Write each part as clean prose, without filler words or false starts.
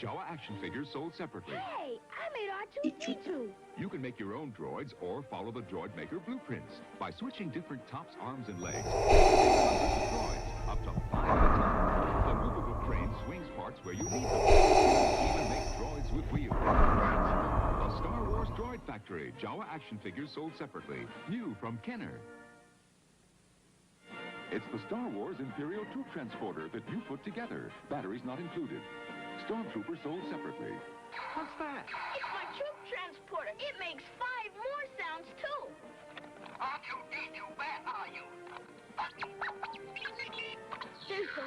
Jawa action figures sold separately. Hey, I made R2-D2. You can make your own droids or follow the droid maker blueprints by switching different tops, arms, and legs. Hundreds of droids, up to 5 at a time. The movable crane swings parts where you need them. You can even make droids with wheels. The Star Wars Droid Factory. Jawa action figures sold separately. New from Kenner. It's the Star Wars Imperial Troop Transporter that you put together. Batteries not included. Stormtrooper sold separately. What's that? It's my troop transporter. It makes 5 more sounds, too. R2-D2, where are you? There's the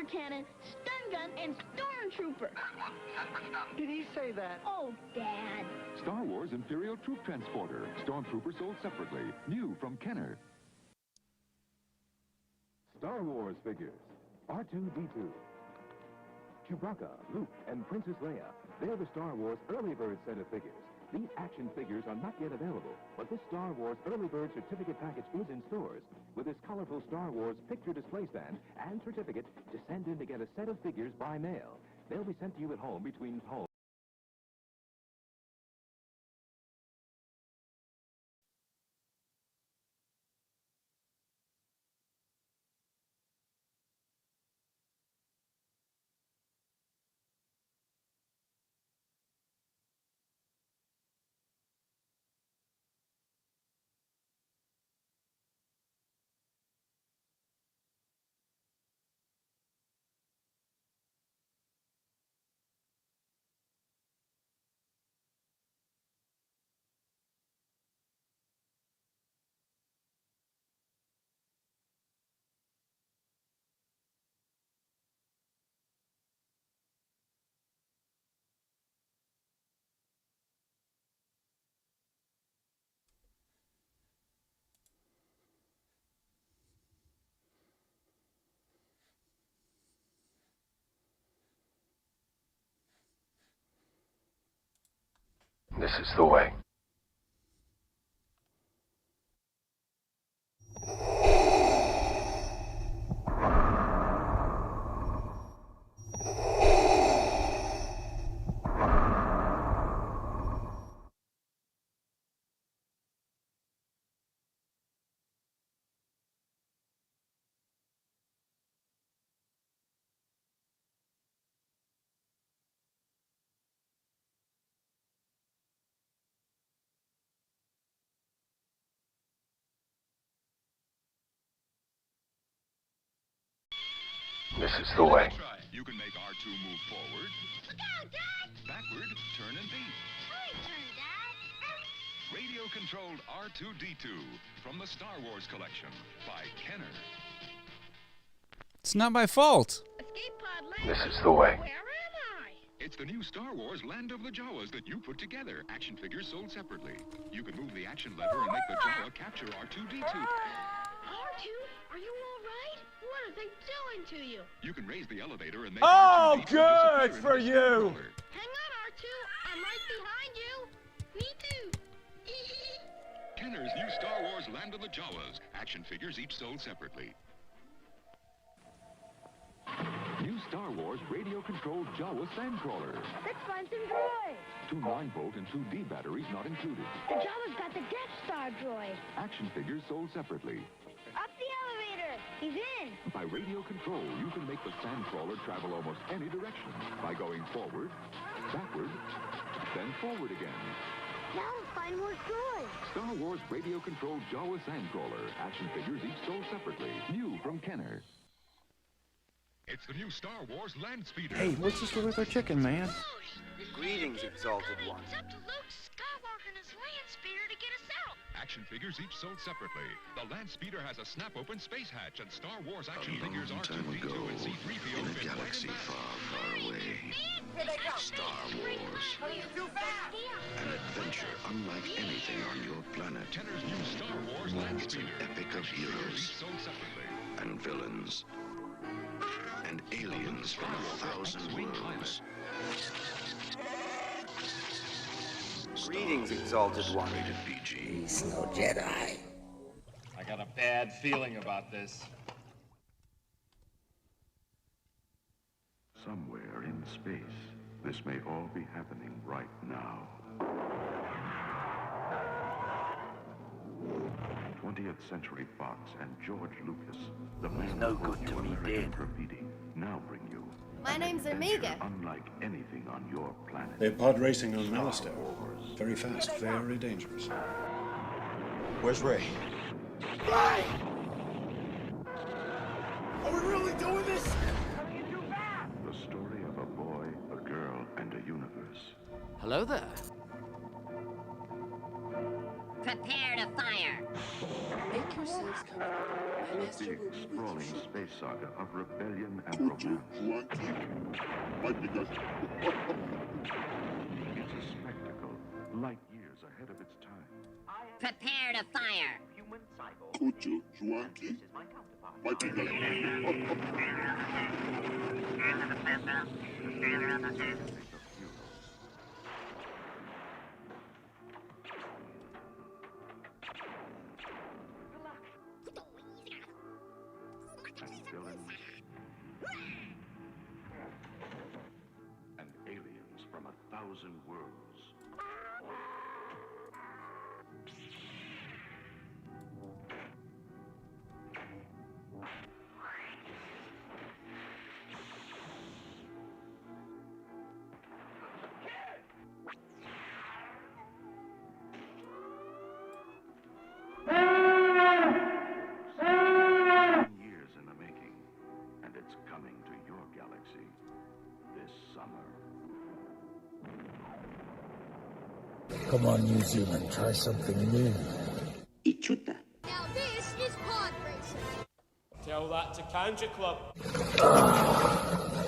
laser cannon, stun gun, and stormtrooper. Did he say that? Oh, Dad. Star Wars Imperial Troop Transporter. Stormtrooper sold separately. New from Kenner. Star Wars figures. R2-D2. Chewbacca, Luke, and Princess Leia. They're the Star Wars Early Bird set of figures. These action figures are not yet available, but this Star Wars Early Bird certificate package is in stores with this colorful Star Wars picture display stand and certificate to send in to get a set of figures by mail. They'll be sent to you at home between home. This is the way. This is the way. You can make R2 move forward. Look out, Dad! Backward, turn and beat. My turn, Dad. Radio-controlled R2-D2 from the Star Wars collection by Kenner. It's not my fault. Escape pod land. This is the way. Where am I? It's the new Star Wars Land of the Jawas that you put together. Action figures sold separately. You can move the action lever and make the Jawa capture R2-D2. R2, are you all right? What are they doing to you? You can raise the elevator and make Oh, R2-D2 good disappear for into the you. controller. Hang on, R2. I'm right behind you. Me too. Kenner's new Star Wars Land of the Jawas. Action figures each sold separately. New Star Wars radio-controlled Jawa Sandcrawler. Let's find some droids. 2 9-volt and 2 D batteries not included. The Jawa's got the Death Star droid. Action figures sold separately. Up the elevator. He's in. By radio control, you can make the Sandcrawler travel almost any direction by going forward, backward, then forward again. Now we'll find more droids. Star Wars radio-controlled Jawa Sandcrawler. Action figures each sold separately. New from Kenner. It's the new Star Wars Land Speeder. Hey, what's the story with our chicken, man? Greetings, Exalted One. It's up to Luke Skywalker and his land speeder to get us out. Action figures each sold separately. The Land Speeder has a snap-open space hatch, and Star Wars action figures R2-D2 and C-3PO in a fit galaxy right in far, far away. Here they go. Star Wars. Too fast. An adventure unlike anything on your planet. Kenner's new Star Wars Land It's an Speeder. epic of Action figures heroes each sold separately. and villains and aliens from 1,000 worlds. Greetings, Exalted One. Rated PG. He's no Jedi. I got a bad feeling about this. Somewhere in space, This may all be happening right now. 20th Century Fox and George Lucas, the man no who good to brought you me American dead. Graffiti, now bring you My an name's adventure Amiga. unlike anything on your planet. They're pod racing on Star Malastare. Wars. Very fast, very dangerous. Where's Ray? Ray! Are we really doing this? The story of a boy, a girl, and a universe. Hello there. Prepare to fire. Make yourselves comfortable. My The master will be with sprawling you. space saga of rebellion and romance. It's a spectacle, light years ahead of its time. Prepare to fire. And villains. And aliens from 1,000 worlds. Years in the making, and it's coming to your galaxy this summer. Come on, New Zealand, try something new. Now this is pod racing. Tell that to Kanja Club.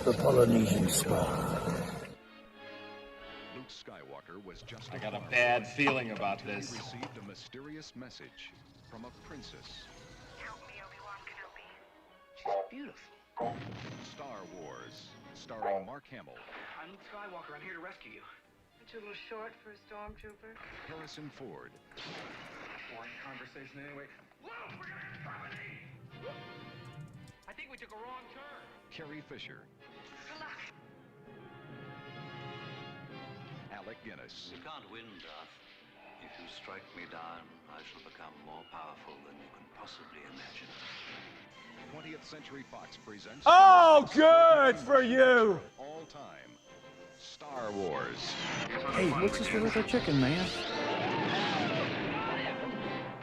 The Polynesian spa. Luke Skywalker was just I got a bad feeling about this. He received a mysterious message from a princess. Help me, Obi-Wan Kenobi. She's beautiful. Star Wars, starring Mark Hamill, I'm Luke Skywalker. I'm here to rescue you. Aren't you a little short for a stormtrooper? Harrison Ford, Boring conversation anyway. Luke, we're gonna get trouble. I think we took a wrong turn. Carrie Fisher, Alec Guinness, You can't win, Darth. If you strike me down, I shall become more powerful than you can possibly imagine. 20th Century Fox presents... Oh, good for you! All time, Star Wars. Hey, what's this with our chicken, man?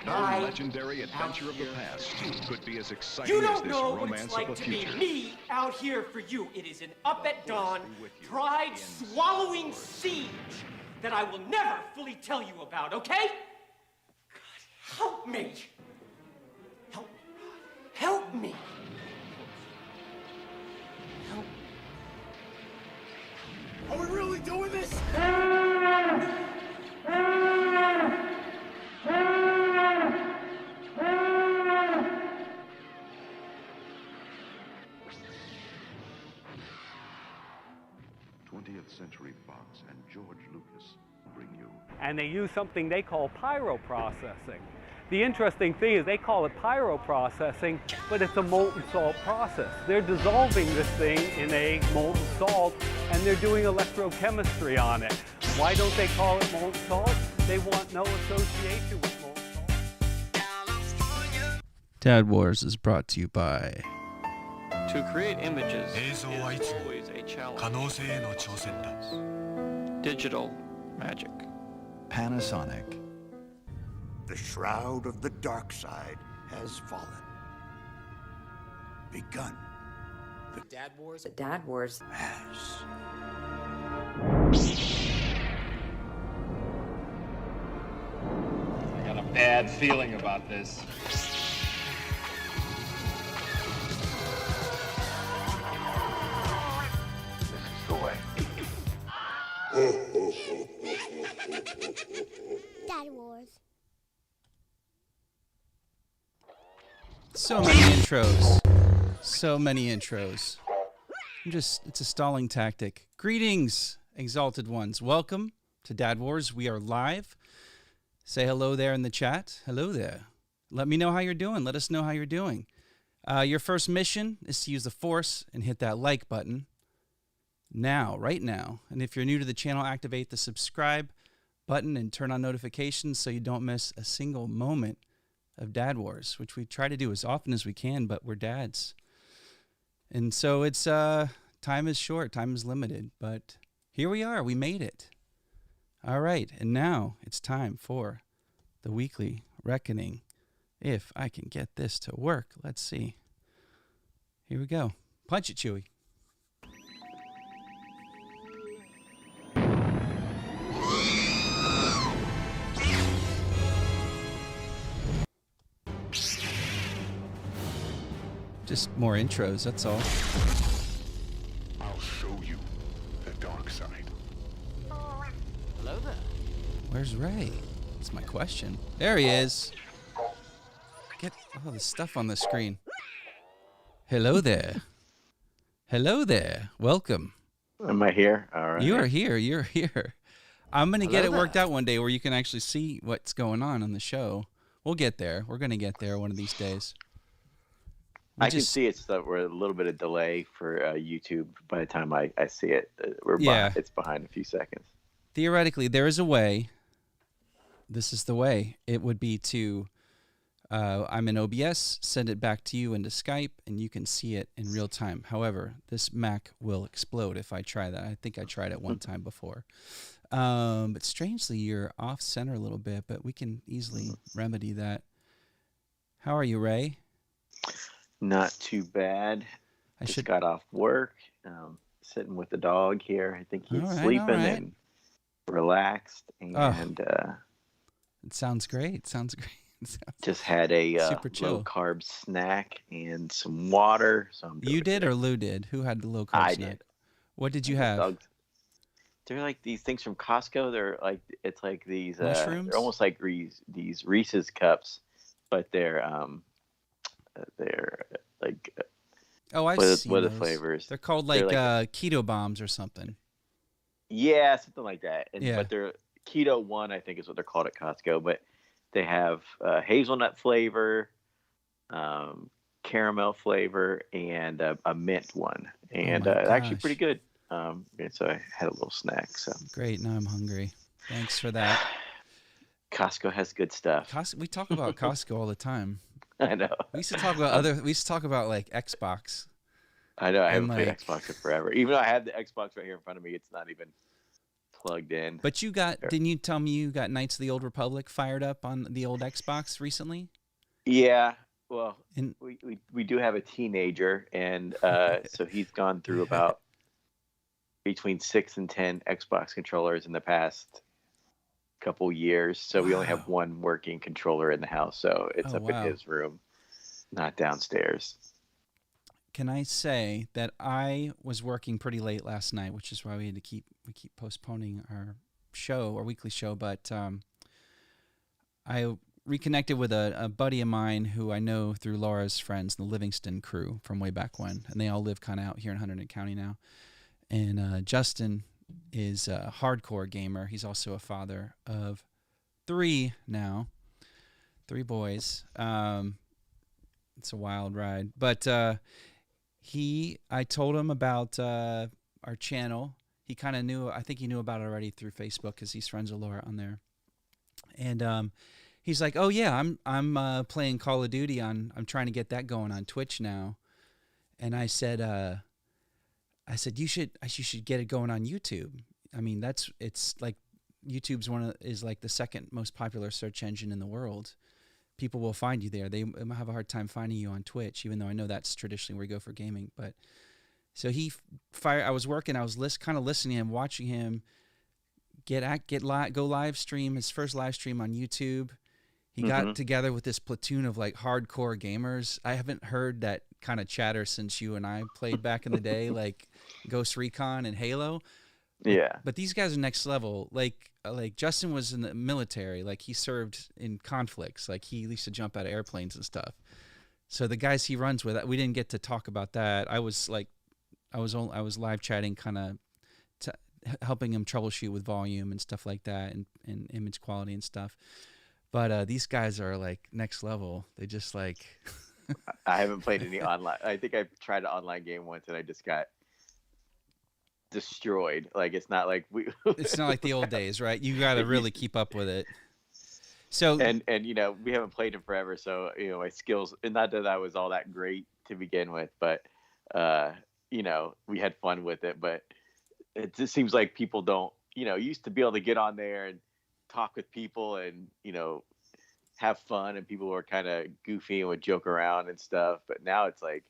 No legendary adventure of the past could be as exciting You as don't this know what romance it's like of the to be future. me out here for you. It is an up at dawn, pride-swallowing siege that I will never fully tell you about, okay? God, help me. Help me. Help. Are we really doing this? 20th Century Fox and George Lucas bring you. And they use something they call pyroprocessing. The interesting thing is they call it pyroprocessing, but it's a molten salt process. They're dissolving this thing in a molten salt, and they're doing electrochemistry on it. Why don't they call it molten salt? They want no association with molten salt. Dad Wars is brought to you by... To create images is always a challenge. Digital magic. Panasonic. The shroud of the dark side has fallen. Begun. The Dad Wars? Dad Wars. has. I got a bad feeling about this. Dad Wars. So many intros. So many intros. It's a stalling tactic. Greetings, exalted ones. Welcome to Dad Wars. We are live. Say hello there in the chat. Hello there. Let me know how you're doing. Let us know how you're doing. Your first mission is to use the Force and hit that like button. now, right now. And if you're new to the channel, activate the subscribe button and turn on notifications so you don't miss a single moment of Dad Wars, which we try to do as often as we can, but we're dads. And so it's time is short, time is limited, but here we are, we made it. All right, and now it's time for the weekly reckoning. If I can get this to work, let's see. Here we go. Punch it, Chewie. Just more intros, that's all. I'll show you the dark side. Hello there. Where's Ray? That's my question. There he is. Get all the stuff on the screen. Hello there. Hello there. Welcome. Am I here? All right. You are here. You're here. I'm going to get it worked out one day where you can actually see what's going on the show. We'll get there. We're going to get there one of these days. I can see it's that we're a little bit of delay for YouTube. By the time I see it, it's behind a few seconds. Theoretically, there is a way. This is the way. It would be to, I'm in OBS, send it back to you into Skype, and you can see it in real time. However, this Mac will explode if I try that. I think I tried it one time before. But strangely, you're off center a little bit, but we can easily remedy that. How are you, Ray? Not too bad. I just got off work, sitting with the dog here. I think he's sleeping and relaxed, and it sounds great. Just had a low carb snack and some water. So you did or Lou did? Who had the low carb snack? I did. What did you have? They're like these things from Costco. They're like these mushrooms. They're almost like these Reese's cups, but they're like I've seen what are those. the flavors? They're called like keto bombs or something. Yeah, something like that. But they're Keto One, I think, is what they're called at Costco. But they have hazelnut flavor, caramel flavor, and a mint one, and actually pretty good. So I had a little snack. So great. Now I'm hungry. Thanks for that. Costco has good stuff. We talk about Costco all the time. I know. We used to talk about like Xbox. I know. I haven't played Xbox in forever. Even though I had the Xbox right here in front of me, it's not even plugged in. But you got? Didn't you tell me you got Knights of the Old Republic fired up on the old Xbox recently? Yeah. Well, we do have a teenager, and so he's gone through about between 6 and 10 Xbox controllers in the past couple years. So we only have one working controller in the house. So it's up in his room, not downstairs. Can I say that I was working pretty late last night, which is why we keep postponing our weekly show. But I reconnected with a buddy of mine who I know through Laura's friends, the Livingston crew from way back when, and they all live kind of out here in Hunterdon County now. And Justin is a hardcore gamer. He's also a father of 3 now, 3 boys. It's a wild ride. But I told him about our channel. He kind of knew, I think he knew about it already through Facebook because he's friends with Laura on there. And he's like, "Oh yeah, I'm playing Call of Duty I'm trying to get that going on Twitch now." And I said you should get it going on YouTube. I mean, it's like YouTube's is like the second most popular search engine in the world. People will find you there. They have a hard time finding you on Twitch, even though I know that's traditionally where you go for gaming. But so I was working. I was kind of listening and watching him go live stream his first live stream on YouTube. He got together with this platoon of like hardcore gamers. I haven't heard that kind of chatter since you and I played back in the day, like Ghost Recon and Halo. Yeah. But these guys are next level. Like Justin was in the military. Like he served in conflicts. Like he used to jump out of airplanes and stuff. So the guys he runs with, we didn't get to talk about that. I was live chatting, kind of helping him troubleshoot with volume and stuff like that, and image quality and stuff. But these guys are like next level. They just like. I haven't played any online. I think I tried an online game once and I just got destroyed. Like it's not like we. It's not like the old days, right? You got to really keep up with it. So and you know, we haven't played in forever, so you know, my skills, and not that I was all that great to begin with, but you know, we had fun with it. But it just seems like people don't, you know, used to be able to get on there and talk with people and, you know, have fun, and people were kind of goofy and would joke around and stuff. But now it's like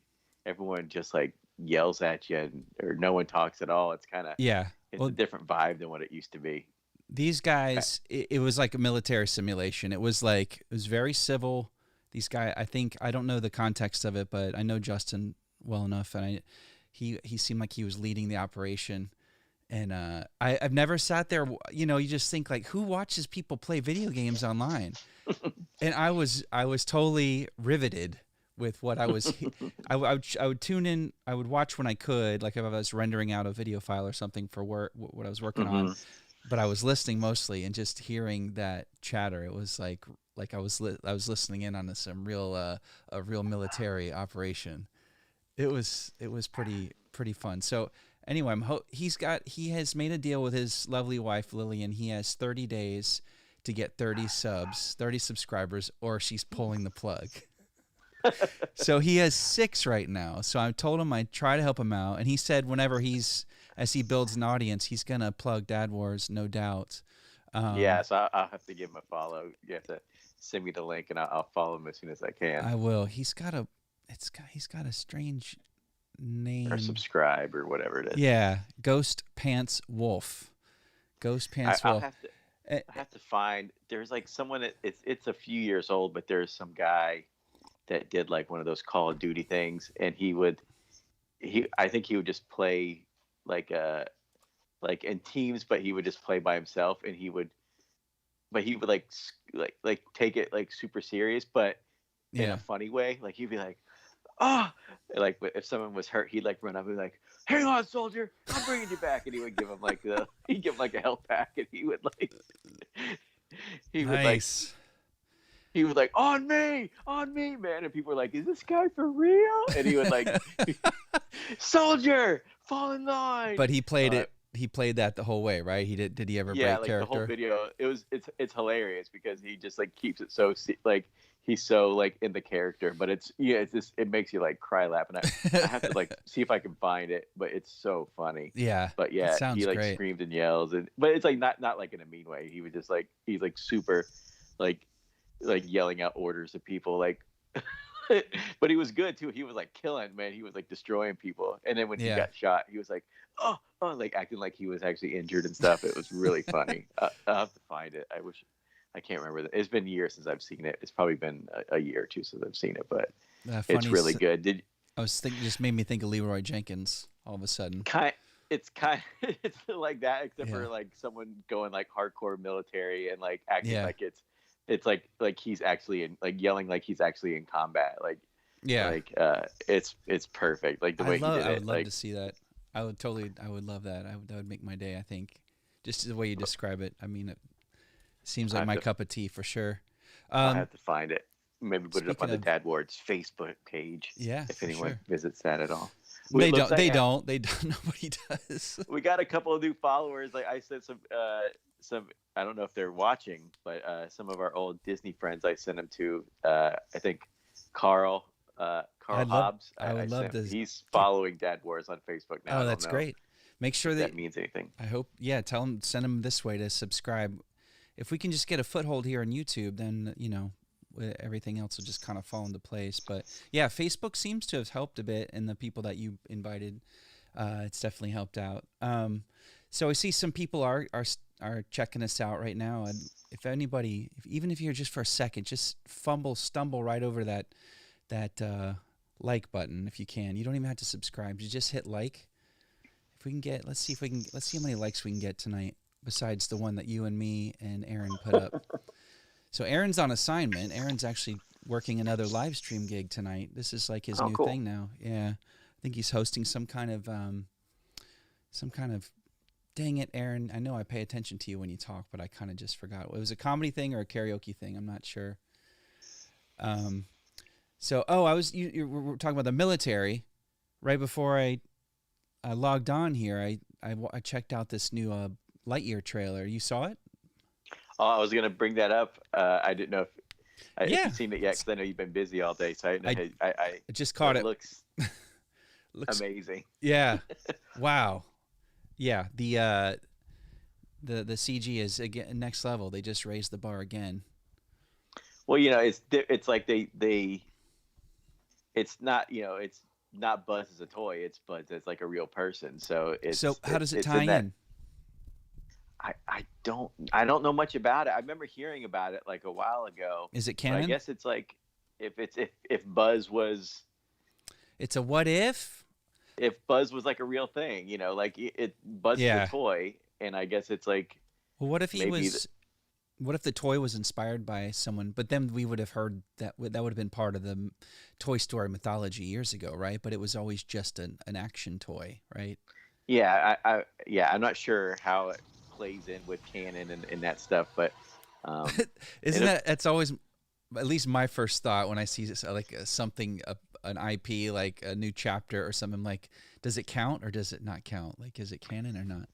everyone just like yells at you, or no one talks at all. It's kind of, it's a different vibe than what it used to be. These guys, it was like a military simulation. It was very civil. These guys, I don't know the context of it, but I know Justin well enough, and he seemed like he was leading the operation. And I've never sat there, you know, you just think like, who watches people play video games online? And I was totally riveted with what I was. I would tune in. I would watch when I could, like if I was rendering out a video file or something for work, what I was working on. But I was listening mostly, and just hearing that chatter, it was like I was listening in on some real a real military operation. It was pretty fun. So anyway, he has made a deal with his lovely wife Lillian. He has 30 days to get 30 subscribers, or she's pulling the plug. So he has 6 right now. So I told him I'd try to help him out, and he said whenever as he builds an audience, he's gonna plug Dad Wars, no doubt. So I'll have to give him a follow. You have to send me the link, and I'll follow him as soon as I can. I will. He's got a strange name. Or subscribe or whatever it is. Yeah, Ghost Pants Wolf. Wolf. I have to find. There's like someone. It's a few years old, but there's some guy that did like one of those Call of Duty things, and I think he would just play like in teams, but he would just play by himself, and he would like take it like super serious, but in a funny way. Like he'd be like, like if someone was hurt, he'd like run up and be like, "Hang on, soldier, I'm bringing you back," and he would give him like a health pack, and he would like, on me, man. And people were like, "Is this guy for real?" And he would like, "Soldier, fall in line." But he played it. He played that the whole way, right? He did. Did he ever break character? The whole video. It's hilarious because he just like keeps it so like he's so like in the character. But it makes you like cry laughing. I have to like see if I can find it, but it's so funny. Yeah. But he like great. Screams and yells, but it's like not like in a mean way. He would just like he's like super like yelling out orders at people like. But he was good too. He was like killing, man. He was like destroying people. And then when he got shot, he was like, oh, like acting like he was actually injured and stuff. It was really funny. I'll have to find it. I can't remember. It's been years since I've seen it. It's probably been a year or two since I've seen it, but it's really good. I was thinking, just made me think of Leroy Jenkins all of a sudden. It's like that, except for like someone going like hardcore military and like acting like it's like he's actually in like yelling like he's actually in combat. Like it's perfect. Like the way he did it. I would love to see that. I would love that. That would make my day, I think. Just the way you describe it. I mean, it seems like my cup of tea for sure. I have to find it. Maybe put it up on the Dad Wars Facebook page. Yeah. If anyone visits that at all. They don't. Nobody does. We got a couple of new followers. Like I said, some. I don't know if they're watching, but some of our old Disney friends I sent them to. I think Carl Hobbs. I would love this. He's following Dad Wars on Facebook now. Oh, that's great. Make sure that means anything. I hope. Yeah, send them this way to subscribe. If we can just get a foothold here on YouTube, then everything else will just kind of fall into place. But yeah, Facebook seems to have helped a bit, and the people that you invited, it's definitely helped out. So I see some people are checking us out right now, and if anybody, even if you're just for a second, just stumble right over that like button if you can. You don't even have to subscribe. You just hit like. If we can get, let's see how many likes we can get tonight, besides the one that you and me and Aaron put up. So Aaron's on assignment. Aaron's actually working another live stream gig tonight. This is like his new thing now. Yeah, I think he's hosting some kind of. Dang it, Aaron! I know I pay attention to you when you talk, but I kind of just forgot. It was a comedy thing or a karaoke thing. I'm not sure. So you were talking about the military. Right before I logged on here, I checked out this new Lightyear trailer. You saw it? Oh, I was going to bring that up. I didn't know if you've seen it yet, because I know you've been busy all day. So I just caught it. Looks amazing. Yeah. Wow. Yeah. The CG is again next level. They just raised the bar again. Well, it's like it's not, it's not Buzz as a toy. It's Buzz as like a real person. So how does it tie in? I don't know much about it. I remember hearing about it like a while ago. Is it canon? I guess it's like if Buzz was. It's a what if? If Buzz was like a real thing, like Buzz is a toy, and I guess it's like. Well, what if he was? What if the toy was inspired by someone? But then we would have heard that would have been part of the Toy Story mythology years ago, right? But it was always just an action toy, right? Yeah, I'm not sure how it plays in with canon and that stuff, but that's always at least my first thought when I see this, like something an IP like a new chapter or something. Like, does it count or does it not count? Like, is it canon or not?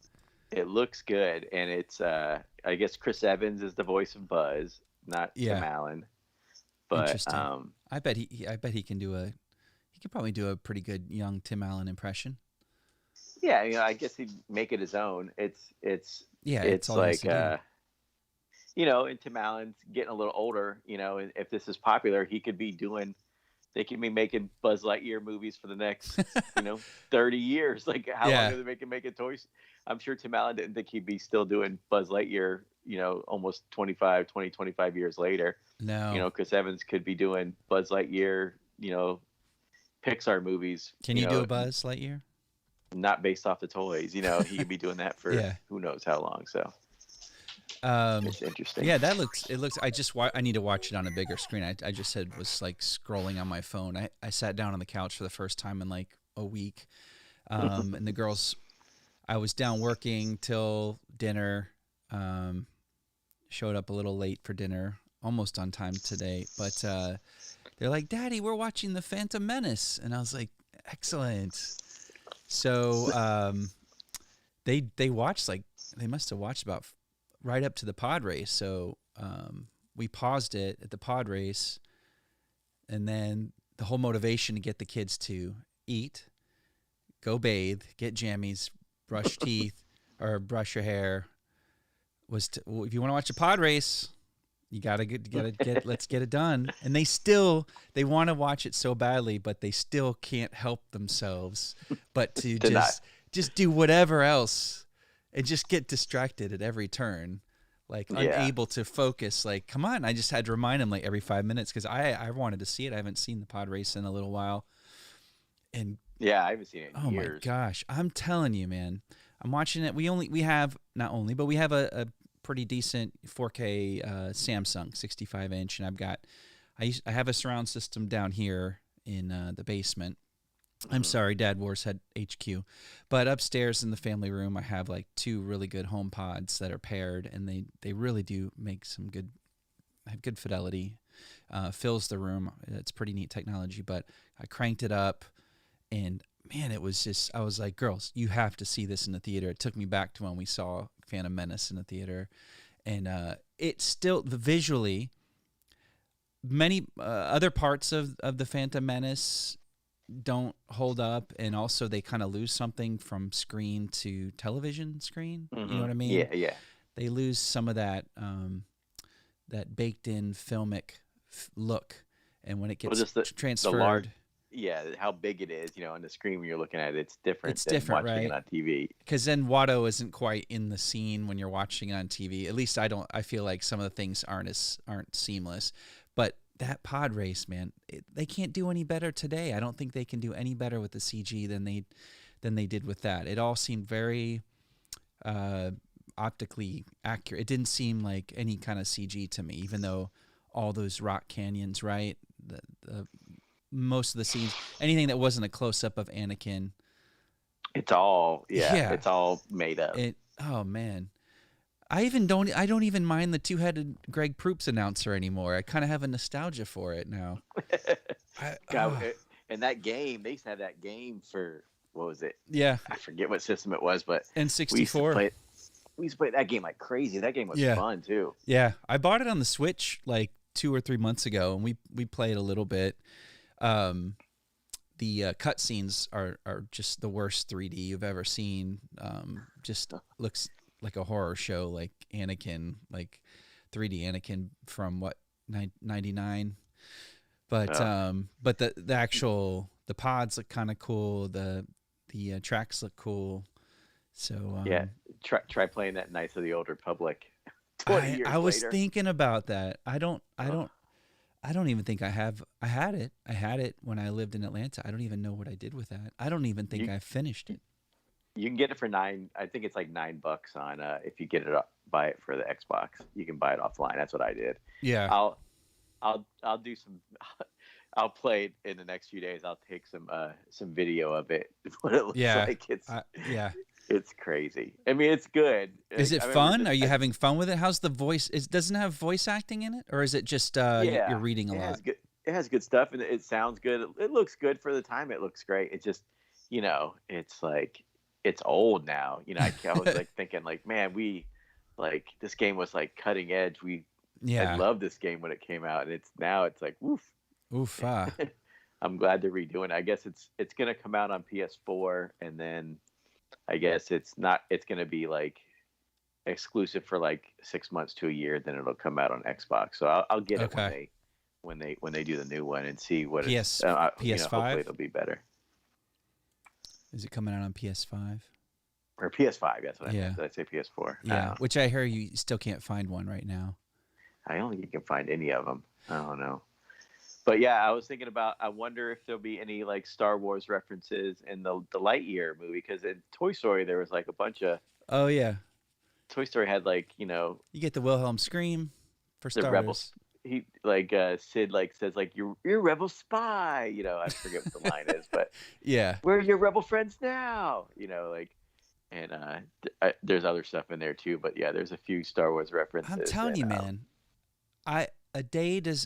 It looks good, and it's I guess Chris Evans is the voice of Buzz, not Tim Allen. But interesting. I bet he can he could probably do a pretty good young Tim Allen impression. Yeah, I guess he'd make it his own. It's like and Tim Allen's getting a little older, and if this is popular, they could be making Buzz Lightyear movies for the next 30 years. Like, how long are they making toys? I'm sure Tim Allen didn't think he'd be still doing Buzz Lightyear, almost 25 years later. No. Chris Evans could be doing Buzz Lightyear, Pixar movies. Can you do a Buzz Lightyear? Not based off the toys, he could be doing that for who knows how long. So it's interesting. Yeah, it looks. I need to watch it on a bigger screen. I just was like scrolling on my phone. I sat down on the couch for the first time in like a week, and the girls. I was down working till dinner. Showed up a little late for dinner, almost on time today. But they're like, "Daddy, we're watching The Phantom Menace," and I was like, "Excellent." So they watched they must have watched about right up to the pod race. So we paused it at the pod race, and then the whole motivation to get the kids to eat, go bathe, get jammies, brush teeth, or brush your hair was if you want to watch a pod race, you gotta get let's get it done. And they want to watch it so badly, but they still can't help themselves but to just do whatever else and just get distracted at every turn, like unable to focus. Like, come on! I just had to remind them like every 5 minutes because I wanted to see it. I haven't seen the pod race in a little while, and I haven't seen it in years. Oh my gosh, I'm telling you, man. I'm watching it. We have a pretty decent 4K Samsung 65-inch, and I have a surround system down here in the basement. I'm sorry, Dad Wars had HQ, but upstairs in the family room, I have like 2 really good home pods that are paired, and they really do make have good fidelity. Fills the room. It's pretty neat technology, but I cranked it up, and man, it was just, I was like, girls, you have to see this in the theater. It took me back to when we saw Phantom Menace in the theater. And it's still, visually, many other parts of the Phantom Menace don't hold up. And also they kind of lose something from screen to television screen. Mm-hmm. You know what I mean? Yeah. They lose some of that that baked in filmic look. And when it gets transferred. How big it is, on the screen when you're looking at it, it's different than watching right? it on TV. Because then Watto isn't quite in the scene when you're watching it on TV. At least I feel like some of the things aren't seamless. But that pod race, man, they can't do any better today. I don't think they can do any better with the CG than they did with that. It all seemed very optically accurate. It didn't seem like any kind of CG to me, even though all those rock canyons, right? The most of the scenes, anything that wasn't a close-up of Anakin, it's all it's all made up. Oh man, I don't even mind the 2-headed Greg Proops announcer anymore. I kind of have a nostalgia for it now. And that game, they used to have that game for what was it? Yeah. I forget what system it was, but N64. We used to play that game like crazy. That game was fun too. Yeah, I bought it on the Switch like 2 or 3 months ago, and we played a little bit. The cutscenes are just the worst 3D you've ever seen. Just looks like a horror show, like Anakin, like 3D Anakin from what 99. But the actual pods look kind of cool. The tracks look cool. So try playing that Knights of the Old Republic. I was thinking about that. I don't even think I have. I had it when I lived in Atlanta. I don't even know what I did with that. I don't even think I finished it. You can get it for $9. I think it's like $9 on if you get it up, buy it for the Xbox. You can buy it offline. That's what I did. Yeah. I'll do some. I'll play it in the next few days. I'll take some video of it. What it looks like. It's crazy. I mean, it's good. Is it fun? Are you having fun with it? How's the voice? Doesn't it have voice acting in it, or is it just you're reading a lot? It has good stuff, and it sounds good. It looks good for the time. It looks great. It just, it's like it's old now. I was like thinking, like, man, this game was like cutting edge. I loved this game when it came out, and it's like woof. Oof. I'm glad they're redoing it. I guess it's gonna come out on PS4, and then I guess it's going to be like exclusive for like 6 months to a year. Then it'll come out on Xbox. So I'll get it when they do the new one and see what PS5. Hopefully it'll be better. Is it coming out on PS5 or PS5? That's what I meant. Did I say PS4? Yeah, which I hear you still can't find one right now. I don't think you can find any of them. I don't know. But yeah, I was thinking about, I wonder if there'll be any like Star Wars references in the Lightyear movie, because in Toy Story there was like a bunch of. Oh yeah. Toy Story had like You get the Wilhelm scream for starters. Rebels. He Sid says like you're a rebel spy. I forget what the line is, but yeah. Where are your rebel friends now? And there's other stuff in there too. But yeah, there's a few Star Wars references. I'm telling you, man.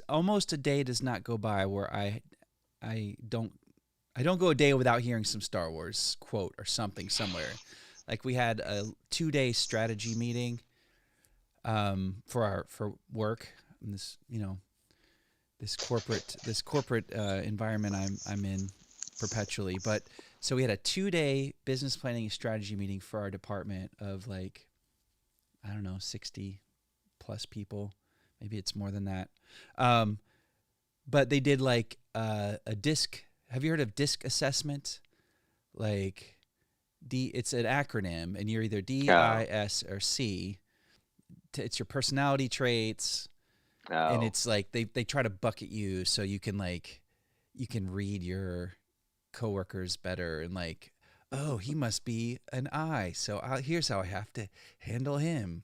Almost a day does not go by where I don't go a day without hearing some Star Wars quote or something somewhere. Like we had a 2-day strategy meeting for work. And this corporate environment I'm in perpetually. But so we had a 2-day business planning and strategy meeting for our department of 60 plus people. Maybe it's more than that. But they did like a DISC. Have you heard of DISC assessment? Like it's an acronym, and you're either D, I, S, or C. It's your personality traits. And it's like they try to bucket you so you can read your coworkers better and he must be an I. So here's how I have to handle him.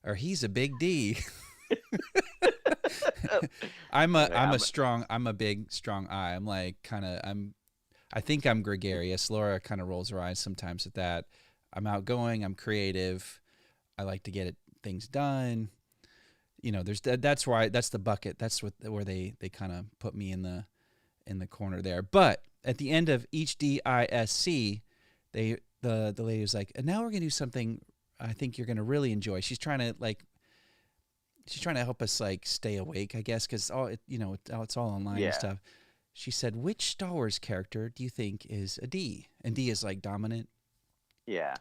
Or he's a big D. I'm a big strong I. I think I'm gregarious. Laura kind of rolls her eyes sometimes at that. I'm outgoing. I'm creative. I like to get things done. That's the bucket. That's where they kind of put me in the corner there. But at the end of each DISC, the lady was like, and now we're gonna do something I think you're gonna really enjoy. She's trying to help us stay awake, I guess, because it's all online and stuff. She said, "Which Star Wars character do you think is a D?" And D is dominant. Yeah.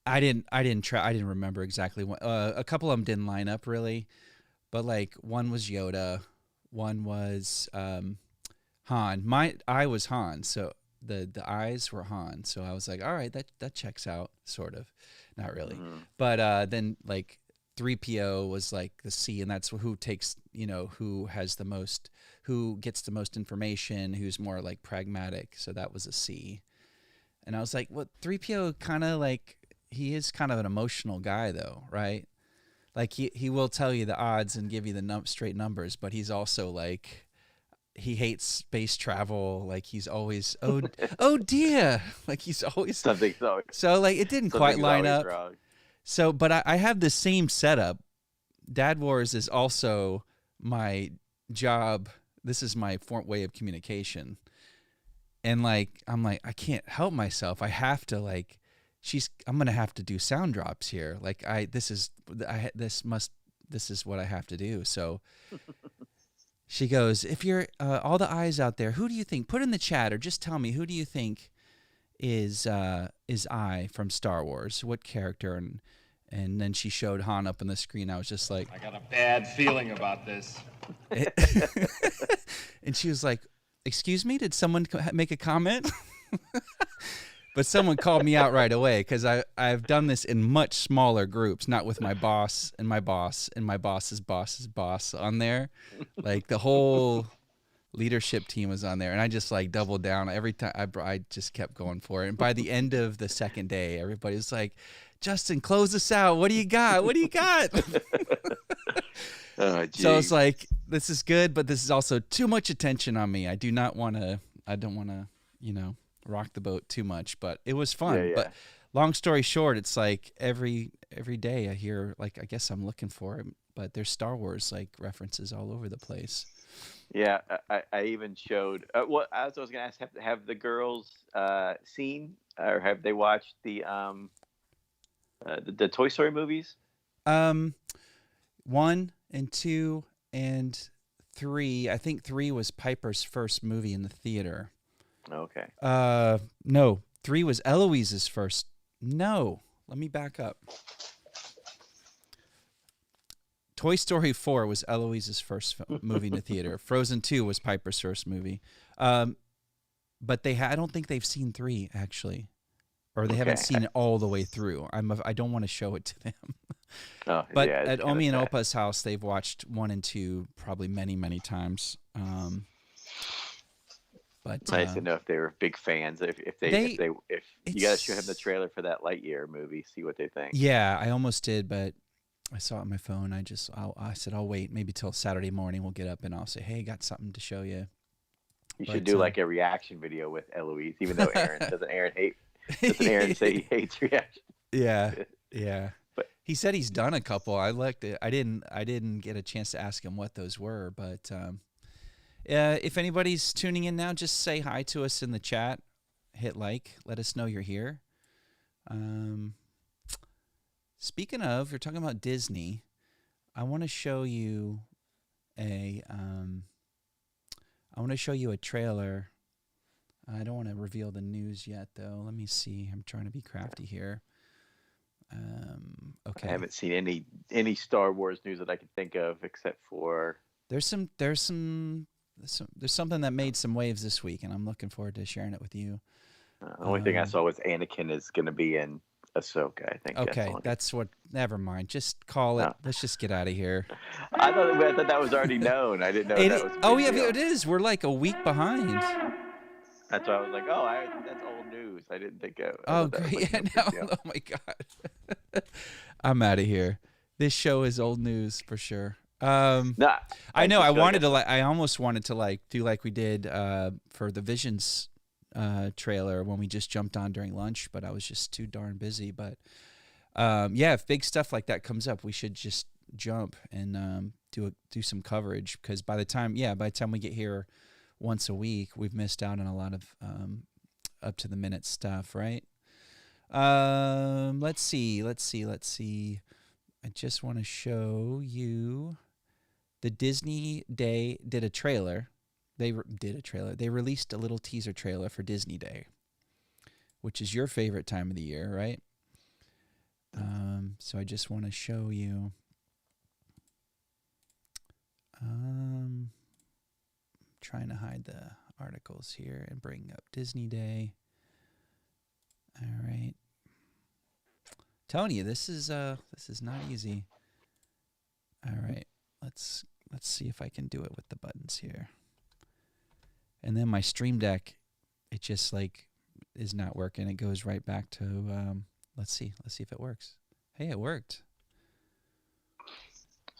I didn't remember exactly. A couple of them didn't line up really, but one was Yoda, one was Han. I was Han, so the eyes were Han. So I was like, all right, that checks out, sort of, not really. Mm-hmm. But then 3PO was the C, and that's who takes, who gets the most information, who's more pragmatic. So that was a C. And I was like, well, 3PO kind of he is kind of an emotional guy though, right? He will tell you the odds and give you the straight numbers, but he's also he hates space travel. He's always, oh dear. He's always something. So it didn't quite line up. Wrong. So, but I have the same setup. Dad Wars is also my job. This is my way of communication. And like, I'm like, I can't help myself. I have to like, I'm going to have to do sound drops here. Like this is what I have to do. So she goes, if you're all the eyes out there, who do you think, put in the chat or just tell me, who do you think is I from Star Wars? What character? And then she showed Han up on the screen. I was just like, I got a bad feeling about this. And she was like, excuse me, did someone make a comment? But someone called me out right away because I've done this in much smaller groups, not with my boss and my boss and my boss's boss's boss on there. Like the whole leadership team was on there, and I just like doubled down every time. I just kept going for it. And by the end of the second day, everybody was like, Justin, close us out. What do you got? What do you got? Oh, so it's like, this is good, but this is also too much attention on me. I don't want to, rock the boat too much, but it was fun. Yeah. But long story short, it's like every day I hear, like, I guess I'm looking for it, but there's Star Wars like references all over the place. Yeah, I even showed. I was going to ask, have the girls seen or have they watched the Toy Story movies? 1 and 2 and 3. I think 3 was Piper's first movie in the theater. Okay. No, 3 was Eloise's first. No, let me back up. Toy Story 4 was Eloise's first movie in the theater. Frozen 2 was Piper's first movie. But I don't think they've seen 3 actually, or they haven't seen it all the way through. I don't want to show it to them. But at Omi and Opa's house, they've watched 1 and 2 probably many, many times. But nice to know if they were big fans. If you got to show him the trailer for that Lightyear movie, see what they think. Yeah, I almost did, but I saw it on my phone. I said I'll wait maybe till Saturday morning. We'll get up and I'll say, hey, got something to show you. You should do like a reaction video with Eloise, even though doesn't Aaron say he hates reaction? Yeah. But he said he's done a couple. I looked at. I didn't get a chance to ask him what those were, but if anybody's tuning in now, just say hi to us in the chat. Hit like. Let us know you're here. Speaking of, you're talking about Disney. I want to show you a trailer. I don't want to reveal the news yet, though. Let me see. I'm trying to be crafty here. Okay. I haven't seen any Star Wars news that I can think of except for there's something that made some waves this week, and I'm looking forward to sharing it with you. The only thing I saw was Anakin is going to be in Ahsoka, I think. Okay, that's what. Never mind. Just call it. No. Let's just get out of here. I thought that was already known. I didn't know that was. Oh yeah, it is. We're like a week behind. That's why I was like, that's old news. I didn't think of. Oh great! Oh my god. I'm out of here. This show is old news for sure. Nah, I know. I almost wanted to do like we did for the Visions trailer when we just jumped on during lunch, but I was just too darn busy. But if big stuff like that comes up, we should just jump and do some coverage, because by the time we get here once a week, we've missed out on a lot of up to the minute stuff, right? Let's see. I just want to show you the Disney Day did a trailer. They released a little teaser trailer for Disney Day, which is your favorite time of the year, right? So I just want to show you. Trying to hide the articles here and bring up Disney Day. All right. Telling you, this is not easy. All right. Let's see if I can do it with the buttons here. And then my Stream Deck, it just is not working. It goes right back to let's see if it works. Hey, it worked.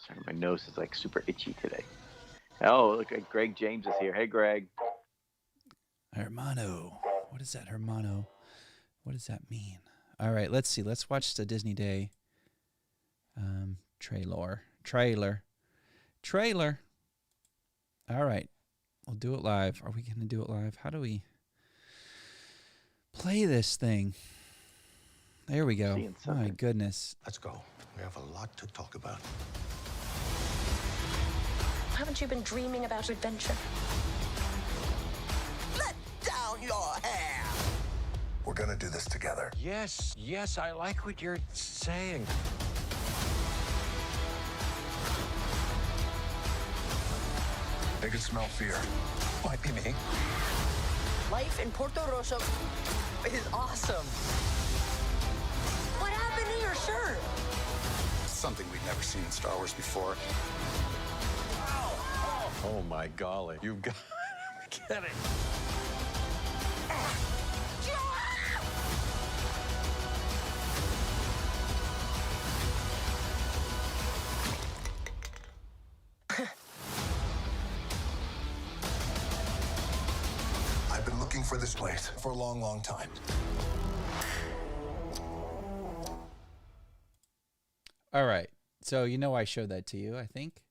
Sorry, my nose is super itchy today. Oh, look, Greg James is here. Hey, Greg. Hermano. What is that, Hermano? What does that mean? All right, let's see. Let's watch the Disney Day trailer. All right, we'll do it live. Are we going to do it live? How do we? play this thing. There we go. My goodness. Let's go. We have a lot to talk about. Haven't you been dreaming about adventure? Let down your hair. We're gonna do this together. Yes, I like what you're saying. They can smell fear. Might be me. Life in Porto Rosso is awesome. What happened to your shirt? Something we've never seen in Star Wars before. Oh my golly, you've got I'm kidding. I've been looking for this place for a long, long time. All right. So I showed that to you, I think.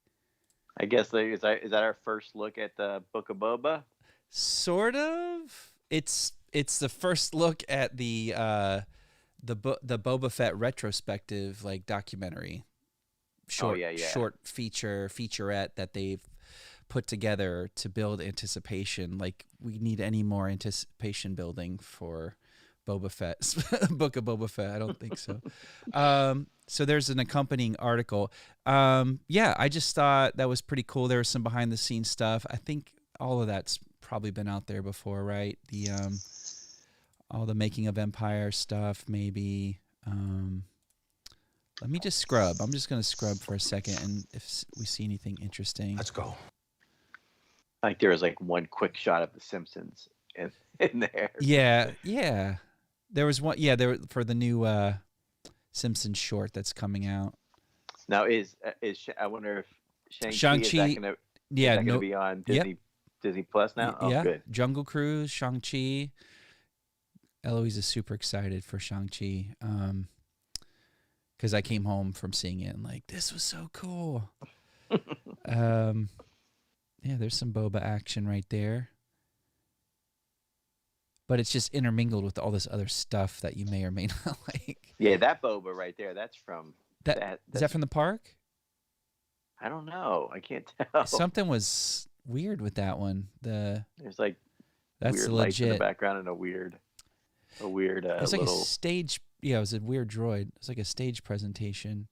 I guess is that our first look at the Book of Boba? Sort of. It's the first look at the Boba Fett retrospective documentary. Short featurette that they've put together to build anticipation. Like, we need any more anticipation building for Boba Fett, Book of Boba Fett. I don't think so. So there's an accompanying article. I just thought that was pretty cool. There was some behind the scenes stuff. I think all of that's probably been out there before, right? The all the making of Empire stuff, maybe. Let me just scrub. I'm just going to scrub for a second, and if we see anything interesting. Let's go. Like there was one quick shot of The Simpsons in there. Yeah. There was one. Yeah, there for the new Simpsons short that's coming out. Now is I wonder if Shang-Chi is that gonna be on Disney Plus now? Oh, good. Jungle Cruise, Shang-Chi. Eloise is super excited for Shang-Chi. Because I came home from seeing it and this was so cool. There's some Boba action right there. But it's just intermingled with all this other stuff that you may or may not like. Yeah, that Boba right there, that's from... Is that from the park? I don't know. I can't tell. Something was weird with that one. There's that's weird legit. lights in the background and a weird it's like little... a stage... Yeah, it was a weird droid. It was like a stage presentation.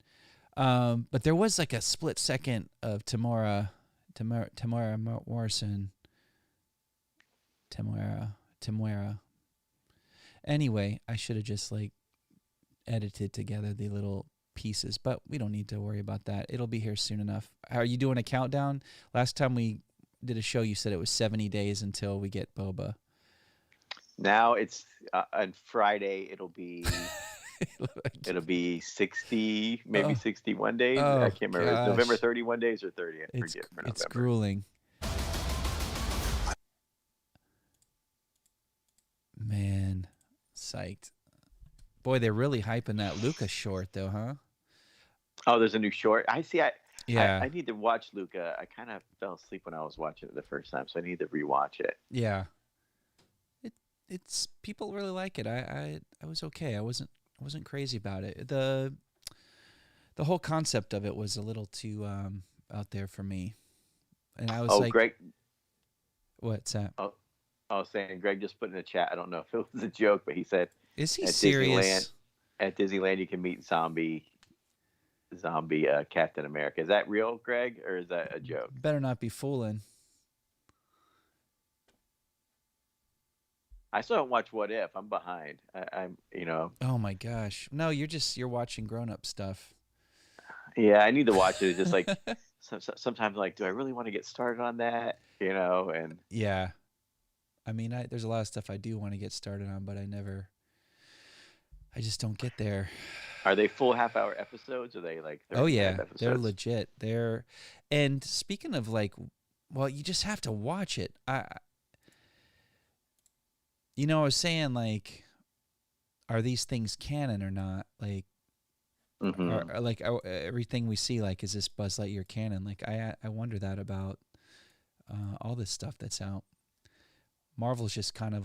But there was a split second of Tamara Morrison. Temuera. Anyway, I should have just edited together the little pieces, but we don't need to worry about that. It'll be here soon enough. Are you doing a countdown? Last time we did a show, you said it was 70 days until we get Boba. Now it's on Friday. It'll be 60, maybe 61 days. I can't remember. It's November 31 days or 30. I forget for November. It's grueling. Man, psyched. Boy, they're really hyping that Luca short, though, huh? Oh, there's a new short. I see. I need to watch Luca. I kind of fell asleep when I was watching it the first time, so I need to rewatch it. Yeah. It's people really like it. I was okay. I wasn't crazy about it. The whole concept of it was a little too out there for me, and I was Greg, what's that? I was saying, Greg just put in the chat. I don't know if it was a joke, but he said, "Is he serious?" At Disneyland, you can meet zombie Captain America. Is that real, Greg, or is that a joke? Better not be fooling. I still haven't watched What If. I'm behind. I'm. Oh my gosh! No, you're watching grown-up stuff. Yeah, I need to watch it. It's just sometimes do I really want to get started on that? And yeah. I mean, there's a lot of stuff I do want to get started on, but I just don't get there. Are they full half-hour episodes? Or are they Oh yeah, episodes? they're legit. And speaking of well, you just have to watch it. I was saying are these things canon or not? Everything we see, is this Buzz Lightyear canon? I wonder that about all this stuff that's out. Marvel's just kind of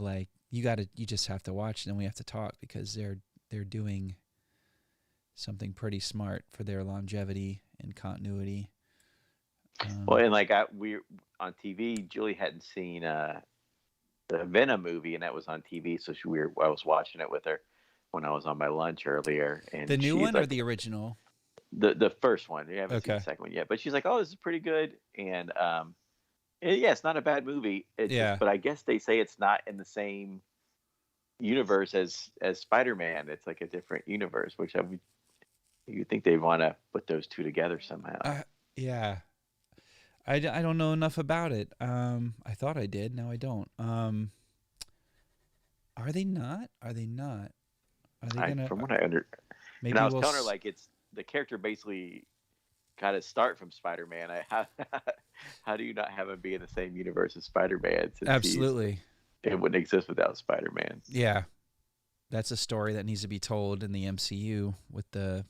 You just have to watch, and then we have to talk because they're doing something pretty smart for their longevity and continuity. Well, and like we on TV, Julie hadn't seen the Venom movie, and that was on TV, so I was watching it with her when I was on my lunch earlier. And the new one or the original? The first one. We haven't seen the second one yet, but she's like, "Oh, this is pretty good," and yeah, it's not a bad movie. But I guess they say it's not in the same universe as Spider-Man. It's like a different universe, which you think they want to put those two together somehow. Yeah. I don't know enough about it. I thought I did. Now I don't. Are they not? Are they not? Are they gonna? From what I maybe and I was telling her like it's the character basically got to start from Spider-Man. How do you not have him be in the same universe as Spider-Man? Absolutely. It wouldn't exist without Spider-Man. Yeah, that's a story that needs to be told in the MCU with the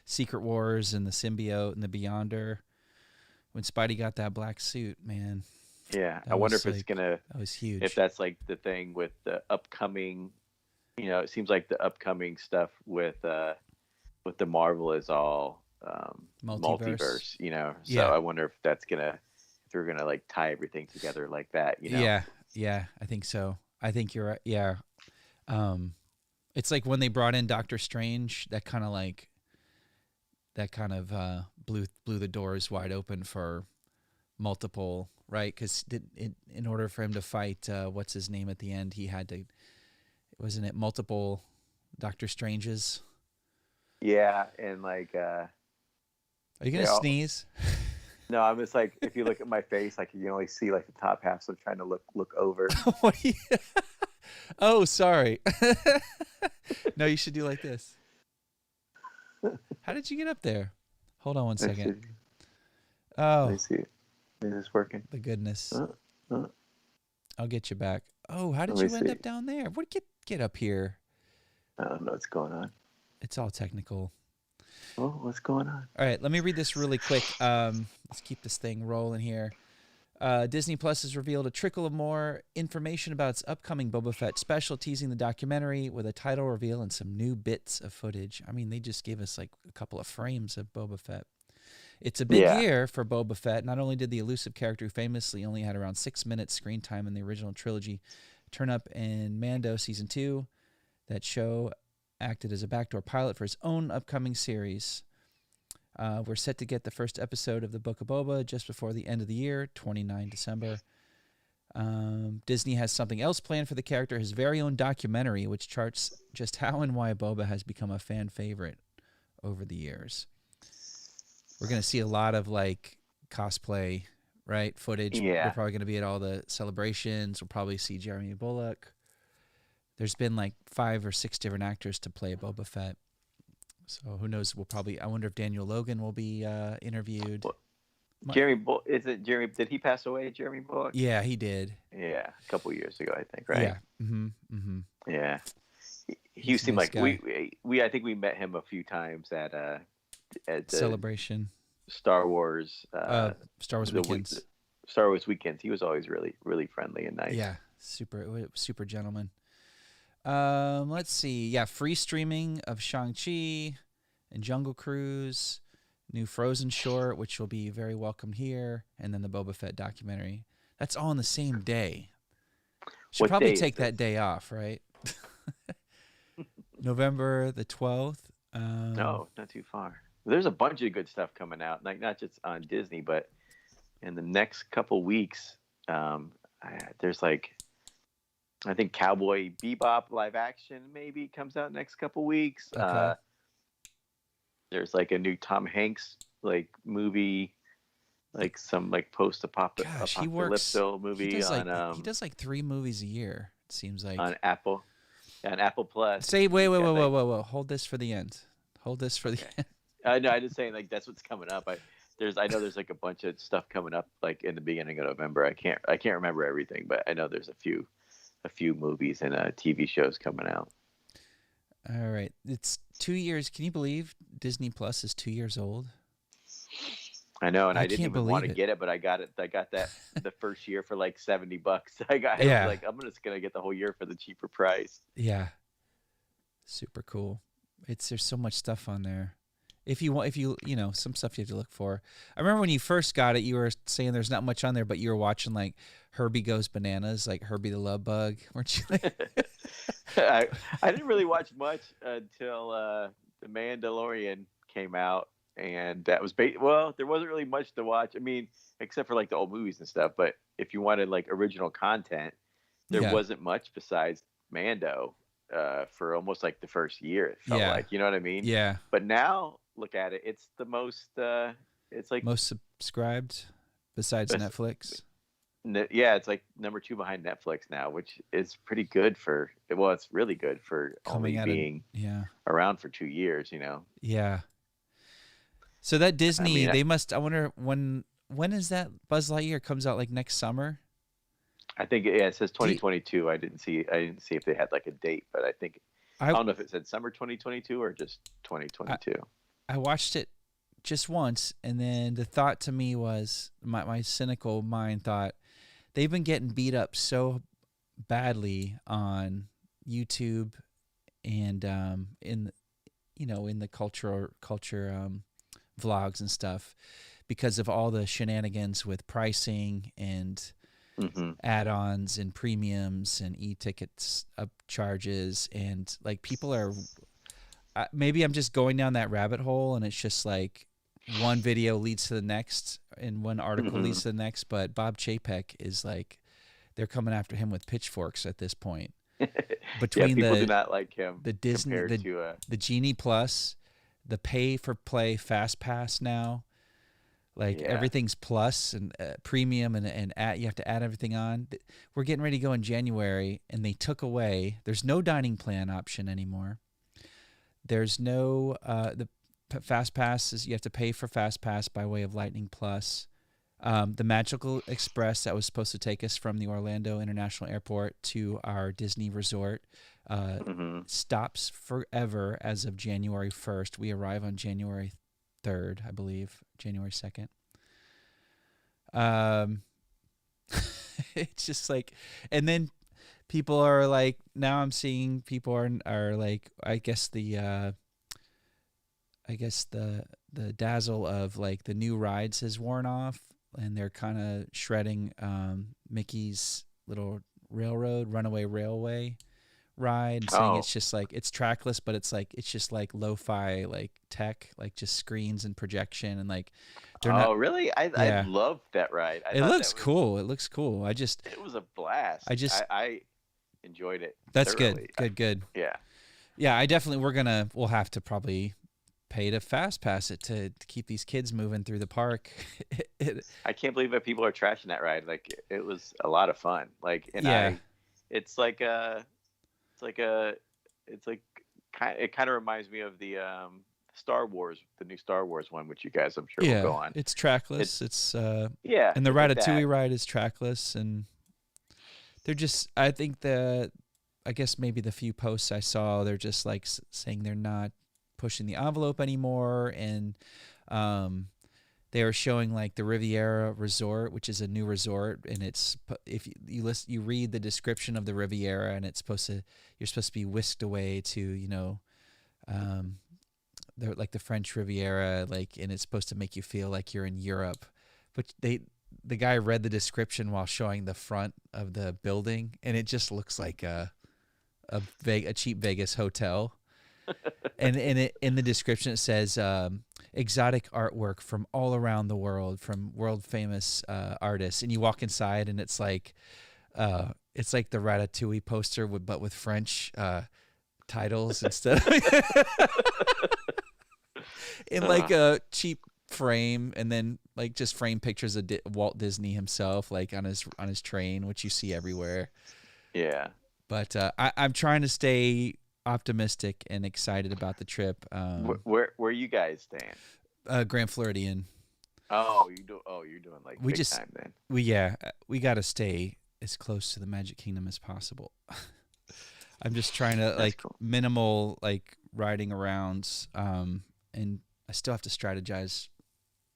Secret Wars and the symbiote and the Beyonder. When Spidey got that black suit, man. Yeah, I wonder if it's gonna. That was huge. If that's like the thing with the upcoming, it seems like the upcoming stuff with the Marvel is all multiverse. So I wonder if that's if they're gonna like tie everything together like that. Yeah, I think so. I think you're right. Yeah, it's like when they brought in Doctor Strange, that kind of blew the doors wide open for multiple, right? Because in order for him to fight what's his name at the end, he had to, wasn't it multiple Doctor Stranges? Yeah, and like are you gonna sneeze? No, I'm just like, if you look at my face, like you can only see like the top half, so I'm trying to look over. Oh, sorry. No, you should do like this. How did you get up there? Hold on one second. Oh, let me see. Is this working? The goodness. I'll get you back. Oh, how did you end up down there? What? Get up here. I don't know what's going on. It's all technical. Oh, what's going on? All right, let me read this really quick. Let's keep this thing rolling here. Disney Plus has revealed a trickle of more information about its upcoming Boba Fett special, teasing the documentary with a title reveal and some new bits of footage. I mean, they just gave us like a couple of frames of Boba Fett. It's a big year for Boba Fett. Not only did the elusive character who famously only had around 6 minutes screen time in the original trilogy turn up in Mando Season 2, that show acted as a backdoor pilot for his own upcoming series. We're set to get the first episode of the Book of Boba just before the end of the year, 29 December. Disney has something else planned for the character, his very own documentary, which charts just how and why Boba has become a fan favorite over the years. We're going to see a lot of like cosplay, right? Footage. Yeah. We're probably going to be at all the celebrations. We'll probably see Jeremy Bulloch. There's been like 5 or 6 different actors to play Boba Fett. So who knows? I wonder if Daniel Logan will be interviewed. Did he pass away, Jeremy Bulloch? Yeah, he did. Yeah, a couple years ago, I think, right? Yeah. Mm-hmm. Yeah. He seemed nice like guy. I think we met him a few times at Celebration. Star Wars Weekends. Star Wars Weekends. He was always really, really friendly and nice. Yeah, super gentleman. Let's see. Yeah, free streaming of Shang-Chi and Jungle Cruise, new Frozen short, which will be very welcome here, and then the Boba Fett documentary. That's all on the same day. Should probably take that day off, right? November the 12th. No, not too far. There's a bunch of good stuff coming out, like not just on Disney, but in the next couple weeks. There's like, I think Cowboy Bebop live action maybe comes out next couple weeks. Okay. There's like a new Tom Hanks like movie, like some like post-apocalyptic movie. He does like 3 movies a year. It seems like on Apple Plus. Say wait. Hold this for the end. End. No, I just saying like that's what's coming up. I know there's like a bunch of stuff coming up like in the beginning of November. I can't remember everything, but I know there's a few movies and TV shows coming out. All right, it's 2 years. Can you believe Disney Plus is 2 years old? I know, and I didn't can't even want to believe it. get it, but I got it. I got that the first year for like $70. I was like, I'm just gonna get the whole year for the cheaper price. Yeah. Super cool. There's so much stuff on there. If you some stuff you have to look for. I remember when you first got it, you were saying there's not much on there, but you were watching like Herbie Goes Bananas, like Herbie the Love Bug, weren't you? I didn't really watch much until The Mandalorian came out, and that was well, there wasn't really much to watch. I mean, except for like the old movies and stuff. But if you wanted like original content, there wasn't much besides Mando for almost like the first year. It felt like, you know what I mean? Yeah. But now look at it; it's the most. It's like most subscribed besides Netflix. Yeah, it's like number 2 behind Netflix now, which is pretty good for. Well, it's really good for only being around for 2 years. You know. Yeah. So that Disney, they must. I wonder when is that Buzz Lightyear comes out? Like next summer. I think it says 2022. I didn't see if they had like a date, but I think I don't know if it said summer 2022 or just 2022. I watched it just once, and then the thought to me was my cynical mind thought they've been getting beat up so badly on YouTube and in the culture vlogs and stuff because of all the shenanigans with pricing and add-ons and premiums and e-tickets up charges, and like people are maybe I'm just going down that rabbit hole, and it's just like one video leads to the next and one article leads to the next, but Bob Chapek is like they're coming after him with pitchforks at this point. Between people do not like him. The Disney, the Genie Plus, the pay for play Fast Pass now, like everything's plus and premium and you have to add everything on. We're getting ready to go in January, and they took away. There's no dining plan option anymore. There's no the Fast Passes. You have to pay for Fast Pass by way of Lightning Plus. The Magical Express that was supposed to take us from the Orlando International Airport to our Disney resort stops forever as of January 1st. We arrive on January 3rd, I believe, January 2nd. It's just like, and then people are like, now I'm seeing people are like, I guess the dazzle of like the new rides has worn off, and they're kind of shredding Mickey's little runaway railway ride, and saying it's just like it's trackless, but it's just like lo-fi like tech, like just screens and projection, and like really? I loved that ride. It looks cool. It looks cool. It was a blast. I enjoyed it. That's thoroughly. Good. Yeah. I definitely we'll have to probably pay to Fast Pass it to keep these kids moving through the park. I can't believe that people are trashing that ride. Like it was a lot of fun. Like, and it kind of reminds me of the Star Wars, the new Star Wars one, which you guys I'm sure will go on. It's trackless. It's and the Ratatouille ride is trackless, and they're just. I think I guess maybe the few posts I saw, they're just like saying they're not pushing the envelope anymore, and they were showing like the Riviera Resort, which is a new resort, and it's if you read the description of the Riviera, and you're supposed to be whisked away to like the French Riviera, like, and it's supposed to make you feel like you're in Europe, but the guy read the description while showing the front of the building, and it just looks like a cheap Vegas hotel. And in the description it says exotic artwork from all around the world, from world famous artists, and you walk inside and it's like the Ratatouille poster but with French titles instead in like a cheap frame, and then like just frame pictures of Walt Disney himself, like on his train, which you see everywhere. Yeah, but I'm trying to stay optimistic and excited about the trip. Where you guys staying? Grand Floridian. You're doing like big time then. We got to stay as close to the Magic Kingdom as possible. I'm just trying to minimal like riding around, and I still have to strategize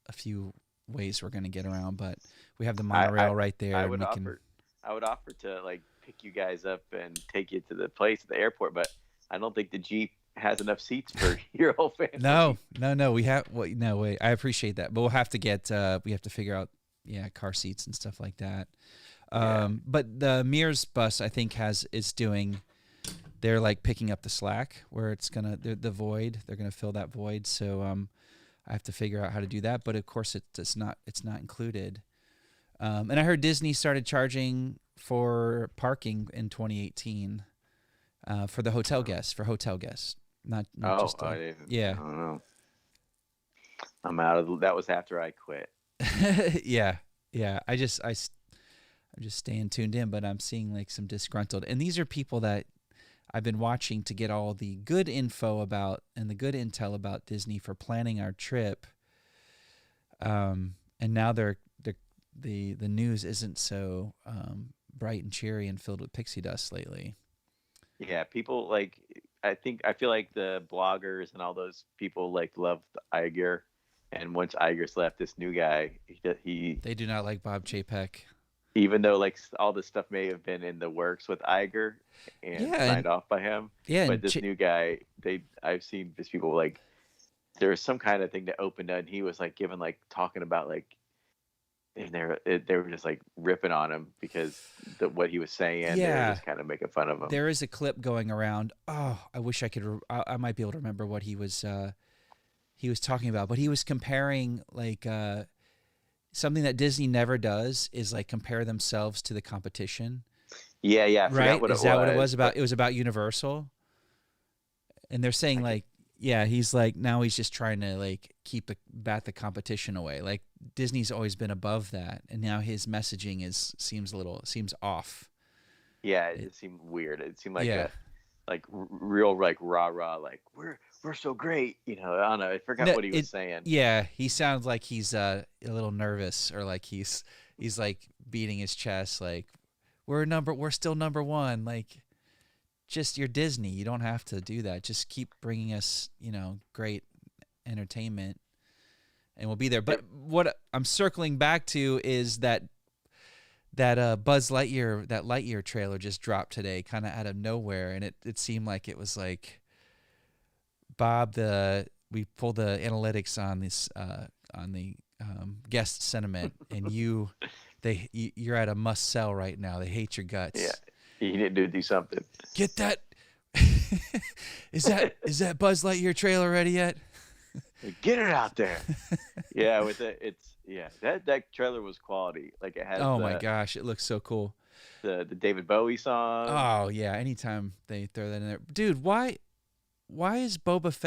a few ways we're going to get around, but we have the monorail right there. I would offer to like pick you guys up and take you to the place at the airport, but I don't think the Jeep has enough seats for your whole family. No. We have no way. I appreciate that, but we'll have to get. We have to figure out, car seats and stuff like that. But the Mears bus, I think, is doing. They're like picking up the slack where it's gonna the void. They're gonna fill that void. So I have to figure out how to do that. But of course, it's not included. And I heard Disney started charging for parking in 2018 for the hotel guests. Not just I didn't. Yeah. I don't know. I'm out of that. Was after I quit. Yeah. I'm just staying tuned in, but I'm seeing like some disgruntled, and these are people that I've been watching to get all the good info about and the good intel about Disney for planning our trip. And now the news isn't so bright and cheery and filled with pixie dust lately. Yeah, people like. I feel like the bloggers and all those people like loved Iger, and once Iger's left, this new guy, they do not like Bob Chapek. Even though like all this stuff may have been in the works with Iger and signed off by him, but this new guy, I've seen these people like there was some kind of thing that opened up, and he was like talking about like. And they were just like ripping on him because what he was saying. They were just kind of making fun of him. There is a clip going around. Oh, I wish I could. I might be able to remember what he was talking about. But he was comparing like something that Disney never does is like compare themselves to the competition. Yeah. I right? What is that what it was about? It was about Universal. And they're saying he's like now he's just trying to like bat the competition away. Like Disney's always been above that, and now his messaging seems off. Yeah, it seemed weird. It seemed like real like rah like we're so great. I don't know. I forgot what he was saying. Yeah, he sounds like he's a little nervous, or like he's like beating his chest, like we're still number one. Like, just you're Disney. You don't have to do that. Just keep bringing us, great entertainment, and we'll be there. But what I'm circling back to is that Buzz Lightyear, that Lightyear trailer just dropped today, kind of out of nowhere, and it seemed like it was like Bob. We pulled the analytics on this on the guest sentiment, and you're at a must sell right now. They hate your guts. Yeah. You need to do something. Get that? Is that Buzz Lightyear trailer ready yet? Get it out there. Yeah, that trailer was quality. Like it has. Oh my gosh, it looks so cool. The David Bowie song. Oh yeah, anytime they throw that in there, dude. Why is Book of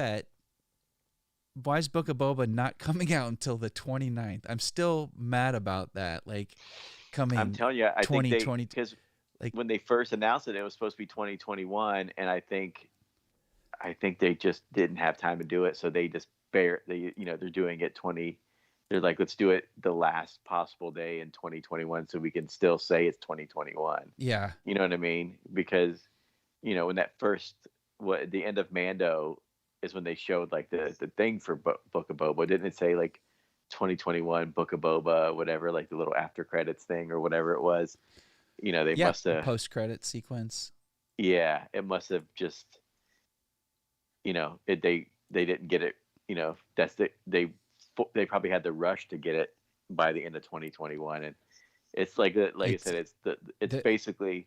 Boba not coming out until the 29th? I'm still mad about that. Like coming. I'm telling you, I think 2020 because. Like when they first announced it was supposed to be 2021, and I think they just didn't have time to do it, so they just they're doing it They're like, let's do it the last possible day in 2021, so we can still say it's 2021. Yeah, you know what I mean? Because when that the end of Mando is when they showed like the thing for Book of Boba. Didn't it say like 2021 Book of Boba, whatever, like the little after credits thing or whatever it was? They must have post-credit sequence. Yeah, it must have just, they didn't get it. They probably had the rush to get it by the end of 2021, and it's like I said, it's basically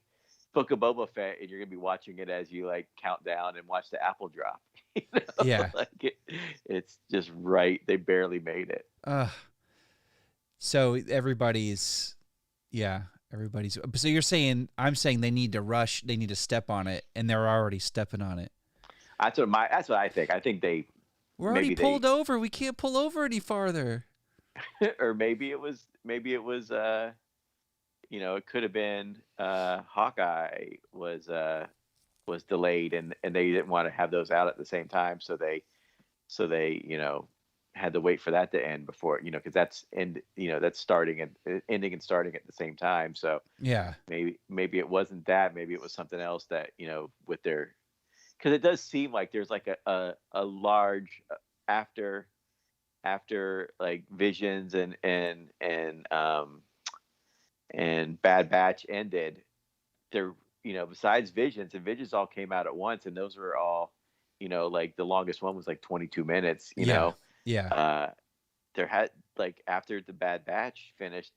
Book of Boba Fett, and you're gonna be watching it as you like count down and watch the apple drop. Yeah, like it's just right. They barely made it. So everybody's. So you're saying, I'm saying they need to rush, they need to step on it, and they're already stepping on it. That's what I think. I think we're already pulled over. We can't pull over any farther. Or maybe it was it could have been Hawkeye was delayed, and they didn't want to have those out at the same time, so they had to wait for that to end before, because that's that's starting and ending and starting at the same time. So yeah, maybe it wasn't that. Maybe it was something else that with their, because it does seem like there's like a large after after like Visions and Bad Batch ended, there, besides Visions, and Visions all came out at once, and those were all, like the longest one was like 22 minutes. Yeah. There had, like, after the Bad Batch finished,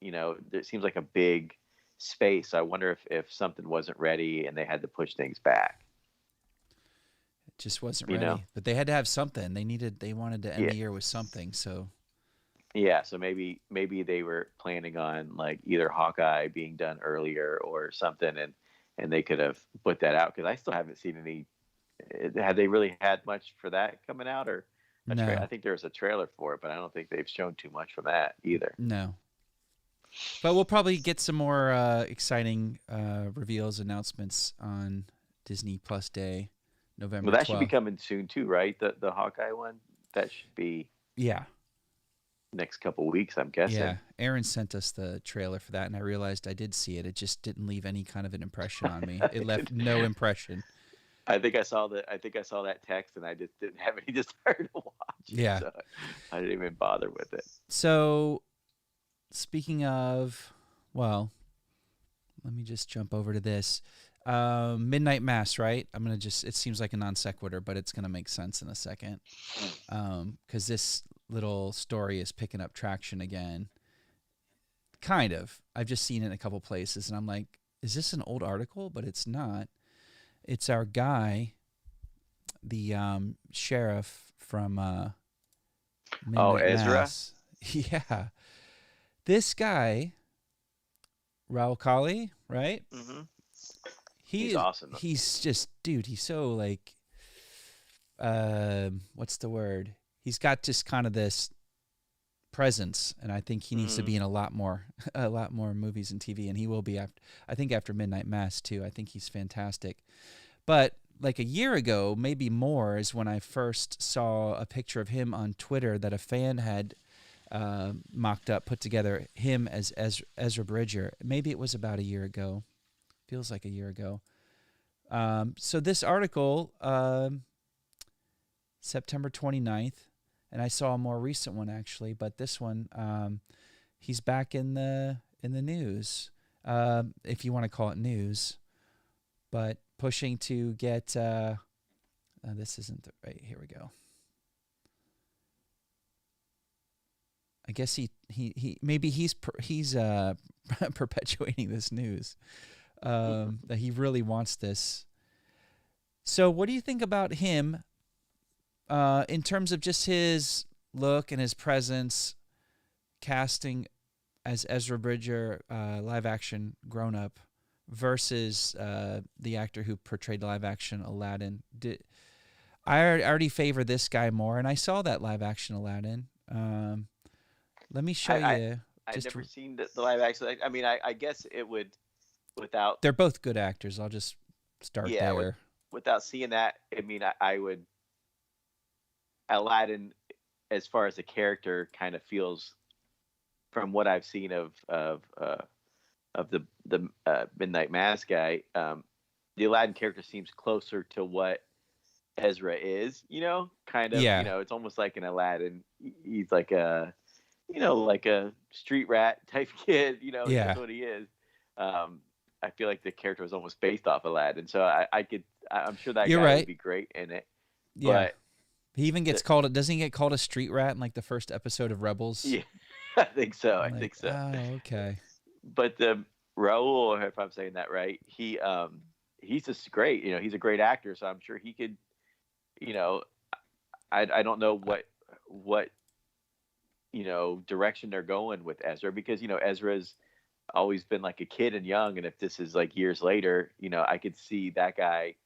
there seems like a big space. I wonder if something wasn't ready and they had to push things back. It just wasn't ready. But they had to have something. They wanted to end the year with something. So yeah, so maybe they were planning on like either Hawkeye being done earlier or something, and they could have put that out, because I still haven't seen any. Had they really had much for that coming out, or no? I think there was a trailer for it, but I don't think they've shown too much from that either. No. But we'll probably get some more exciting reveals, announcements on Disney Plus Day, November 12th. Well, that should be coming soon too, right? The Hawkeye one? That should be next couple weeks, I'm guessing. Yeah, Aaron sent us the trailer for that, and I realized I did see it. It just didn't leave any kind of an impression on me. It left no impression. I think I saw that text, and I just didn't have any desire to watch it. Yeah. So I didn't even bother with it. So, speaking of, well, let me just jump over to this. Midnight Mass, right? it seems like a non sequitur, but it's going to make sense in a second. Because this little story is picking up traction again. Kind of. I've just seen it in a couple places, and I'm like, is this an old article? But it's not. It's our guy, the sheriff from Midnight Ezra? Mass. Yeah. This guy, Raul, right? Mm-hmm. He's awesome. He's just, dude, he's so like, what's the word? He's got just kind of this presence, and I think he needs to be in a lot more movies and TV, and he will be after Midnight Mass too. I think he's fantastic. But like a year ago, maybe more, is when I first saw a picture of him on Twitter that a fan had mocked up, put together him as Ezra Bridger. Maybe it was about a year ago. Feels like a year ago. So this article, September 29th, and I saw a more recent one actually, but this one, he's back in the news, if you want to call it news, but pushing to get. This isn't the right. Here we go. I guess he maybe he's perpetuating this news, that he really wants this. So what do you think about him in terms of just his look and his presence, casting as Ezra Bridger, live action grown up, versus the actor who portrayed live action Aladdin? I already favor this guy more, and I saw that live action Aladdin. Let me show you. I've never seen the live action. I mean, I guess it would, without. They're both good actors. I'll just start there. Without seeing that, I mean, I would. Aladdin, as far as the character, kind of feels, from what I've seen of the Midnight Mass guy, the Aladdin character seems closer to what Ezra is. Kind of. Yeah. It's almost like an Aladdin. He's like a. Like a street rat type kid, Yeah. That's what he is. I feel like the character was almost based off Aladdin. So I'm sure that guy would be great in it. Yeah. But he even gets called, doesn't he get called a street rat in like the first episode of Rebels? Yeah, I think so. I think so. Oh, okay. But the Raul, if I'm saying that right, he's just great. He's a great actor. So I'm sure he could, I don't know what direction they're going with Ezra, because Ezra's always been like a kid and young, and if this is like years later, I could see that guy.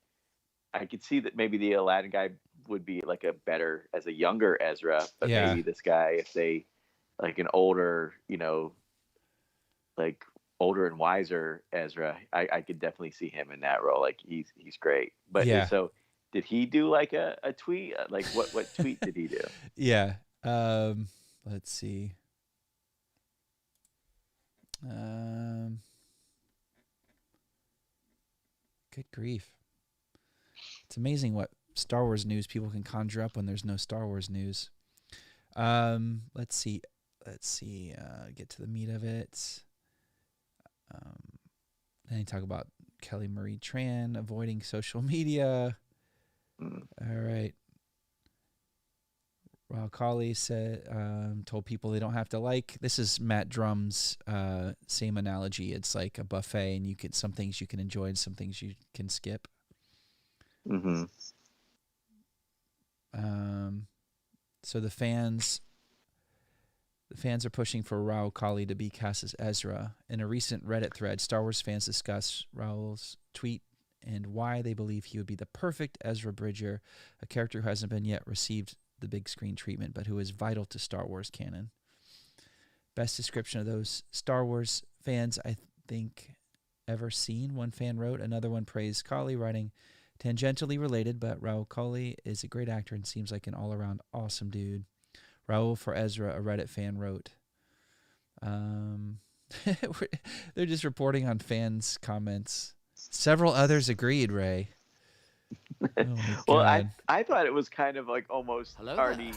I could see that maybe the Aladdin guy would be like a better as a younger Ezra, but maybe this guy, if they like an older, like older and wiser Ezra, I could definitely see him in that role. Like he's great. But so did he do like a tweet? Like what tweet did he do? Yeah. Let's see. Good grief. It's amazing what Star Wars news people can conjure up when there's no Star Wars news. Let's see. Get to the meat of it. Then you talk about Kelly Marie Tran avoiding social media. All right. Raul Colley said, told people they don't have to like. This is Matt Drum's same analogy. It's like a buffet, and some things you can enjoy and some things you can skip. Mm-hmm. So the fans are pushing for Raul Colley to be cast as Ezra. In a recent Reddit thread, Star Wars fans discuss Raul's tweet and why they believe he would be the perfect Ezra Bridger, a character who hasn't been yet received the big screen treatment, but who is vital to Star Wars canon. Best description of those Star Wars fans I think ever seen. One fan wrote, another one praised Colley, writing, tangentially related, but Raul Colley is a great actor and seems like an all-around awesome dude. Raul for Ezra, a Reddit fan, wrote. They're just reporting on fans' comments. Several others agreed, Ray. Oh well, I thought it was kind of like almost already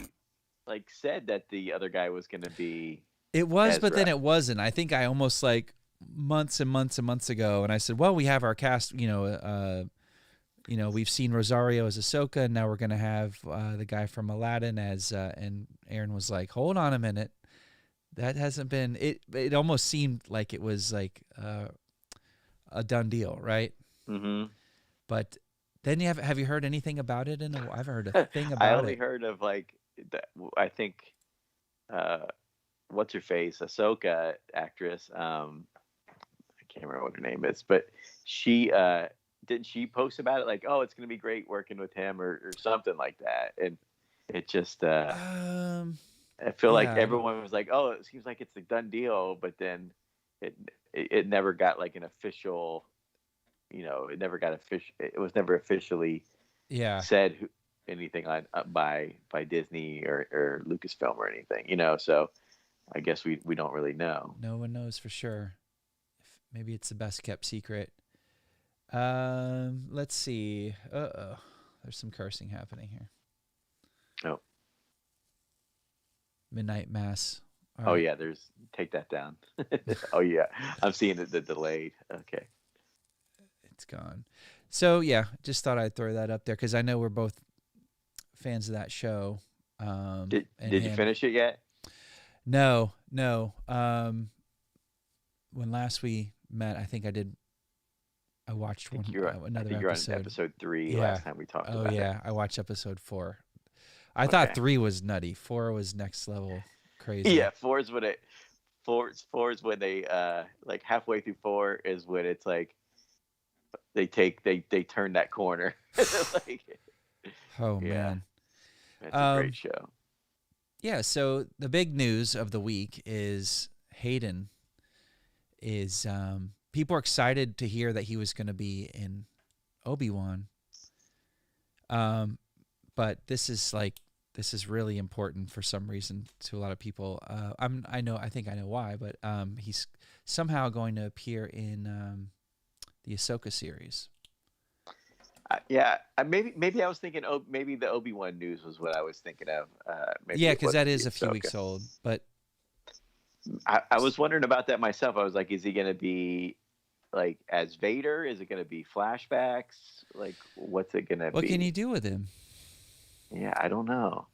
like said that the other guy was going to be. It was, Ezra. But then it wasn't. I think I almost like months and months and months ago, and I said, well, we have our cast, we've seen Rosario as Ahsoka, and now we're going to have the guy from Aladdin as, and Aaron was like, hold on a minute. That hasn't been, it almost seemed like it was like a done deal, right? Mm-hmm. But then have you heard anything about it? I haven't heard a thing about it. I only heard of like, I think, what's her face, Ahsoka actress, I can't remember what her name is, but she, didn't she post about it like, oh, it's going to be great working with him or something like that? And it just, I feel like everyone was like, oh, it seems like it's a done deal, but then it never got like an official, it was never officially said anything on by Disney or Lucasfilm or anything, so I guess we don't really know. No one knows for sure. Maybe it's the best kept secret. Let's see. There's some cursing happening here. Oh. Midnight Mass. All right. Yeah, take that down. Oh yeah, I'm seeing the delayed. Okay. It's gone. So yeah, just thought I'd throw that up there because I know we're both fans of that show. Did you finish it yet? No. When last we met, I think I watched another episode. On episode 3 last time we talked about it. Oh yeah, I watched episode 4. I thought 3 was nutty. 4 was next level crazy. Yeah, 4 is when they like halfway through 4 is when it's like they turn that corner. Man, it's a great show. Yeah, so the big news of the week is Hayden is people are excited to hear that he was going to be in Obi-Wan. But this is really important for some reason to a lot of people. I think I know why, but he's somehow going to appear in the Ahsoka series. Maybe I was thinking. Maybe the Obi-Wan news was what I was thinking of. Because that is a few weeks old. But I was wondering about that myself. I was like, is he going to be like as Vader? Is it going to be flashbacks? Like, what's it going to be? What can you do with him? Yeah, I don't know.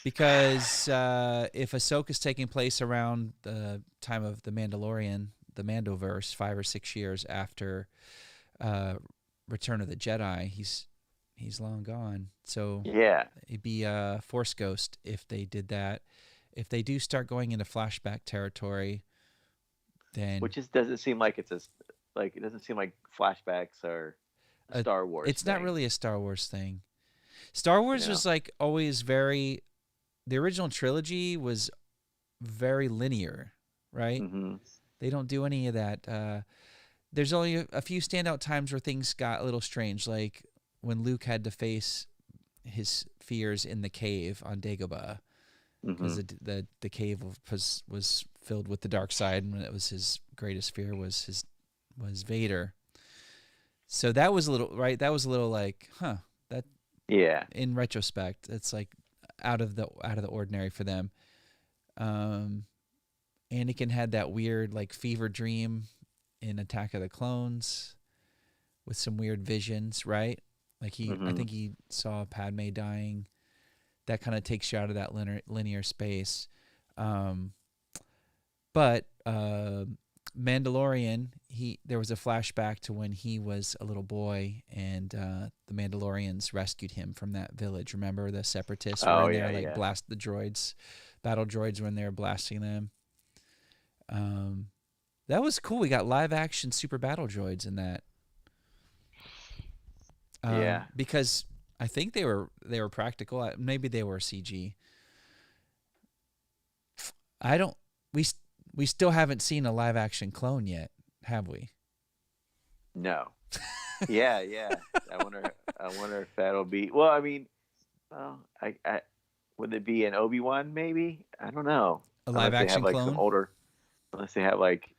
Because if Ahsoka's taking place around the time of The Mandalorian, the Mandoverse, 5 or 6 years after Return of the Jedi, he's long gone. So yeah, it'd be a Force ghost if they did that. If they do start going into flashback territory, then doesn't seem like it doesn't seem like flashbacks are a Star Wars. It's not really a Star Wars thing. Star Wars was like always the original trilogy was very linear, right? Mm-hmm. They don't do any of that. There's only a few standout times where things got a little strange, like when Luke had to face his fears in the cave on Dagobah, because the cave was filled with the dark side, and it was his greatest fear was Vader. So that was a little like, huh? That yeah. In retrospect, it's like out of the ordinary for them. Anakin had that weird like fever dream in Attack of the Clones with some weird visions, right? Like I think he saw Padme dying. That kind of takes you out of that linear space. But Mandalorian, there was a flashback to when he was a little boy, and the Mandalorians rescued him from that village. Remember the Separatists were in there, blast the droids, battle droids when they were blasting them. That was cool. We got live action super battle droids in that. Because I think they were practical. Maybe they were CG. We still haven't seen a live action clone yet, have we? No. Yeah. I wonder if that'll be. Well, I mean, I would it be an Obi-Wan? Maybe, I don't know. A live action like clone. Some older, unless they have like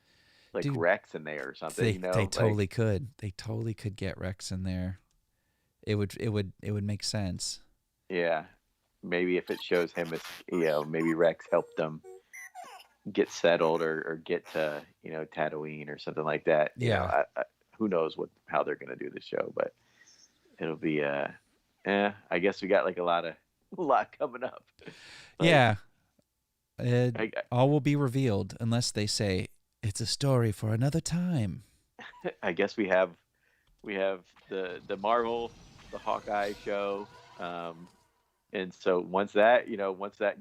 Dude, Rex in there or something. They totally could. They totally could get Rex in there. It would make sense. Yeah, maybe if it shows him as maybe Rex helped them get settled or get to Tatooine or something like that. Yeah. Who knows how they're gonna do the show, but it'll be I guess we got like a lot coming up. Yeah. All will be revealed unless they say it's a story for another time. I guess we have the Marvel, the Hawkeye show, and so once that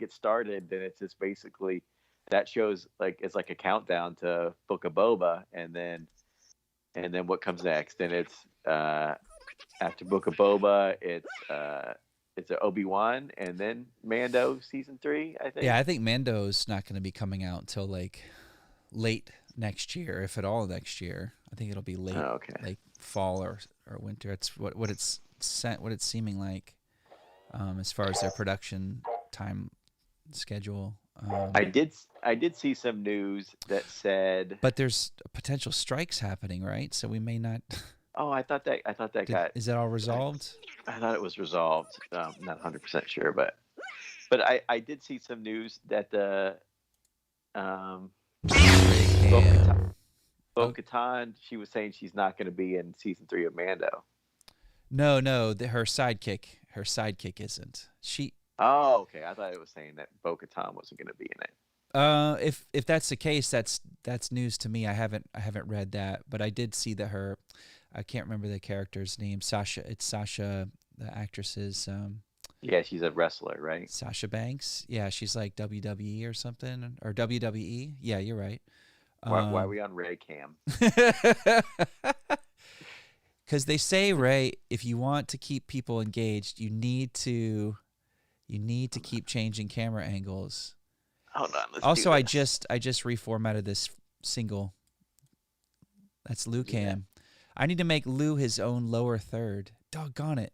gets started, then it's just basically that show's it's like a countdown to Book of Boba, and then what comes next, and it's after Book of Boba, it's an Obi-Wan, and then Mando season 3, I think. Yeah, I think Mando's not going to be coming out until like late next year, if at all next year. I think it'll be late, like fall or winter. It's what it's seeming like, as far as their production time schedule. I did see some news that said, but there's potential strikes happening, right? So we may not. Oh, I thought that got. Is that all resolved? I thought it was resolved. Not 100% sure, but I did see some news that the Bo-Katan, she was saying she's not going to be in season 3 of Mando. No, her sidekick isn't. She. Oh, okay. I thought it was saying that Bo-Katan wasn't going to be in it. If that's the case, that's news to me. I haven't read that, but I did see that her. I can't remember the character's name. Sasha. It's Sasha, the actress's. Yeah, she's a wrestler, right? Sasha Banks. Yeah, she's like WWE or something, or WWE. Yeah, you're right. Why are we on Ray Cam? Because they say, Ray, if you want to keep people engaged, you need to keep changing camera angles. Hold on. Also, I just reformatted this single. That's Lou Cam. Yeah. I need to make Lou his own lower third. Doggone it.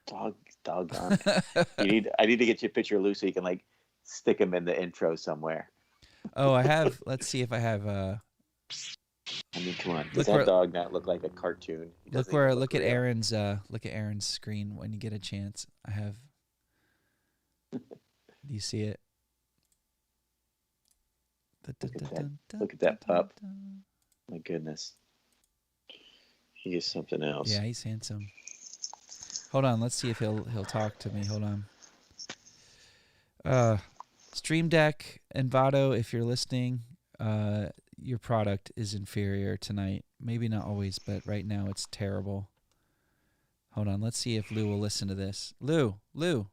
Doggone it. I need to get you a picture of Lou so you can stick him in the intro somewhere. Oh, I have. Let's see if I have. I mean, come on. Does that dog not look like a cartoon? Look at Aaron's screen when you get a chance. I have. Do you see it? Look at that pup. My goodness. He is something else. Yeah, he's handsome. Hold on, let's see if he'll talk to me. Hold on. Stream Deck and Vado, if you're listening, your product is inferior tonight. Maybe not always, but right now it's terrible. Hold on, let's see if Lou will listen to this. Lou. Oh,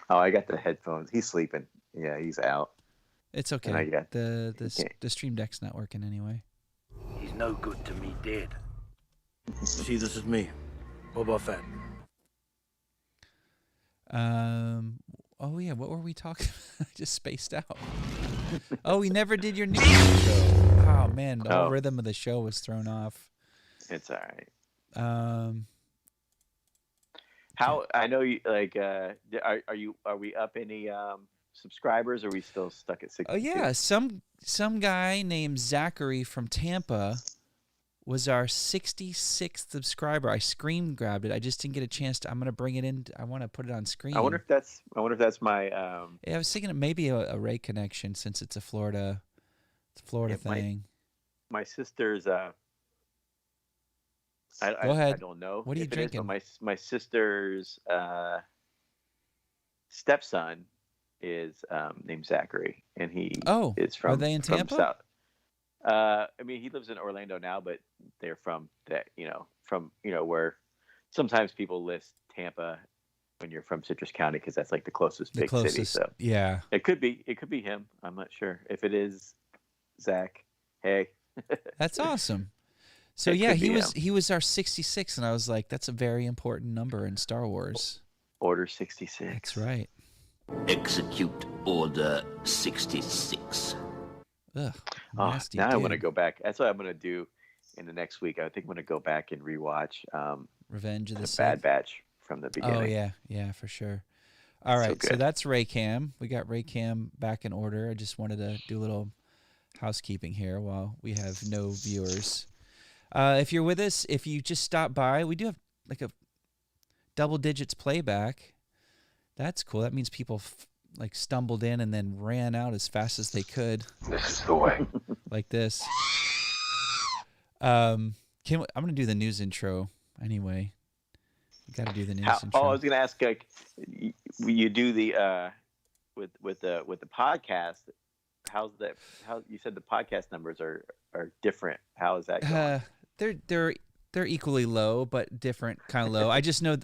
I got the headphones. He's sleeping. Yeah, he's out. It's okay. And I got the Stream Deck's not working anyway. He's no good to me dead. See, this is me, Boba Fett. Oh yeah, what were we talking about? I just spaced out. Oh, we never did your new show. Oh man, the whole rhythm of the show was thrown off. It's all right. How I know you are we up any subscribers, or are we still stuck at 62? Oh yeah, some guy named Zachary from Tampa was our 66th subscriber. I screen grabbed it. I just didn't get a chance to. I'm gonna bring it in. I want to put it on screen. I wonder if that's my. Yeah, I was thinking it maybe a Ray connection since it's a Florida thing. My sister's. Go ahead. I don't know. What are you drinking? My sister's stepson is named Zachary, and he is from. Are they in Tampa? From South. I mean, he lives in Orlando now, but they're from that, where sometimes people list Tampa when you're from Citrus County because that's like the closest big city. So yeah, it could be him. I'm not sure. If it is Zach, hey, that's awesome. So yeah, he was our 66, and I was like, that's a very important number in Star Wars. Order 66. That's right. Execute Order 66. Ugh, now I want to go back. That's what I'm going to do in the next week. I think I'm going to go back and rewatch Revenge of the Bad Batch from the beginning. Oh yeah, for sure. All right, so that's Raycam. We got Raycam back in order. I just wanted to do a little housekeeping here while we have no viewers. If you're with us, if you just stopped by, we do have like a double digits playback. That's cool. That means people stumbled in and then ran out as fast as they could. This is the way. Like this. I'm gonna do the news intro anyway. You got to do the news intro. I was gonna ask, like, you do the with the podcast. How you said the podcast numbers are different? How is that going? They're equally low, but different kind of low. I just know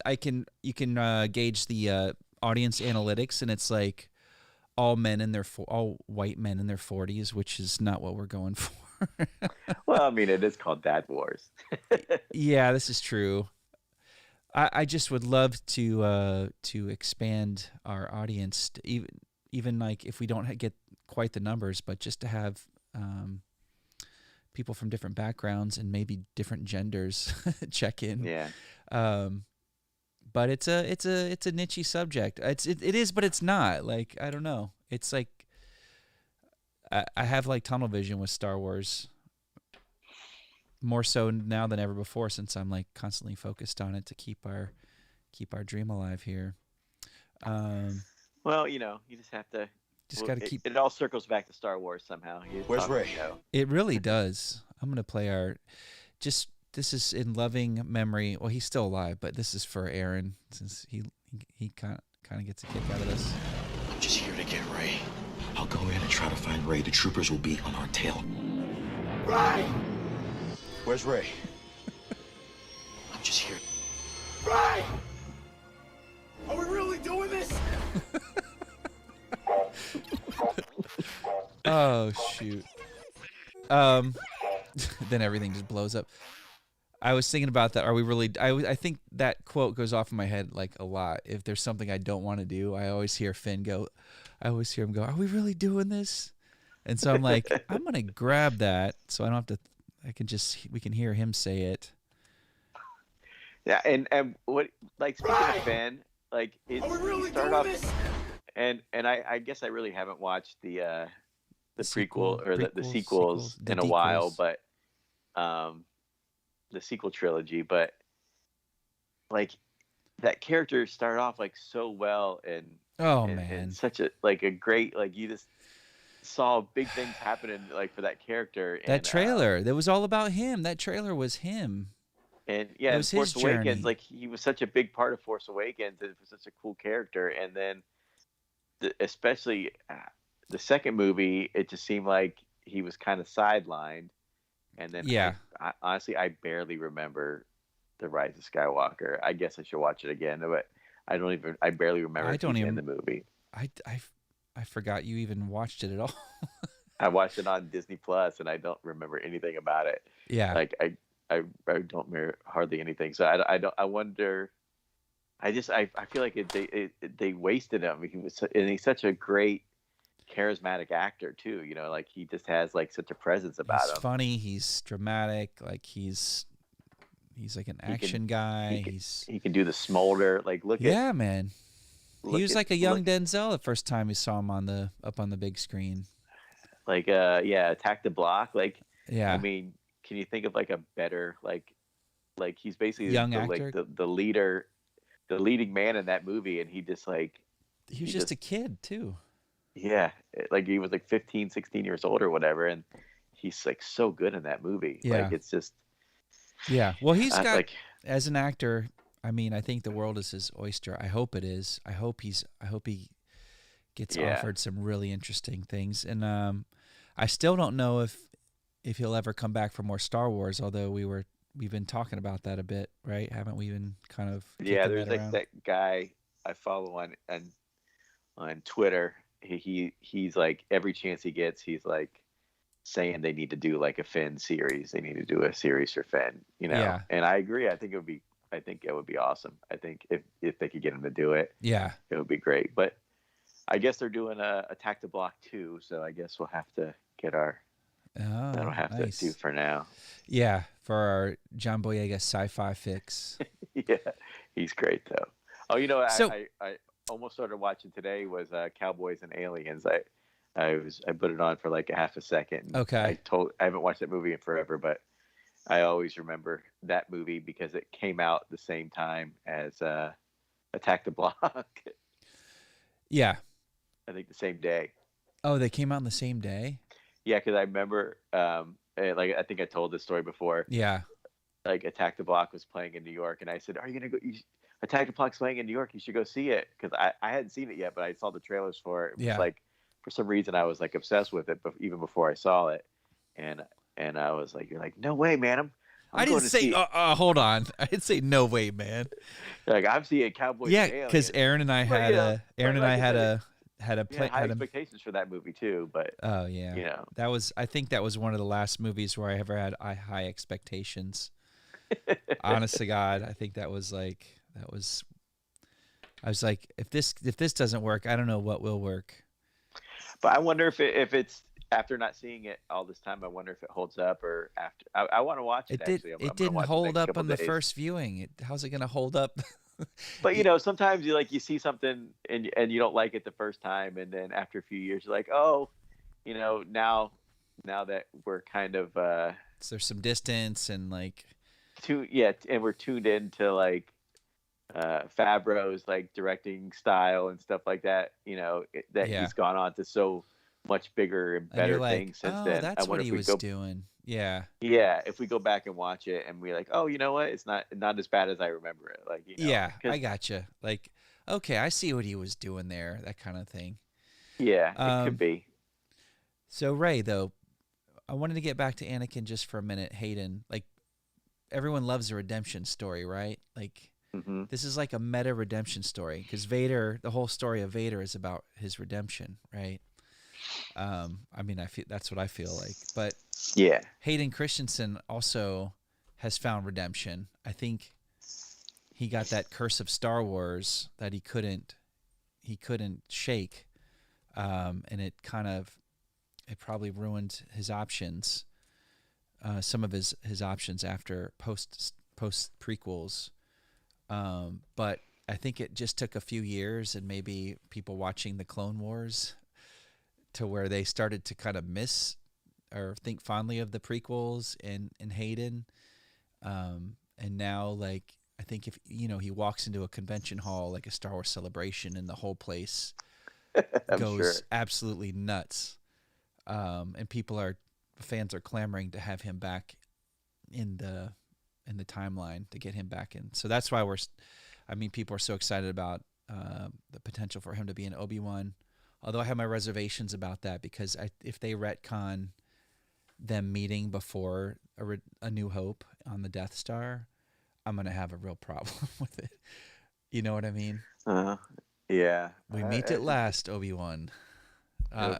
you can gauge the audience analytics, and it's like all white men in their 40s, which is not what we're going for. Well, I mean, it is called Dad Wars. Yeah, this is true. I just would love to expand our audience, even like if we don't get quite the numbers, but just to have people from different backgrounds and maybe different genders check in. Yeah. But it's a niche subject. It is, but it's not. Like, I don't know. It's like I have like tunnel vision with Star Wars, more so now than ever before, since I'm like constantly focused on it to keep our dream alive here. Well, you just have to. Got to keep. It all circles back to Star Wars somehow. Where's Ray? It really does. I'm gonna play This is in loving memory. Well, he's still alive, but this is for Aaron, since he kind of gets a kick out of this. I'm just here to get Ray. I'll go in and try to find Ray. The troopers will be on our tail. Ray! Where's Ray? I'm just here. Ray! Are we really doing this? Oh shoot. Then everything just blows up. I was thinking about that. Are we really? I think that quote goes off in my head like a lot. If there's something I don't want to do, I always hear Finn go. I always hear him go, "Are we really doing this?" And so I'm like, I'm gonna grab that so I don't have to. We can hear him say it. Yeah, and what, like, speaking of Finn, like, it started off, and I guess I really haven't watched the prequel or the sequels in a while, but the sequel trilogy, but like that character started off like so well, and and such a great, like, you just saw big things happening like for that character. That trailer, that was all about him. That trailer was him. And yeah, it was Force his Awakens, journey. like, he was such a big part of Force Awakens. It was such a cool character, and then especially the second movie, it just seemed like he was kind of sidelined. And then I honestly, I barely remember The Rise of Skywalker. I guess I should watch it again, but I barely remember in the movie. I forgot you even watched it at all. I watched it on Disney Plus, and I don't remember anything about it. Yeah. Like, I don't remember hardly anything. So I wonder. I feel like they wasted him. He's such a great, charismatic actor too. Like, he just has like such a presence about him. He's funny. He's dramatic. Like, he's like an action guy. He can do the smolder. Like, man. He was like a young Denzel the first time we saw him up on the big screen. Like, Attack the Block. Like, yeah. I mean, can you think of like a better like he's basically young actor, like the leader, the leading man in that movie, and he just like he was just a kid too. Yeah, like he was like 15, 16 years old or whatever, and he's like so good in that movie. Yeah. Like it's just well, he's got like, as an actor. I mean, I think the world is his oyster. I hope it is. I hope he gets offered some really interesting things, and I still don't know if he'll ever come back for more Star Wars. Although we've been talking about that a bit, right? Haven't we been kind of there's like around? that guy I follow on Twitter. He's like every chance he gets, he's like saying they need to do like a Finn series. They need to do a series for Finn, you know. Yeah. And I agree. I think it would be awesome. I think if they could get him to do it, it would be great. But I guess they're doing a Attack the Block 2, so I guess we'll have to get our. That'll have to do for now. Yeah, for our John Boyega sci-fi fix. Yeah, he's great though. Oh, you know, So- I almost started watching today was Cowboys and Aliens. I put it on for like a half a second. Okay. I haven't watched that movie in forever, but I always remember that movie because it came out the same time as Attack the Block. Yeah. I think the same day. Oh, they came out on the same day? Yeah, because I remember, like I think I told this story before. Yeah. Like Attack the Block was playing in New York, and I said, "Are you gonna go? Attack the Block's playing in New York. You should go see it." Because I hadn't seen it yet, but I saw the trailers for it. It was like, for some reason, I was like obsessed with it, but even before I saw it, and I was like, "You're like, no way, man! I didn't say. Hold on. I didn't say no way, man. Like I'm seeing Cowboys. Yeah, because Aaron and I had high expectations for that movie too. But oh yeah, you know, I think that was one of the last movies where I ever had high expectations. Honest to God, I think I was like, if this doesn't work, I don't know what will work. But I wonder if it's after not seeing it all this time. I wonder if it holds up or after. I want to watch it. It didn't hold up on the first viewing. How's it going to hold up? But you know, sometimes you see something and you don't like it the first time, and then after a few years, you're like, oh, you know, now that we're kind of so there's some distance and like. And we're tuned into like Favreau's like directing style and stuff like that. You know he's gone on to so much bigger and better things since then. That's what he was doing. Yeah. Yeah, if we go back and watch it and we're like, oh, you know what? It's not as bad as I remember it. Like, you know, yeah, I gotcha. Like, okay, I see what he was doing there. That kind of thing. Yeah, it could be. So Ray, though, I wanted to get back to Anakin just for a minute. Hayden, like. Everyone loves a redemption story, right? Like, This is like a meta redemption story because Vader, the whole story of Vader is about his redemption, right? I mean, I feel that's what I feel like. But yeah, Hayden Christensen also has found redemption. I think he got that curse of Star Wars that he couldn't shake, and it probably ruined his options. Some of his options after post prequels, but I think it just took a few years and maybe people watching the Clone Wars to where they started to kind of miss or think fondly of the prequels and Hayden, and now like I think if he walks into a convention hall like a Star Wars Celebration and the whole place goes absolutely nuts, and fans are clamoring to have him back in the timeline to get him back in. So that's why people are so excited about the potential for him to be in Obi-Wan. Although I have my reservations about that because if they retcon them meeting before a New Hope on the Death Star, I'm going to have a real problem with it. You know what I mean? Yeah. We meet at last, Obi-Wan. I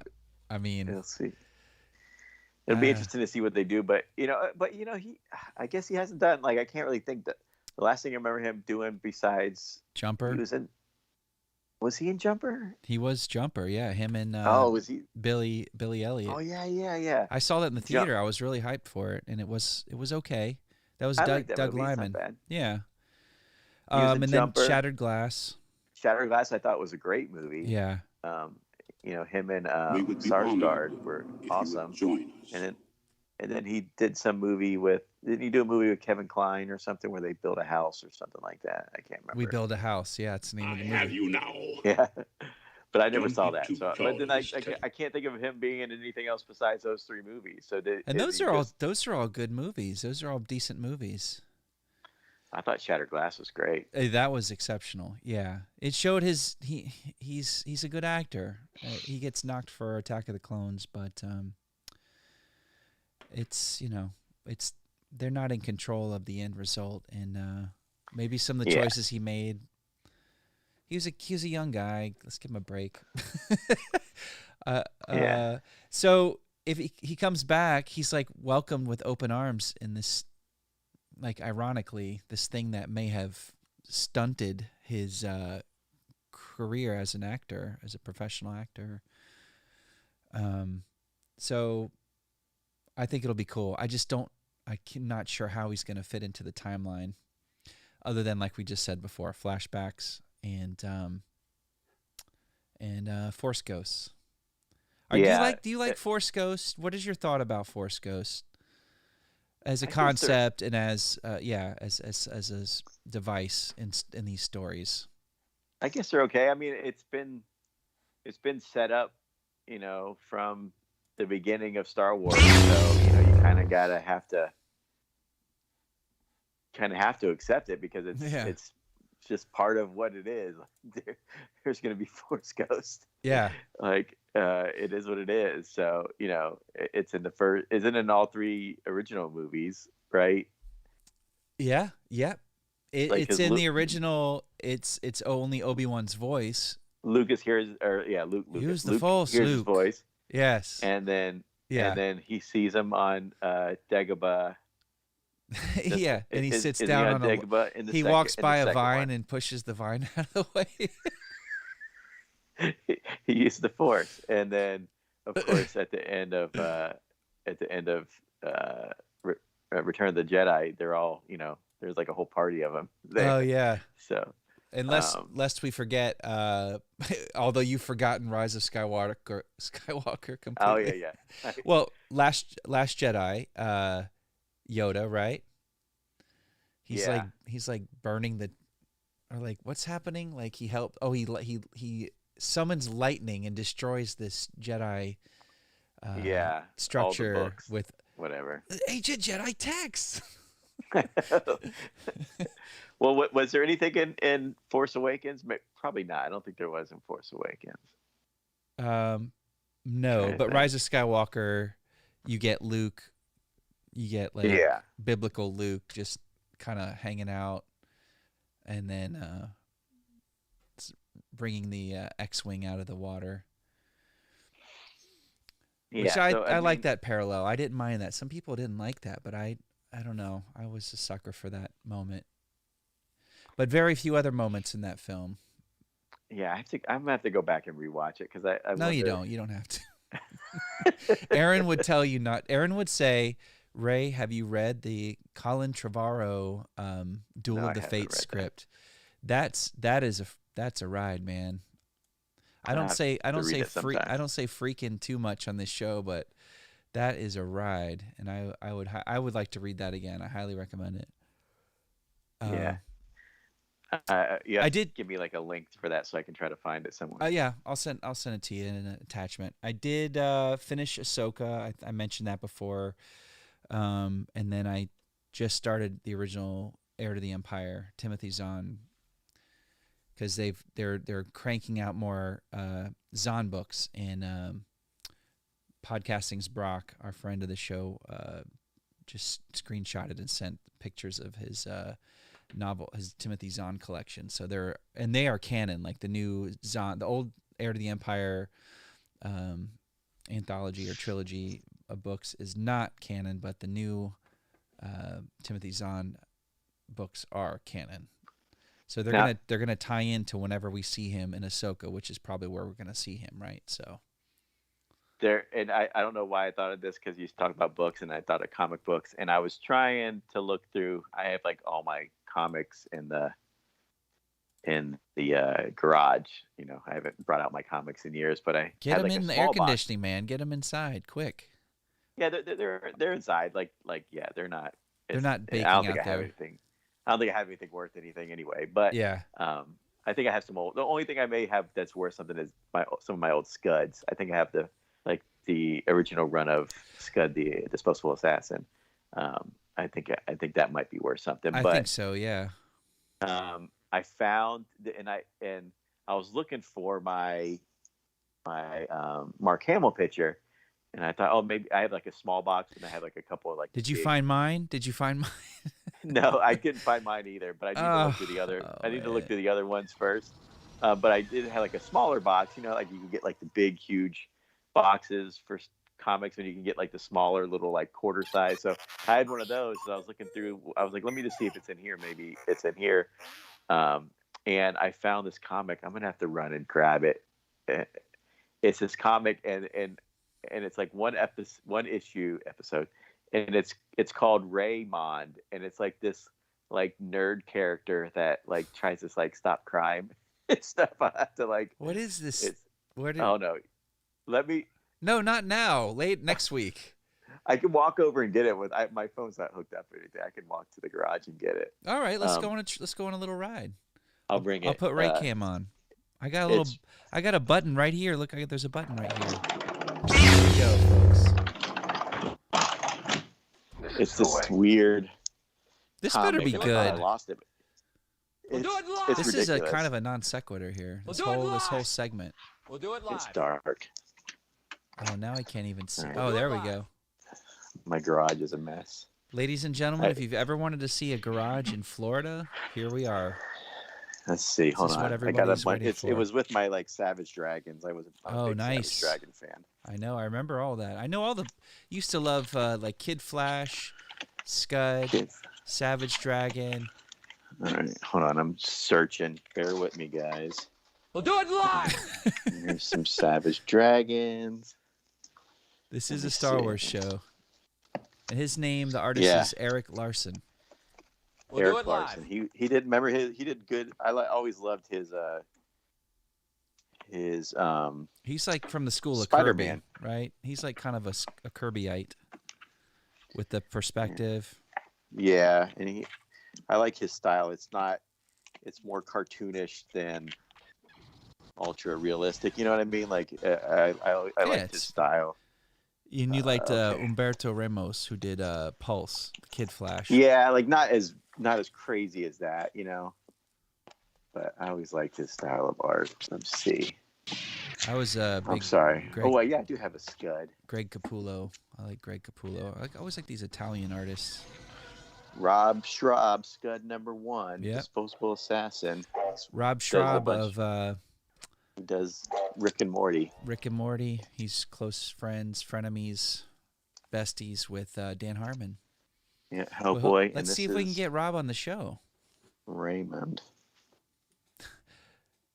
mean, we'll see. It'll be interesting to see what they do, but I guess he hasn't done like I can't really think that the last thing I remember him doing besides Jumper. Was he in Jumper? He was Jumper, yeah. Him and was he Billy Elliot? Oh yeah. I saw that in the theater. I was really hyped for it, and it was okay. That was Doug Liman. Yeah. And Jumper. Then Shattered Glass. Shattered Glass, I thought was a great movie. Yeah. Him and Sarsgaard were awesome. And And then he did some movie with. Didn't he do a movie with Kevin Kline or something where they build a house or something like that? I can't remember. We Build a House. Yeah, it's the name of the movie. Have you now? Yeah, but I never Don't saw be that. too So, but then I close to- can't think of him being in anything else besides those 3 movies. So And those are all good movies. Those are all decent movies. I thought Shattered Glass was great. That was exceptional. Yeah, it showed he's a good actor. He gets knocked for Attack of the Clones, but it's they're not in control of the end result, and maybe some of the choices he made. He was a young guy. Let's give him a break. So if he comes back, he's like welcomed with open arms in this. Like, ironically, this thing that may have stunted his career as an actor, as a professional actor. So I think it'll be cool. I'm not sure how he's going to fit into the timeline, other than, like we just said before, flashbacks and Force Ghosts. Do you like Force Ghosts? What is your thought about Force Ghosts? As a concept and as a device in these stories, I guess they're okay. I mean, it's been set up, from the beginning of Star Wars. So you kind of have to accept it because it's just part of what it is. There's going to be Force Ghosts. Yeah, it is what it is. So it's in the first. Isn't in all 3 original movies, right? Yeah. It's in the original. It's only Obi-Wan's voice. Lucas hears, Luke. Use the Luke Force, hears Luke. his voice. Yes. And then he sees him on Dagobah. Yeah, and he sits down on Dagobah he walks by a vine and pushes the vine out of the way. He used the Force, and then of course at the end of Return of the Jedi, they're all there's like a whole party of them there. Oh yeah. So and lest we forget, although you've forgotten Rise of Skywalker completely. Oh yeah. Well, Last Jedi, Yoda, right? He's like burning what's happening? Like he helped. Oh, he summons lightning and destroys this Jedi structure with whatever. Ancient Jedi texts. Well, was there anything in Force Awakens? Probably not. I don't think there was in Force Awakens. No, but Rise of Skywalker, you get Luke, you get biblical Luke just kind of hanging out, and then bringing the X-wing out of the water. Which I like that parallel. I didn't mind that. Some people didn't like that, but I don't know. I was a sucker for that moment. But very few other moments in that film. Yeah, I'm gonna have to go back and rewatch it because I no, you don't. You don't have to. Aaron would tell you not. Aaron would say, "Ray, have you read the Colin Trevorrow Duel of the Fates script? That's a ride, man. I don't say freaking too much on this show, but that is a ride, and I would like to read that again. I highly recommend it. I did give me like a link for that so I can try to find it somewhere. Yeah, I'll send it to you in an attachment. I did finish Ahsoka. I mentioned that before, and then I just started the original Heir to the Empire, Timothy Zahn, because they're cranking out more Zahn books, and Podcasting's Brock, our friend of the show, just screenshotted and sent pictures of his novel, his Timothy Zahn collection. So they are canon, like the new Zahn, the old Heir to the Empire anthology or trilogy of books is not canon, but the new Timothy Zahn books are canon. So they're gonna tie into whenever we see him in Ahsoka, which is probably where we're gonna see him, right? So and I don't know why I thought of this, because you talked about books and I thought of comic books, and I was trying to look through. I have like all my comics in the garage. I haven't brought out my comics in years, but I get them like in the air conditioning, man. Get them inside quick. Yeah, they're inside. Like yeah, they're not. They're not baking I don't think out I have there. anything. I don't think I have anything worth anything anyway. But yeah, I think I have some old. The only thing I may have that's worth something is some of my old Scuds. I think I have the original run of Scud, the Disposable Assassin. I think that might be worth something. I think so. Yeah. I found and I was looking for my Mark Hamill picture, and I thought, oh, maybe I have like a small box, and I had like a couple of like. Did you find mine? Did you find mine? No, I couldn't find mine either. But I need to look through the other. I need to look through the other ones first. But I did have like a smaller box. You know, like you can get like the big, huge boxes for comics, and you can get like the smaller little like quarter size. So I had one of those. So I was looking through. I was like, let me just see if it's in here. Maybe it's in here. And I found this comic. I'm gonna have to run and grab it. It's this comic, and it's like one issue episode, and it's called Raymond, and it's like this like nerd character that like tries to like stop crime and stuff. I have to like. What is this? Oh no, let me. No, not now. Late next week. I can walk over and get it with my phone's not hooked up or anything. I can walk to the garage and get it. All right, let's go on a little ride. I'll bring it. I'll put Raycam on. I got a button right here. Look, there's a button right here. Here we go, folks. It's this weird. This better be good. I lost it. It's this ridiculous. is a kind of a non sequitur here. This whole segment. We'll do it live. It's dark. Oh, now I can't even see. Right. Oh, there we go. My garage is a mess. Ladies and gentlemen, if you've ever wanted to see a garage in Florida, here we are. Let's see. Hold on. I got a bunch. It was with my like Savage Dragons. I was a big nice Savage Dragon fan. I know. I remember all that. I know all the. Used to love like Kid Flash, Scud, Savage Dragon. All right, hold on. I'm searching. Bear with me, guys. We'll do it live. Here's some Savage Dragons. This is a Star Wars show, and his name, the artist, is Eric Larson. We'll Eric Larson. He did. Remember he did good. I always loved his. He's like from the school of Spider-Man. Kirby, right? He's like kind of a Kirbyite with the perspective. Yeah, and I like his style. It's more cartoonish than ultra realistic. You know what I mean? Like I like his style. And you liked Humberto Ramos, who did Pulse, Kid Flash. Yeah, like not as crazy as that, you know. But I always liked his style of art. Let's see. I was a big. I'm sorry. Greg, I do have a Scud. Greg Capullo. I like Greg Capullo. I always like these Italian artists. Rob Schraub, Scud #1, Yep. Disposable Assassin. Rob Schraub of. He does Rick and Morty. Rick and Morty. He's close friends, frenemies, besties with Dan Harmon. Yeah, Hellboy. Let's see if we can get Rob on the show. Raymond.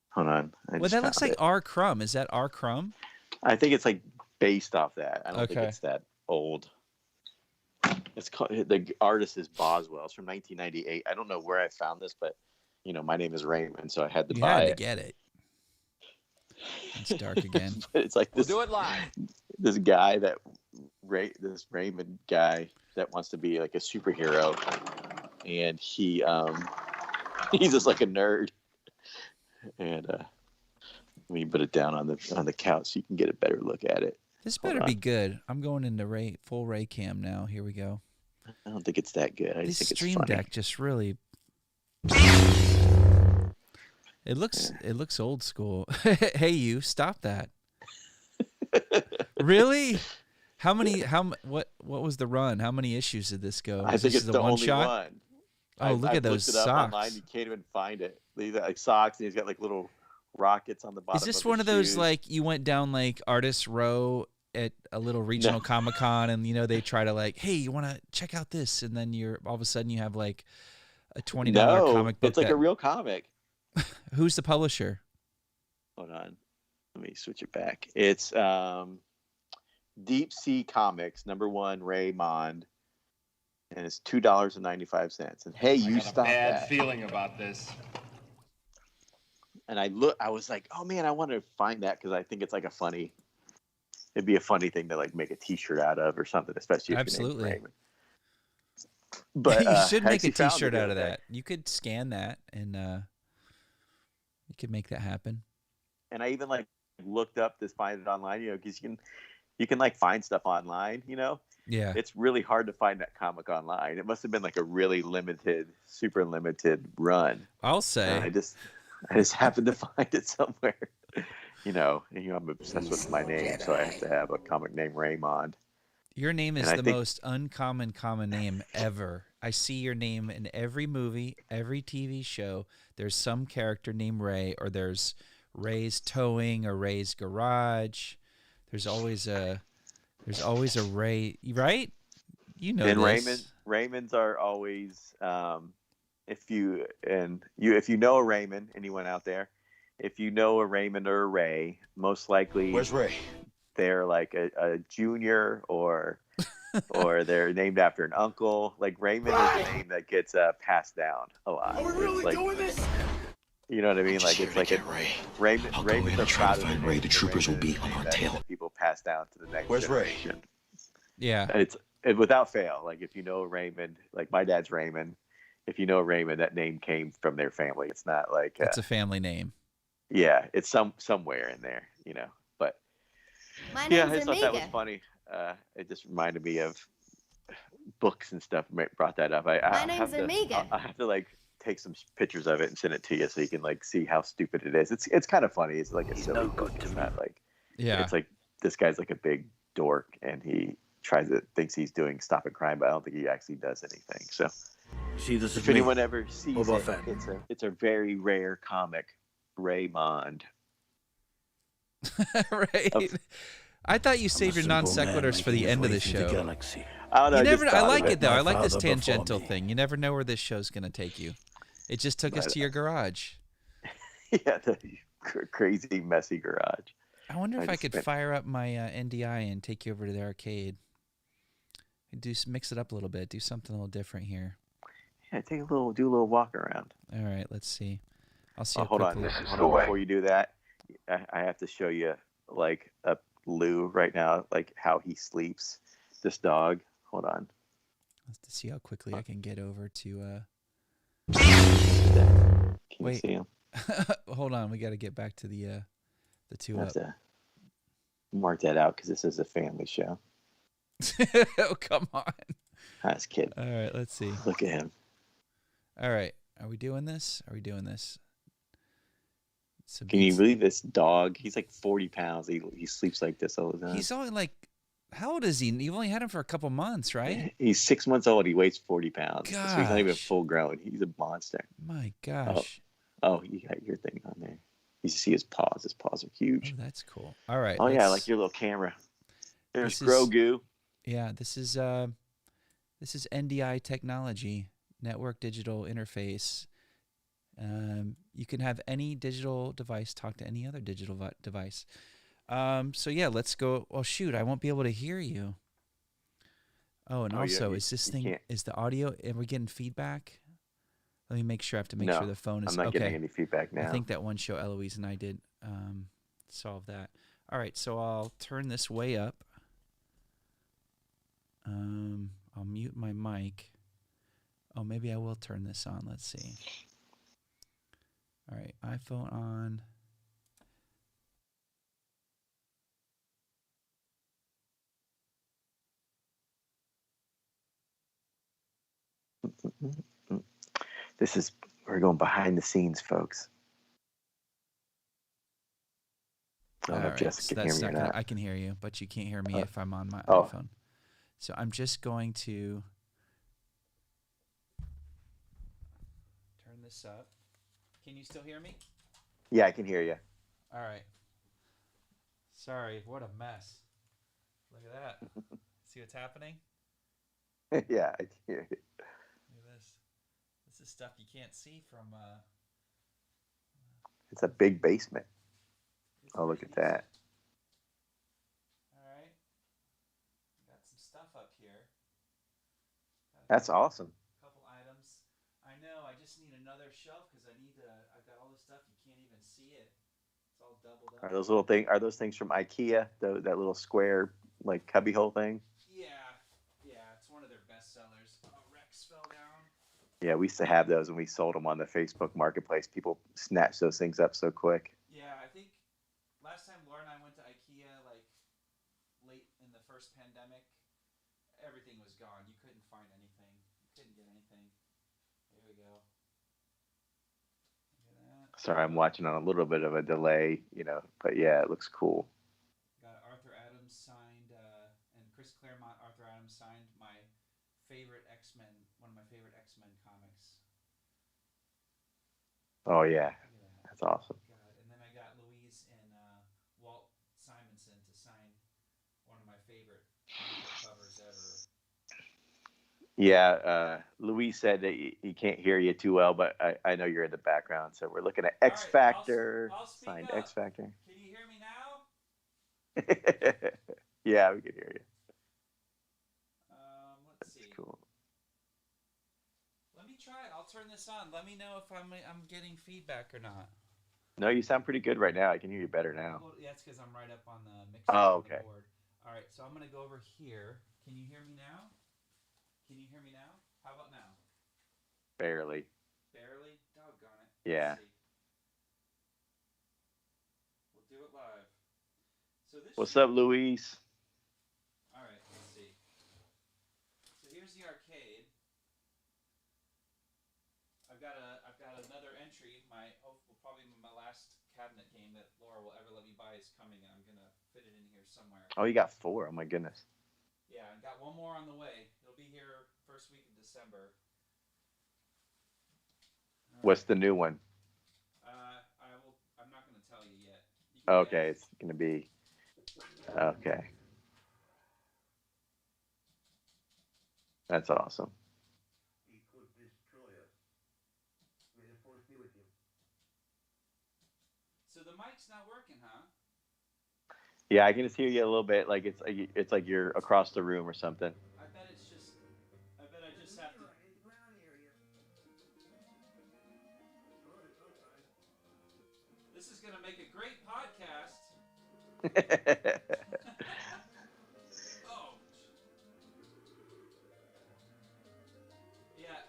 Hold on. Well, that looks like R. Crumb. Is that R. Crumb? I think it's like based off that. I don't think it's that old. It's called, the artist is Boswell. It's from 1998. I don't know where I found this, but you know, my name is Raymond, so I had to buy it. To get it. It's dark again. But it's like this. We'll do it live. This guy this Raymond guy that wants to be like a superhero, and he's just like a nerd. And let me put it down on the couch so you can get a better look at it. This better be good. I'm going into full Ray cam now. Here we go. I don't think it's that good. I just think it's funny. Stream Deck just really. It looks old school. Hey, you stop that. Really? What was the run? How many issues did this go? I think it's the only one. Oh, look at those socks. socks. Online. You can't even find it. These are like socks, and he's got like little rockets on the bottom. Is this of one his of those shoes. like you went down like Artist Row at a little regional Comic-Con, and you know they try to like, hey, you want to check out this, and then all of a sudden you have like a $20 comic book. It's like a real comic. Who's the publisher? Hold on, let me switch it back. It's Deep Sea Comics, #1, Raymond, and it's $2.95. And hey, you stop that! I got a bad feeling about this. And I was like, oh man, I want to find that because I think it's like it'd be a funny thing to like make a T-shirt out of or something, especially if Absolutely. your name's Raymond. But you should I make a actually found T-shirt it the out of other day. that. You could scan that and you could make that happen. And I even like looked up to find it online, because you can like find stuff online, Yeah. It's really hard to find that comic online. It must have been like a really limited, super limited run. I'll say. I just happened to find it somewhere. I'm obsessed with my name, so I have to have a comic named Raymond. Your name is the most uncommon common name ever. I see your name in every movie, every TV show. There's some character named Ray, or there's Ray's Towing or Ray's Garage. There's always a Ray, right? You know And this. Raymonds are always if you know a Raymond, anyone out there, if you know a Raymond or a Ray, most likely Where's Ray? They're like a junior or they're named after an uncle. Like Raymond is a name that gets passed down a lot. Are we really doing this? You know what I mean? Like it's like Ray. Raymond. I'll go in and try to find Ray. The troopers will be on our tail. People pass down to the next Where's generation. Ray? Yeah. And it's without fail. Like if you know Raymond, like my dad's Raymond. If you know Raymond, that name came from their family. It's not like it's a family name. Yeah, it's somewhere in there, But My yeah, name's I just thought that was Amiga. funny. It just reminded me of books and stuff. Brought that up. My I name's have to, Amiga. I have to like take some pictures of it and send it to you so you can like see how stupid it is. It's kind of funny. It's like a silly book. It's not like It's like this guy's like a big dork and he thinks he's doing stopping crime, but I don't think he actually does anything. So See, this is if anyone ever sees Boba it, Fett. it's a very rare comic. Raymond. Right. I thought you saved your non sequiturs for the end of the show. I don't know. I like it though. I like this tangential thing. You never know where this show's gonna take you. It just took us to your garage. Yeah, the crazy, messy garage. I wonder if I could fire up my NDI and take you over to the arcade. Mix it up a little bit. Do something a little different here. Yeah, do a little walk around. All right, let's see. I'll see. Hold on. Before you do that, I have to show you like a Lou right now, like how he sleeps. This dog. Hold on. Let's see how quickly I can get over to. Can you see him? Hold on, we got to get back to the two I up. have to mark that out because this is a family show. Oh, come on. Nice kid. All right, let's see. Look at him. All right, are we doing this? Can you believe this dog? He's like 40 pounds. He sleeps like this all the time. He's only like, how old is he? You've only had him for a couple months, right? He's 6 months old. He weighs 40 pounds. Gosh. So he's not even full grown. He's a monster. My gosh. Oh, you got your thing on there. You see his paws. His paws are huge. Oh, that's cool. All right. Oh, yeah, I like your little camera. There's Grogu. Yeah, this is NDI technology, network digital interface. You can have any digital device talk to any other digital device. So yeah, let's go. Oh shoot, I won't be able to hear you. Oh, and also, is this thing, is the audio, are we getting feedback? Let me make sure. I have to make sure the phone is I'm not getting any feedback now. I think that one show Eloise and I did solve that. All right, so I'll turn this way up. I'll mute my mic. Oh, maybe I will turn this on. Let's see. All right, iPhone on. We're going behind the scenes, folks. I don't know if Jessica can hear me or not. I can hear you, but you can't hear me if I'm on my iPhone. So I'm just going to turn this up. Can you still hear me? Yeah, I can hear you. All right. Sorry, what a mess. Look at that. See what's happening? Yeah, I can hear you. Look at this. This is stuff you can't see from... It's a big basement. Oh, look at that. All right. Got some stuff up here. That's awesome. Couple items. I know, I just need another shelf because I've got all this stuff, you can't even see it. It's Are those little thing? Are those things from IKEA? That little square like cubbyhole thing? Yeah, it's one of their best sellers. Oh, Rex fell down. Yeah, we used to have those, and we sold them on the Facebook Marketplace. People snatch those things up so quick. Yeah, I think last time Laura and I went to IKEA, like late in the first pandemic, everything was gone. You couldn't find anything. You couldn't get anything. Here we go. Look at that. Sorry, I'm watching on a little bit of a delay, but yeah, it looks cool. Got Arthur Adams signed, and Chris Claremont, Arthur Adams signed one of my favorite X-Men comics. Oh yeah, that's awesome. God. And then I got Louise and Walt Simonson to sign one of my favorite covers ever. Yeah, Luis said that he can't hear you too well, but I know you're in the background, so we're looking at X Factor. I'll speak signed up. X Factor. Can you hear me now? Yeah, we can hear you. Let's see. That's cool. Let me try it. I'll turn this on. Let me know if I'm getting feedback or not. No, you sound pretty good right now. I can hear you better now. Well, yeah, it's because I'm right up on the mixer. Oh, okay. Board. All right, so I'm gonna go over here. Can you hear me now? Can you hear me now? How about now? Barely. Barely? Doggone it. Yeah. Let's see. We'll do it live. So this. What's up, Luis? All right, let's see. So here's the arcade. I've got another entry. Probably my last cabinet game that Laura will ever let me buy is coming, and I'm gonna fit it in here somewhere. Oh, you got 4. Oh my goodness. Yeah, I got one more on the way. It'll be here first week of December. What's the new one? I'm not gonna tell you yet. Okay, it's gonna be. Okay. That's awesome. He could destroy us. May the force be with you. So the mic's not working, huh? Yeah, I can just hear you a little bit. Like it's like you're across the room or something. I bet I just have to. This is gonna make a great podcast. Oh. Yeah.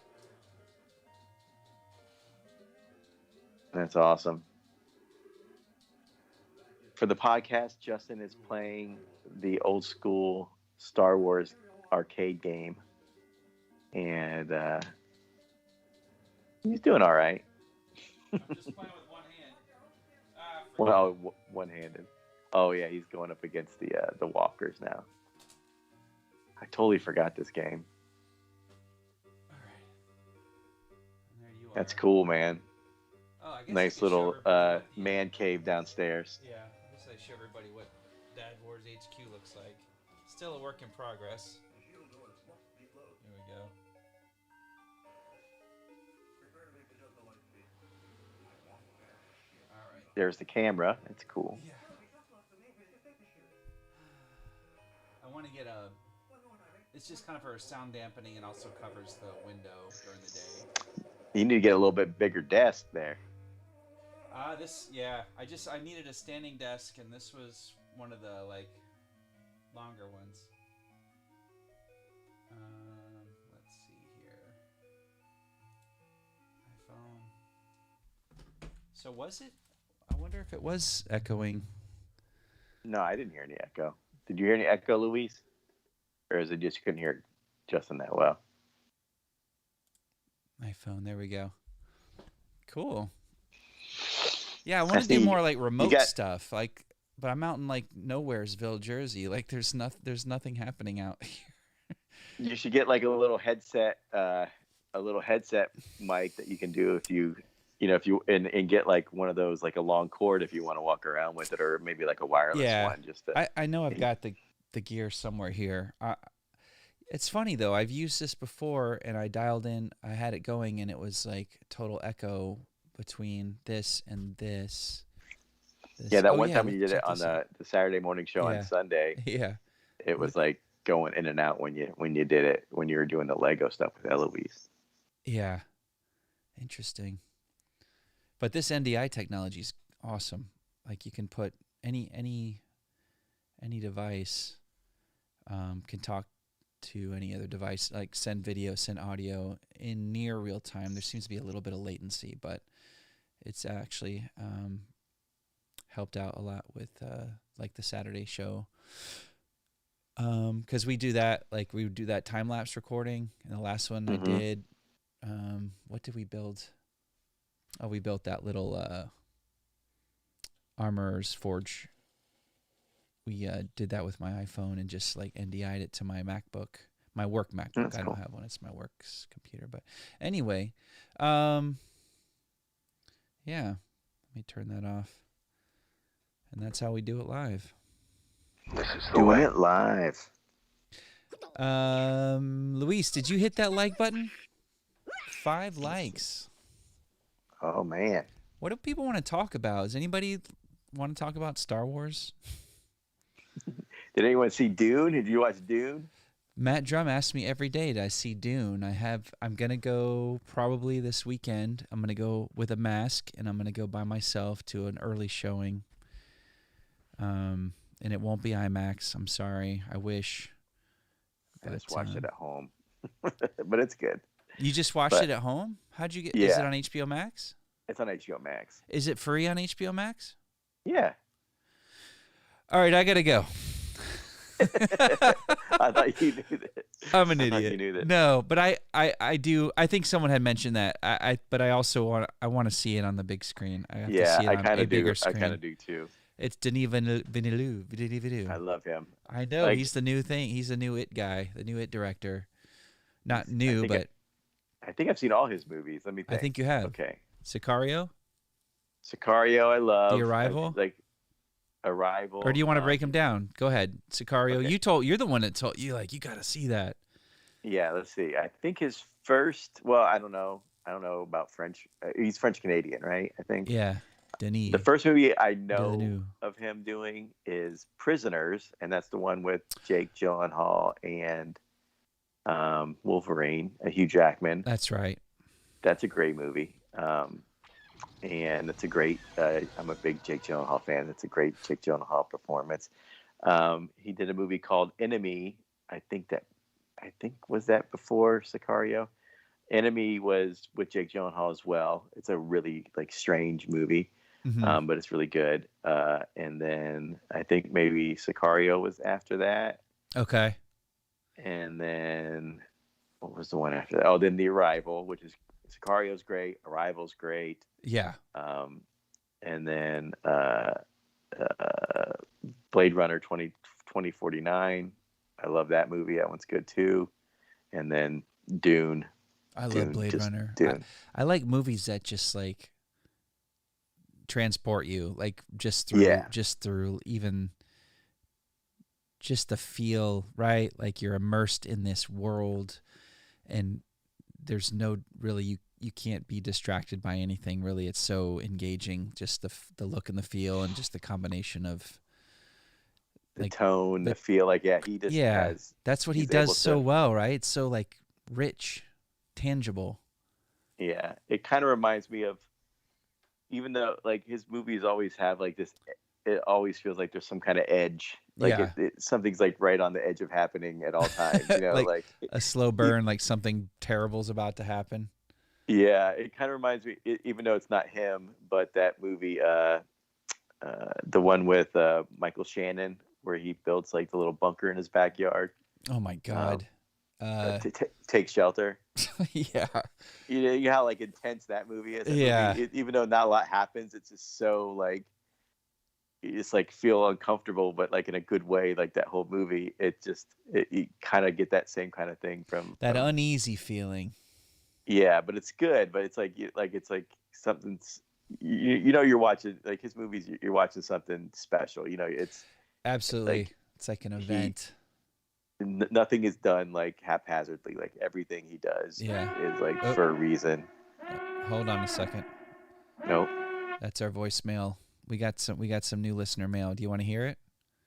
That's awesome. For the podcast, Justin is playing the old school Star Wars arcade game. And he's doing all right. I'm just playing with one hand. Well, one-handed. Oh, yeah, he's going up against the walkers now. I totally forgot this game. All right. And there you are. That's cool, man. Oh, I guess nice little man cave downstairs. Yeah, I guess I show everybody what Dad Wars HQ looks like. Still a work in progress. Here we go. All right. There's the camera. That's cool. Yeah. I want to get a. It's just kind of for sound dampening and also covers the window during the day. You need to get a little bit bigger desk there. I needed a standing desk, and this was one of the longer ones. Let's see here. iPhone. So was it? I wonder if it was echoing. No, I didn't hear any echo. Did you hear any echo, Luis? Or is it just you couldn't hear Justin that well? iPhone. There we go. Cool. Yeah, I want to do more remote stuff, but I'm out in Nowheresville, Jersey. There's nothing happening out here. You should get a little headset mic that you can do if you get one of those a long cord if you want to walk around with it, or maybe a wireless one. I know I've got the gear somewhere here. It's funny though. I've used this before, and I dialed in. I had it going, and it was total echo between this and this. Yeah, that one time when you did it on the Saturday morning show on Sunday. Yeah, it was going in and out when you did it when you were doing the Lego stuff with Eloise. Yeah, interesting. But this NDI technology is awesome. Like you can put any device can talk to any other device, like send video, send audio in near real time. There seems to be a little bit of latency, but it's actually helped out a lot with like the Saturday show. Because we do that, like we do that time-lapse recording. And the last one I did, what did we build? Oh, we built that little Armorer's Forge. We did that with my iPhone and just like NDI'd it to my MacBook, my work MacBook. That's I cool. don't have one; it's my work's computer. But anyway, yeah. Let me turn that off, and that's how we do it live. This is doing it live. Luis, did you hit that like button? 5 likes. Oh man. What do people want to talk about? Does anybody want to talk about Star Wars? Did anyone see Dune? Did you watch Dune? Matt Drum asks me every day, did I see Dune? I'm going to go probably this weekend. I'm going to go with a mask, and I'm going to go by myself to an early showing. And it won't be IMAX. I'm sorry. I wish. I just watched it at home. But it's good. You just watched it at home? How'd you get Is it on HBO Max? It's on HBO Max. Is it free on HBO Max? Yeah. All right, I got to go. I thought you knew that. I'm an idiot. You knew that. No, but I do. I think someone had mentioned that. But I also want to see it on the big screen. I have to see it on a bigger screen. I kind of do too. It's Denis Villeneuve. I love him. I know, he's the new thing. He's the new It guy, the new It director. Not new, but I think I've seen all his movies. Let me think. I think you have. Okay. Sicario, I love. The Arrival. Arrival. Or do you want to break them down? Go ahead. Sicario. Okay. You're the one that told you you got to see that. Yeah, let's see. I think his first. Well, I don't know about French. He's French Canadian, right? I think. Yeah. Denis. The first movie I know of him doing is Prisoners, and that's the one with Jake Gyllenhaal and Wolverine, Hugh Jackman. That's right. That's a great movie. And it's a great. I'm a big Jake Gyllenhaal fan. It's a great Jake Gyllenhaal performance. He did a movie called Enemy. I think was that before Sicario. Enemy was with Jake Gyllenhaal as well. It's a really strange movie. But it's really good. And then I think maybe Sicario was after that. Okay. And then what was the one after that? Oh, then The Arrival, which is Sicario's great. Arrival's great. Yeah. And then Blade Runner 2049. I love that movie. That one's good too. And then Dune. I love Blade Runner. Dune. I like movies that just transport you, just through even just the feel, right? Like you're immersed in this world, and there's no really you can't be distracted by anything really. It's so engaging, just the look and the feel, and just the combination of the tone, the feel. He just has. That's what he does so well, right? It's so rich, tangible. Yeah, it kind of reminds me of. Even though his movies always have this, it always feels like there's some kind of edge. Something's right on the edge of happening at all times. You know, a slow burn, something terrible's about to happen. Yeah, it kind of reminds me, even though it's not him, but that movie, the one with Michael Shannon, where he builds the little bunker in his backyard. Oh my God. Take Shelter. Yeah. You know how intense that movie is. Yeah. Even though not a lot happens, it's just so you just feel uncomfortable, but in a good way. That whole movie, you kind of get that same kind of thing from that uneasy feeling. Yeah, but it's good. But it's it's something's you're watching his movies. You're watching something special. It's absolutely it's like an event. Nothing is done haphazardly. Everything he does is for a reason. Hold on a second. Nope. That's our voicemail. We got some new listener mail. Do you want to hear it?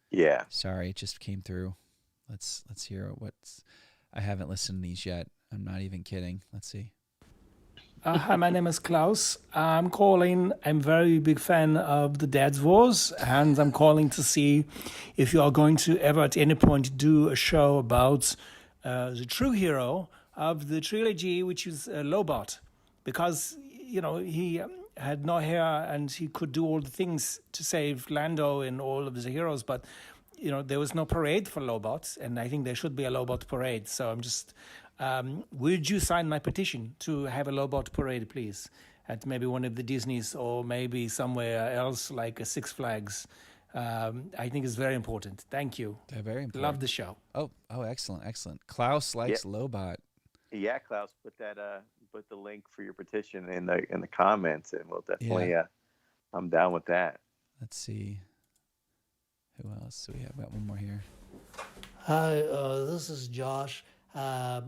Yeah. Sorry, it just came through. Let's hear what's. I haven't listened to these yet. I'm not even kidding. Let's see. Hi, my name is Klaus. I'm calling. I'm a very big fan of the Dad's Wars, and I'm calling to see if you are going to ever at any point do a show about the true hero of the trilogy, which is Lobot, because he had no hair and he could do all the things to save Lando and all of the heroes, but there was no parade for Lobot, and I think there should be a Lobot parade. So I'm just. Would you sign my petition to have a Lobot parade, please, at maybe one of the Disneys or maybe somewhere else like a Six Flags? I think it's very important. Thank you. They're very important. Love the show. Oh, excellent. Klaus likes Lobot. Yeah, Klaus, put the link for your petition in the comments, and we'll definitely. I'm down with that. Let's see. Who else do we have? Got one more here. Hi, this is Josh. A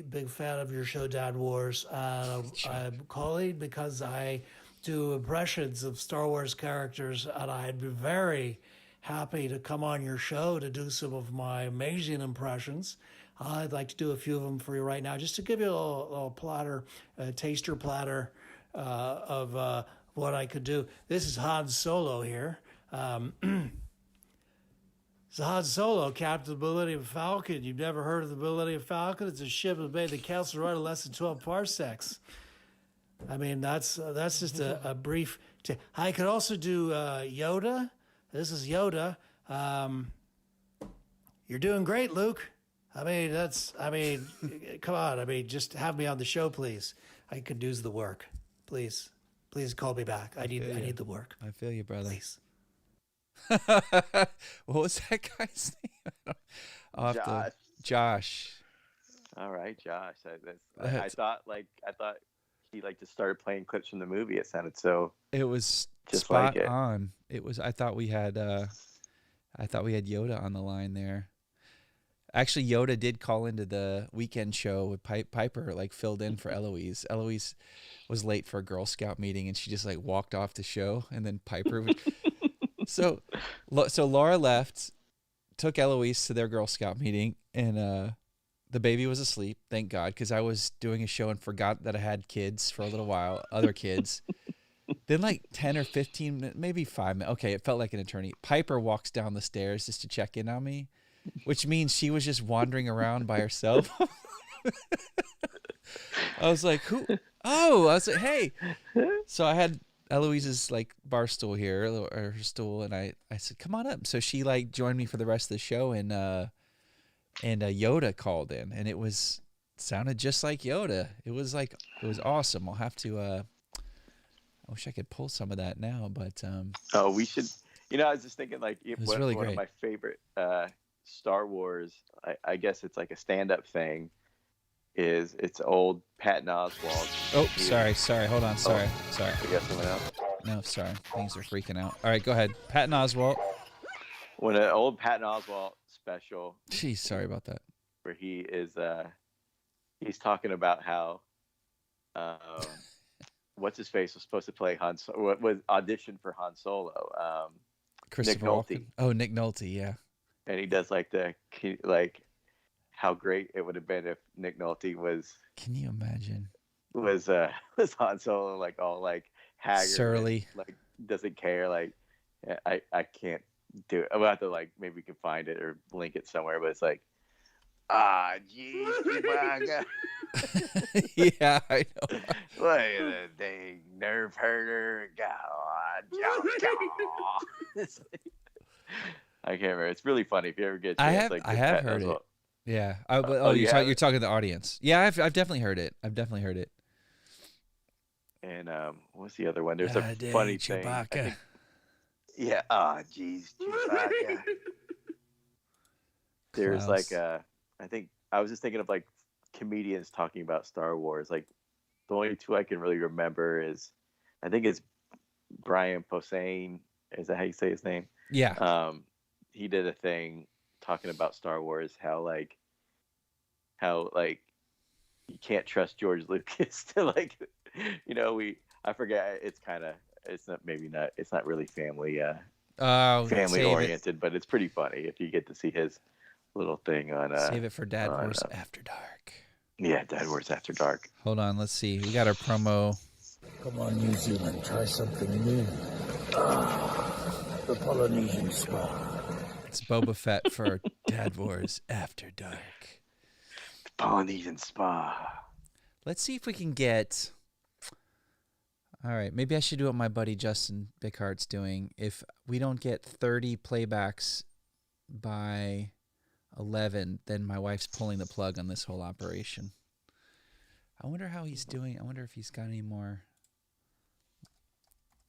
big fan of your show, Dad Wars. I'm calling because I do impressions of Star Wars characters, and I'd be very happy to come on your show to do some of my amazing impressions. I'd like to do a few of them for you right now, just to give you a little platter, a taster platter of what I could do. This is Han Solo here. It's Han Solo, Captain of the Millennium Falcon. You've never heard of the Millennium Falcon? It's a ship that made the Council run in less than 12 parsecs. I mean, that's just a brief. I could also do Yoda. This is Yoda. You're doing great, Luke. I mean, come on. I mean, just have me on the show, please. I could use the work. Please call me back. I need the work. I feel you, brother. Please. What was that guy's name? Josh. All right, Josh. I thought he just started playing clips from the movie. It sounded so. It was just spot like it. on. It was. I thought we had Yoda on the line there. Actually, Yoda did call into the weekend show with Piper, filled in for Eloise. Eloise was late for a Girl Scout meeting, and she just walked off the show, and then Piper. So Laura left, took Eloise to their Girl Scout meeting, and the baby was asleep, thank God, because I was doing a show and forgot that I had kids for a little while, other kids. Then 10 or 15 minutes, maybe 5 minutes. Okay, it felt like an eternity. Piper walks down the stairs just to check in on me, which means she was just wandering around by herself. I was like, who? Oh, I was like, hey. So I had Eloise's bar stool here, or her stool, and I said, come on up. So she joined me for the rest of the show, and Yoda called in, and it sounded just like Yoda. It was awesome. I'll have to I wish I could pull some of that now, but we should. I was just thinking it was really one great. of my favorite Star Wars, I guess it's a stand-up thing, it's old Patton Oswalt. Oh, sorry. Hold on. Sorry. You got someone else? No, sorry. Things are freaking out. All right, go ahead. Patton Oswalt. When an old Patton Oswalt special. Jeez, sorry about that. Where he is, he's talking about how, what's his face was supposed to play Han Solo, was auditioned for Han Solo. Christopher Nick Nolte. Walken. Oh, Nick Nolte, yeah. And he does how great it would have been if Nick Nolte was. Can you imagine? Was Han Solo all haggard, surly, and, doesn't care. I can't do it. I'll have to maybe we can find it or link it somewhere. But it's geez, Chewbacca. Yeah, I know. Look at the dang nerve herder. God, I can't remember. It's really funny if you ever get a chance. I have heard it. Yeah. You're talking to the audience. Yeah, I've definitely heard it. And what's the other one? There's a funny Chewbacca. thing. Yeah. Geez, Chewbacca. There's I think I was just thinking of comedians talking about Star Wars. The only two I can really remember is, I think it's Brian Posehn. Is that how you say his name? Yeah. He did a thing talking about Star Wars, how you can't trust George Lucas to I forget, it's not really family oriented, but it's pretty funny if you get to see his little thing on Save it for Dad Wars After Dark. Yeah, Dad Wars After Dark. Hold on, let's see. We got our promo. Come on, New Zealand, try something new. The Polynesian spa. It's Boba Fett for Dad Wars After Dark. The Polynesian spa. Let's see if we can get... All right, maybe I should do what my buddy Justin Bickhart's doing. If we don't get 30 playbacks by 11, then my wife's pulling the plug on this whole operation. I wonder how he's doing. I wonder if he's got any more.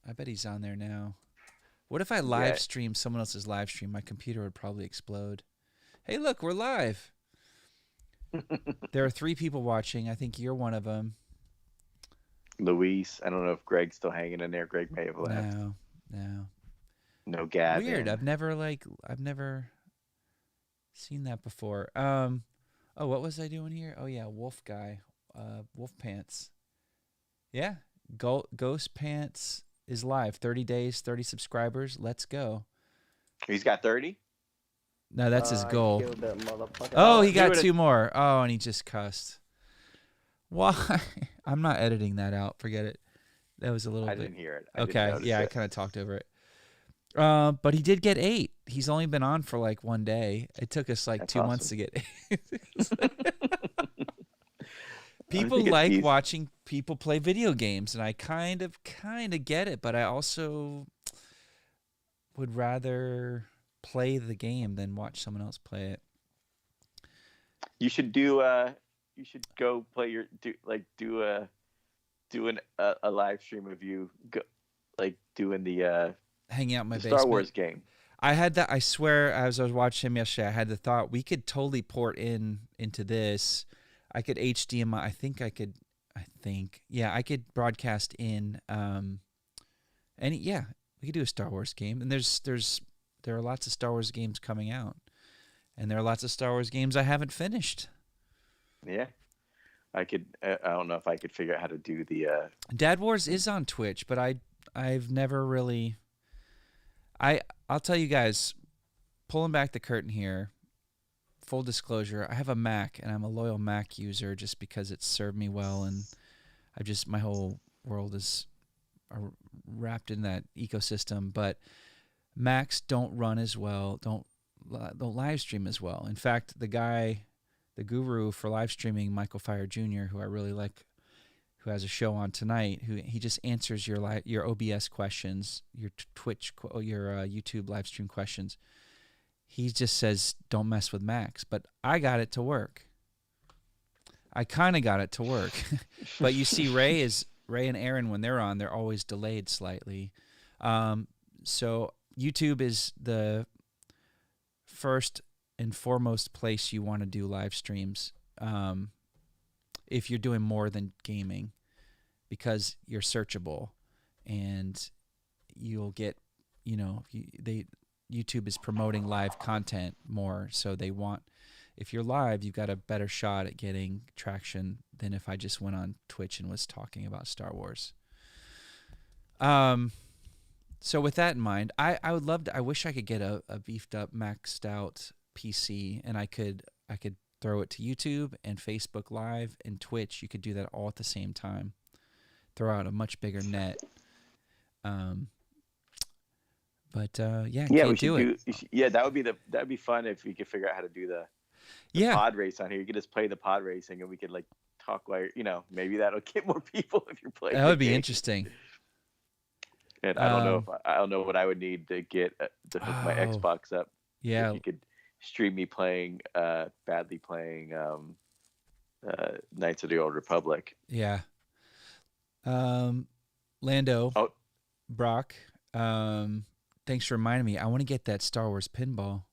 I bet he's on there now. What if I live stream someone else's live stream? My computer would probably explode. Hey, look, we're live. There are 3 people watching. I think you're one of them. Luis. I don't know if Greg's still hanging in there. Greg may have left. No, Gavin. Weird. I've never seen that before. Oh, what was I doing here? Oh yeah, Wolf Guy, Wolf Pants. Yeah, Ghost Pants is live. 30 days, 30 subscribers. Let's go. He's got 30. No, that's his goal. Oh, he got 2 more. Oh, and he just cussed. Why? I'm not editing that out. Forget it. That was a little bit. I didn't hear it. Okay, yeah, I kind of talked over it. But he did get 8. He's only been on for like 1 day. It took us like 2 months to get 8. People like watching people play video games, and I kind of get it, but I also would rather play the game than watch someone else play it. You should do you should go play do a live stream of you doing the hanging out in my Star basement. Wars game. I had that. I swear, as I was watching him yesterday, I had the thought we could totally port into this. I could HDMI. I think. Yeah, I could broadcast in. We could do a Star Wars game, and there are lots of Star Wars games coming out, and there are lots of Star Wars games I haven't finished. Yeah, I could. I don't know if I could figure out how to do the. Dad Wars is on Twitch, but I've never really. I'll tell you guys, pulling back the curtain here, full disclosure, I have a Mac, and I'm a loyal Mac user just because it's served me well, and my whole world is wrapped in that ecosystem, but Macs don't run as well, don't live stream as well. In fact, the guru for live streaming, Michael Fire Jr., who I really like, who has a show on tonight, he just answers your OBS questions, your Twitch, your YouTube live stream questions. He just says, don't mess with Macs. But I got it to work. I kind of got it to work. But you see Ray and Aaron, when they're on, they're always delayed slightly. So YouTube is the first and foremost place you want to do live streams. If you're doing more than gaming, because you're searchable and you'll get, YouTube is promoting live content more. So if you're live, you've got a better shot at getting traction than if I just went on Twitch and was talking about Star Wars. So with that in mind, I wish I could get a beefed up, maxed out PC, and I could throw it to YouTube and Facebook Live and Twitch. You could do that all at the same time. Throw out a much bigger net. Can't do it. That'd be fun if we could figure out how to do the pod race on here. You could just play the pod racing, and we could talk while maybe that'll get more people if you're playing. That would be interesting. And I don't know what I would need to get to hook my Xbox up. Yeah, if you could stream me playing, badly playing Knights of the Old Republic. Yeah. Lando. Oh. Brock. Thanks for reminding me. I want to get that Star Wars pinball.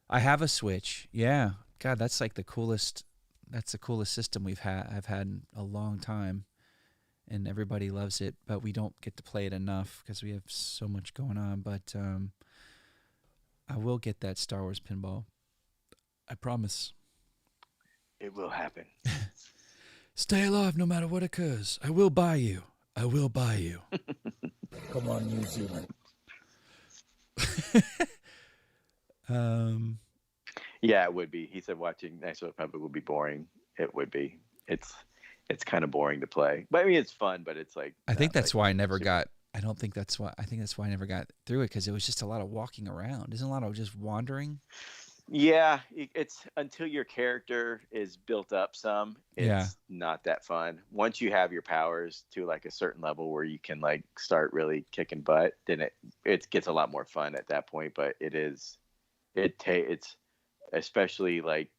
I have a Switch. Yeah. God, that's like the coolest. That's the coolest system I've had in a long time, and everybody loves it. But we don't get to play it enough because we have so much going on. But I will get that Star Wars pinball. I promise. It will happen. Stay alive no matter what occurs. I will buy you. I will buy you. Come on, New Zealand. Yeah, it would be. He said watching Knights of the Republic would be boring, it would be. It's kind of boring to play, but I mean it's fun. But it's like I think that's why I never got. I don't think that's why. I think that's why I never got through it, because it was just a lot of walking around. Isn't a lot of just wandering? Yeah, it's until your character is built up some, it's not that fun. Once you have your powers to like a certain level where you can like start really kicking butt, then it gets a lot more fun at that point. But it's especially like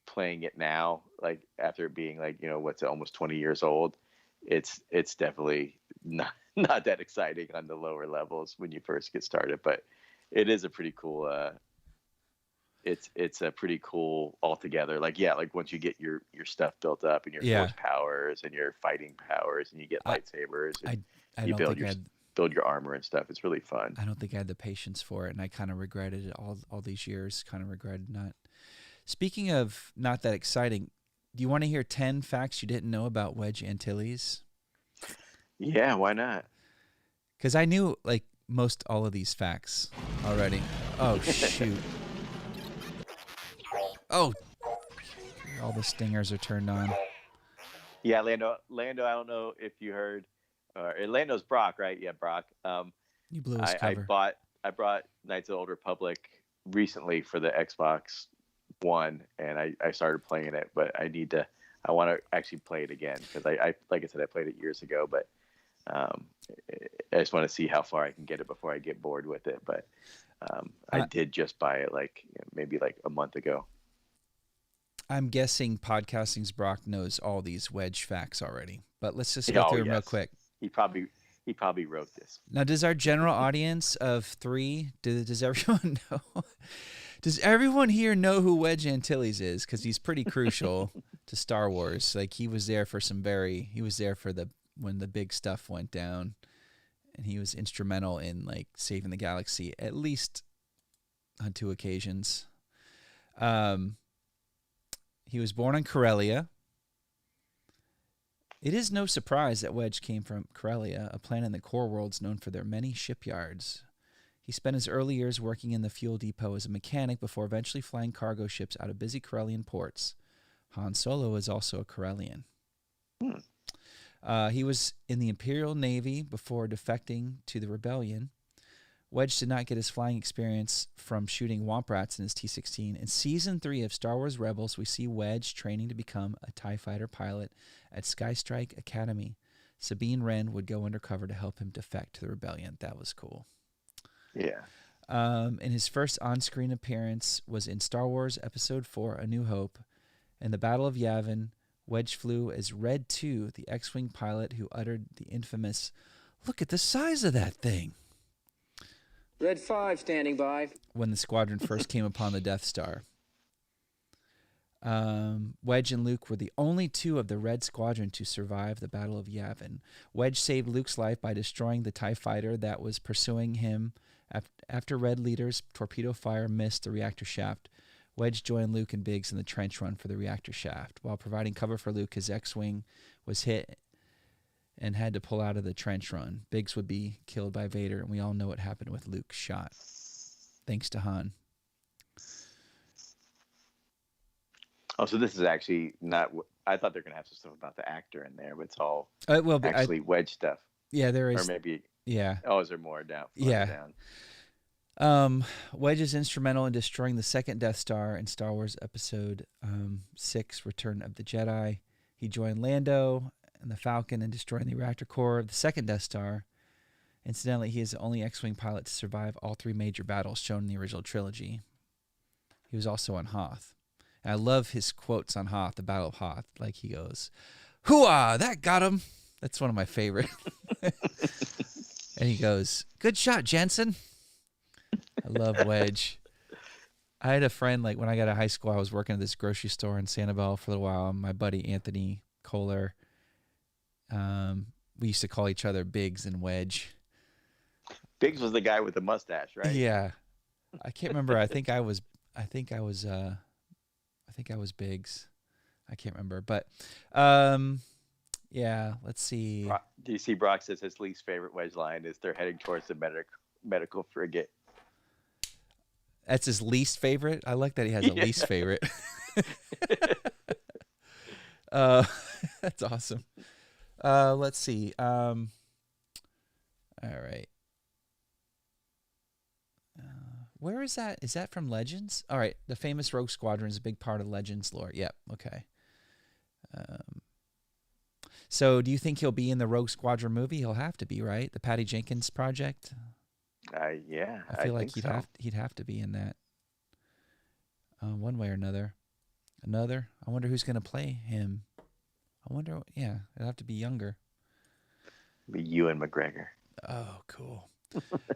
playing it now, like after being like, what's it, almost 20 years old, it's definitely not that exciting on the lower levels when you first get started. But it is a pretty cool it's a pretty cool altogether. Like once you get your stuff built up and your force powers and your fighting powers and you get lightsabers and you build your armor and stuff, it's really fun. I don't think I had the patience for it, and I kind of regretted it all these years. Kind of regretted not. Speaking of not that exciting, do you want to hear 10 facts you didn't know about Wedge Antilles? Yeah, why not? Because I knew like most all of these facts already. Oh shoot. Oh, all the stingers are turned on. Yeah, Lando, I don't know if you heard. Lando's Brock, right? Yeah, Brock. You blew his cover. I brought Knights of the Old Republic recently for the Xbox One, and I started playing it, but I want to actually play it again, because I like I said, I played it years ago, but I just want to see how far I can get it before I get bored with it. But I did just buy it maybe a month ago. I'm guessing Podcasting's Brock knows all these Wedge facts already, but let's just go through them real quick. He probably wrote this. Now, does our general audience of 3, does everyone know? Does everyone here know who Wedge Antilles is? Because he's pretty crucial to Star Wars. Like he was there for when the big stuff went down, and he was instrumental in like saving the galaxy at least on 2 occasions. He was born on Corellia. It is no surprise that Wedge came from Corellia, a planet in the core worlds known for their many shipyards. He spent his early years working in the fuel depot as a mechanic before eventually flying cargo ships out of busy Corellian ports. Han Solo is also a Corellian. He was in the Imperial Navy before defecting to the Rebellion. Wedge did not get his flying experience from shooting womp rats in his T-16. In Season 3 of Star Wars Rebels, we see Wedge training to become a TIE fighter pilot at Skystrike Academy. Sabine Wren would go undercover to help him defect to the Rebellion. That was cool. Yeah. And his first on-screen appearance was in Star Wars Episode 4, A New Hope. In the Battle of Yavin, Wedge flew as Red 2, the X-Wing pilot who uttered the infamous, "Look at the size of that thing," Red 5 standing by. when the squadron first came upon the Death Star. Wedge and Luke were the only 2 of the Red Squadron to survive the Battle of Yavin. Wedge saved Luke's life by destroying the TIE fighter that was pursuing him after Red leaders' torpedo fire missed the reactor shaft. Wedge joined Luke and Biggs in the trench run for the reactor shaft. While providing cover for Luke, his X-Wing was hit and had to pull out of the trench run. Biggs would be killed by Vader, and we all know what happened with Luke's shot. Thanks to Han. Oh, so this is actually not... I thought they were going to have some stuff about the actor in there, but it's all Wedge stuff. Yeah, there is. Or maybe... Yeah. Oh, is there more down? Yeah. Wedge is instrumental in destroying the second Death Star in Star Wars Episode 6, Return of the Jedi. He joined Lando and the Falcon in destroying the reactor core of the second Death Star. Incidentally, he is the only X-Wing pilot to survive all 3 major battles shown in the original trilogy. He was also on Hoth. And I love his quotes on Hoth, the Battle of Hoth. Like he goes, "Hooah, that got him." That's one of my favorite. And he goes, "Good shot, Jensen." I love Wedge. I had a friend, like when I got out of high school, I was working at this grocery store in Sanibel for a little while. My buddy Anthony Kohler, we used to call each other Biggs and Wedge. Biggs was the guy with the mustache, right? Yeah, I can't remember. I think I was Biggs. I can't remember, but yeah. Let's see. Do you see Brock says his least favorite Wedge line is they're heading towards the medical frigate. That's his least favorite? I like that he has a least favorite. That's awesome. Let's see. All right. Where is that? Is that from Legends? All right. The famous Rogue Squadron is a big part of Legends lore. Yep. Okay. So do you think he'll be in the Rogue Squadron movie? He'll have to be, right? The Patty Jenkins project? Yeah. I feel like think he'd have to be in that. One way or another. I wonder who's going to play him. I wonder, yeah, it'll have to be younger. Be Ewan McGregor. Oh, cool.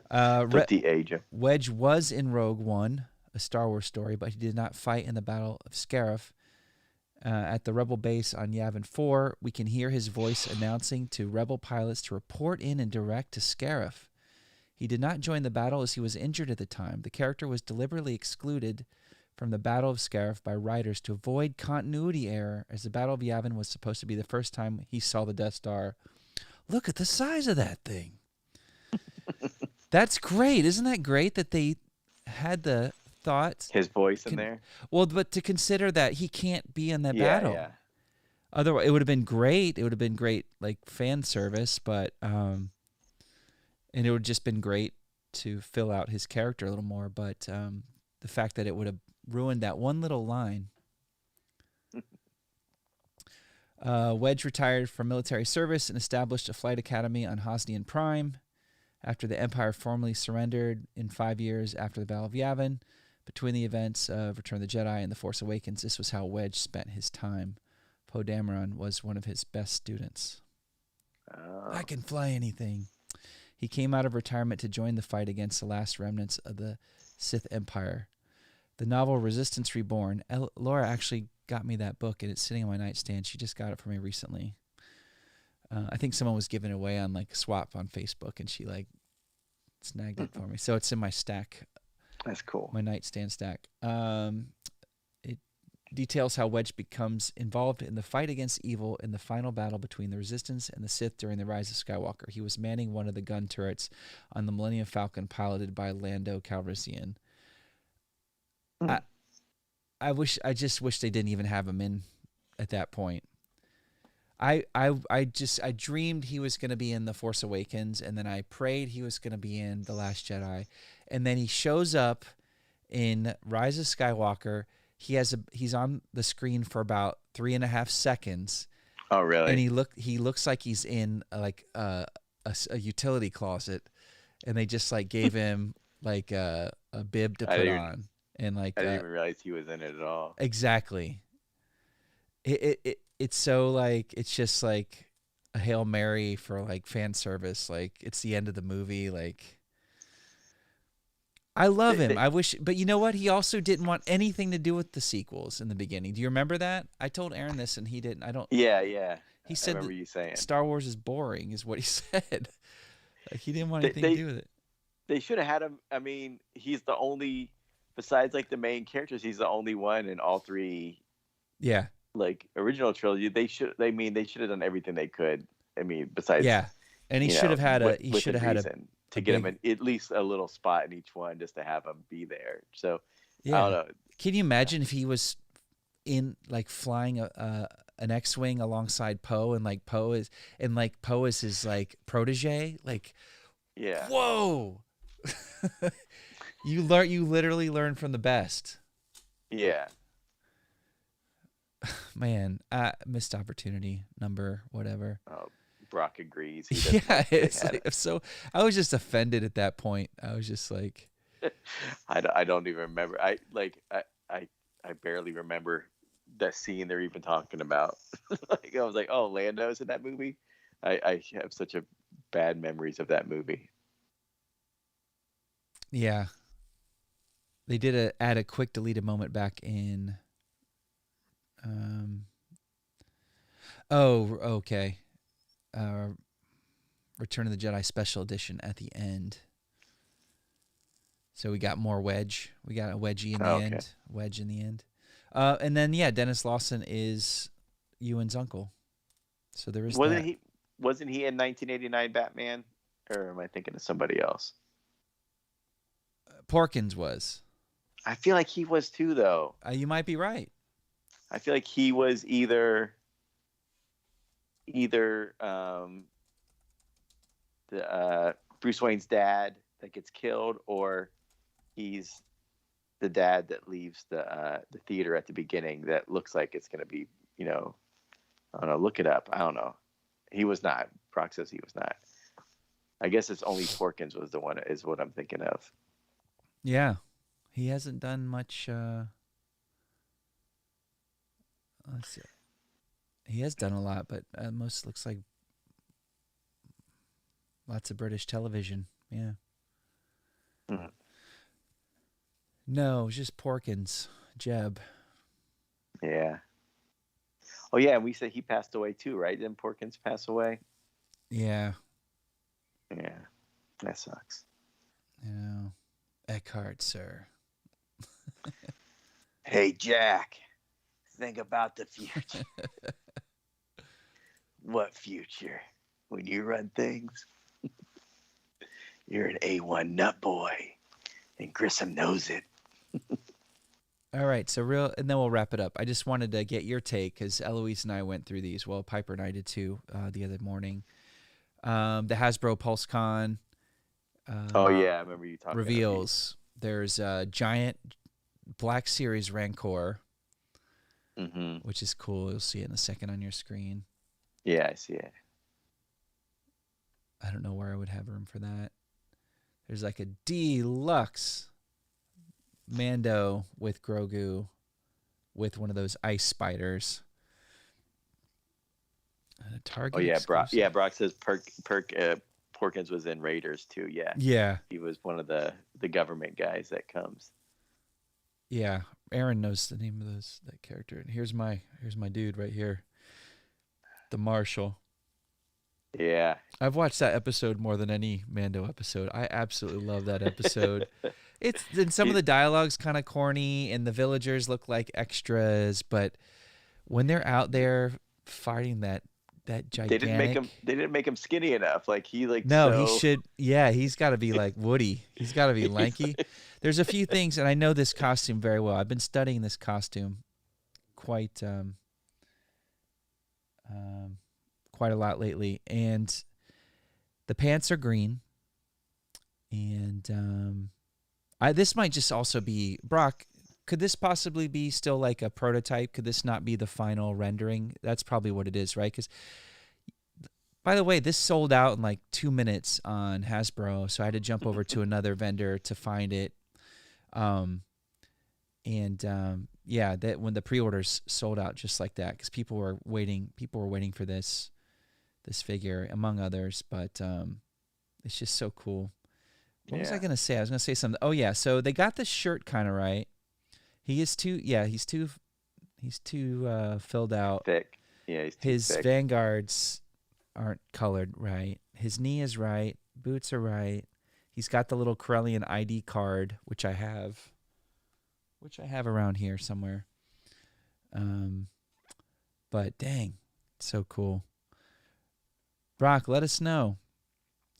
Put the age of. Wedge was in Rogue One, a Star Wars story, but he did not fight in the Battle of Scarif. At the Rebel base on Yavin 4, we can hear his voice announcing to Rebel pilots to report in and direct to Scarif. He did not join the battle as he was injured at the time. The character was deliberately excluded from the Battle of Scarif by writers to avoid continuity error, as the Battle of Yavin was supposed to be the first time he saw the Death Star. Look at the size of that thing. That's great. Isn't that great that they had the thought? His voice in there? Well, but to consider that he can't be in that battle. Yeah. Otherwise, it would have been great. It would have been great, like, fan service, but, and it would have just been great to fill out his character a little more, but the fact that it would have ruined that one little line. Wedge retired from military service and established a flight academy on Hosnian Prime after the Empire formally surrendered in 5 years after the Battle of Yavin. Between the events of Return of the Jedi and The Force Awakens, this was how Wedge spent his time. Poe Dameron was one of his best students. I can fly anything. He came out of retirement to join the fight against the last remnants of the Sith Empire. The novel Resistance Reborn. Laura actually got me that book, and it's sitting on my nightstand. She just got it for me recently. I think someone was giving it away on like swap on Facebook, and she like snagged it for me. So it's in my stack. That's cool. My nightstand stack. It details how Wedge becomes involved in the fight against evil in the final battle between the Resistance and the Sith during the Rise of Skywalker. He was manning one of the gun turrets on the Millennium Falcon piloted by Lando Calrissian. I just wish they didn't even have him in at that point. I dreamed he was going to be in The Force Awakens, and then I prayed he was going to be in The Last Jedi, and then he shows up in Rise of Skywalker. He's on the screen for about 3.5 seconds. Oh, really? And he looks like he's in like a utility closet, and they just like gave him like a bib to put on. And like I didn't even realize he was in it at all. Exactly. It's so like it's just like a Hail Mary for like fan service. Like it's the end of the movie. Like I love him. I wish, but you know what? He also didn't want anything to do with the sequels in the beginning. Do you remember that? I told Aaron this, and he didn't. I don't. Yeah. He said I remember you saying Star Wars is boring, is what he said. Like he didn't want anything to do with it. They should have had him. I mean, he's the only. Besides, like the main characters, he's the only one in all three. Yeah. Like original trilogy, they should have done everything they could. I mean, besides. Yeah, and he should have had to get him at least a little spot in each one, just to have him be there. So yeah. I don't know. Can you imagine if he was in like flying an X-wing alongside Poe, and like Poe is his like protege? Like, yeah. Whoa. You literally learn from the best. Yeah. Man, missed opportunity number whatever. Oh, Brock agrees. Yeah, it's like, so I was just offended at that point. I was just like, I don't even remember. I barely remember that scene they're even talking about. Like I was like, oh, Lando's in that movie. I have such a bad memories of that movie. Yeah. They did add a quick deleted moment back in. Okay. Return of the Jedi Special Edition at the end. So we got more Wedge. We got a Wedgie in the end. Wedge in the end. And then Dennis Lawson is Ewan's uncle. So there is Wasn't he in 1989 Batman? Or am I thinking of somebody else? Porkins was. I feel like he was too, though. You might be right. I feel like he was either either Bruce Wayne's dad that gets killed, or he's the dad that leaves the theater at the beginning. That looks like it's going to be, I don't know. Look it up. I don't know. He was not. Brock says he was not. I guess it's only Porkins was the one, is what I'm thinking of. Yeah, he hasn't done much. Let's see. He has done a lot, but most looks like lots of British television. Yeah. Mm-hmm. No, it's just Porkins, Jeb. Yeah. Oh yeah, and we said he passed away too, right? Didn't Porkins pass away? Yeah. Yeah, that sucks. Eckhart, sir. Hey, Jack, think about the future. What future? When you run things, you're an A1 nut boy, and Grissom knows it. All right, so and then we'll wrap it up. I just wanted to get your take because Eloise and I went through these. Well, Piper and I did too the other morning. The Hasbro PulseCon. Oh yeah, I remember you talking. Reveals there's a giant Black Series Rancor, which is cool. You'll see it in a second on your screen. Yeah, I see it. I don't know where I would have room for that. There's like a deluxe Mando with Grogu with one of those ice spiders. Target. Oh yeah, exclusive. Brock says Porkins was in Raiders too. Yeah. Yeah. He was one of the government guys that comes. Yeah, Aaron knows the name of that character. And here's my dude right here, the Marshal. Yeah. I've watched that episode more than any Mando episode. I absolutely love that episode. Some of the dialogue's kind of corny, and the villagers look like extras, but when they're out there fighting that gigantic, they didn't make him skinny enough. Like he he should. Yeah, he's got to be like Woody. He's got to be lanky. There's a few things, and I know this costume very well. I've been studying this costume quite a lot lately, and the pants are green, and this might just also be Brock. Could this possibly be still like a prototype? Could this not be the final rendering? That's probably what it is, right? Because, by the way, this sold out in like 2 minutes on Hasbro, so I had to jump over to another vendor to find it. That when the pre-orders sold out just like that, because people were waiting for this figure, among others. But it's just so cool. What was I gonna say? I was gonna say something. Oh yeah, so they got the shirt kind of right. He's too filled out. Thick. Yeah, he's too His thick. Vanguards aren't colored right. His knee is right. Boots are right. He's got the little Corellian ID card, which I have around here somewhere. But dang, so cool. Brock, let us know.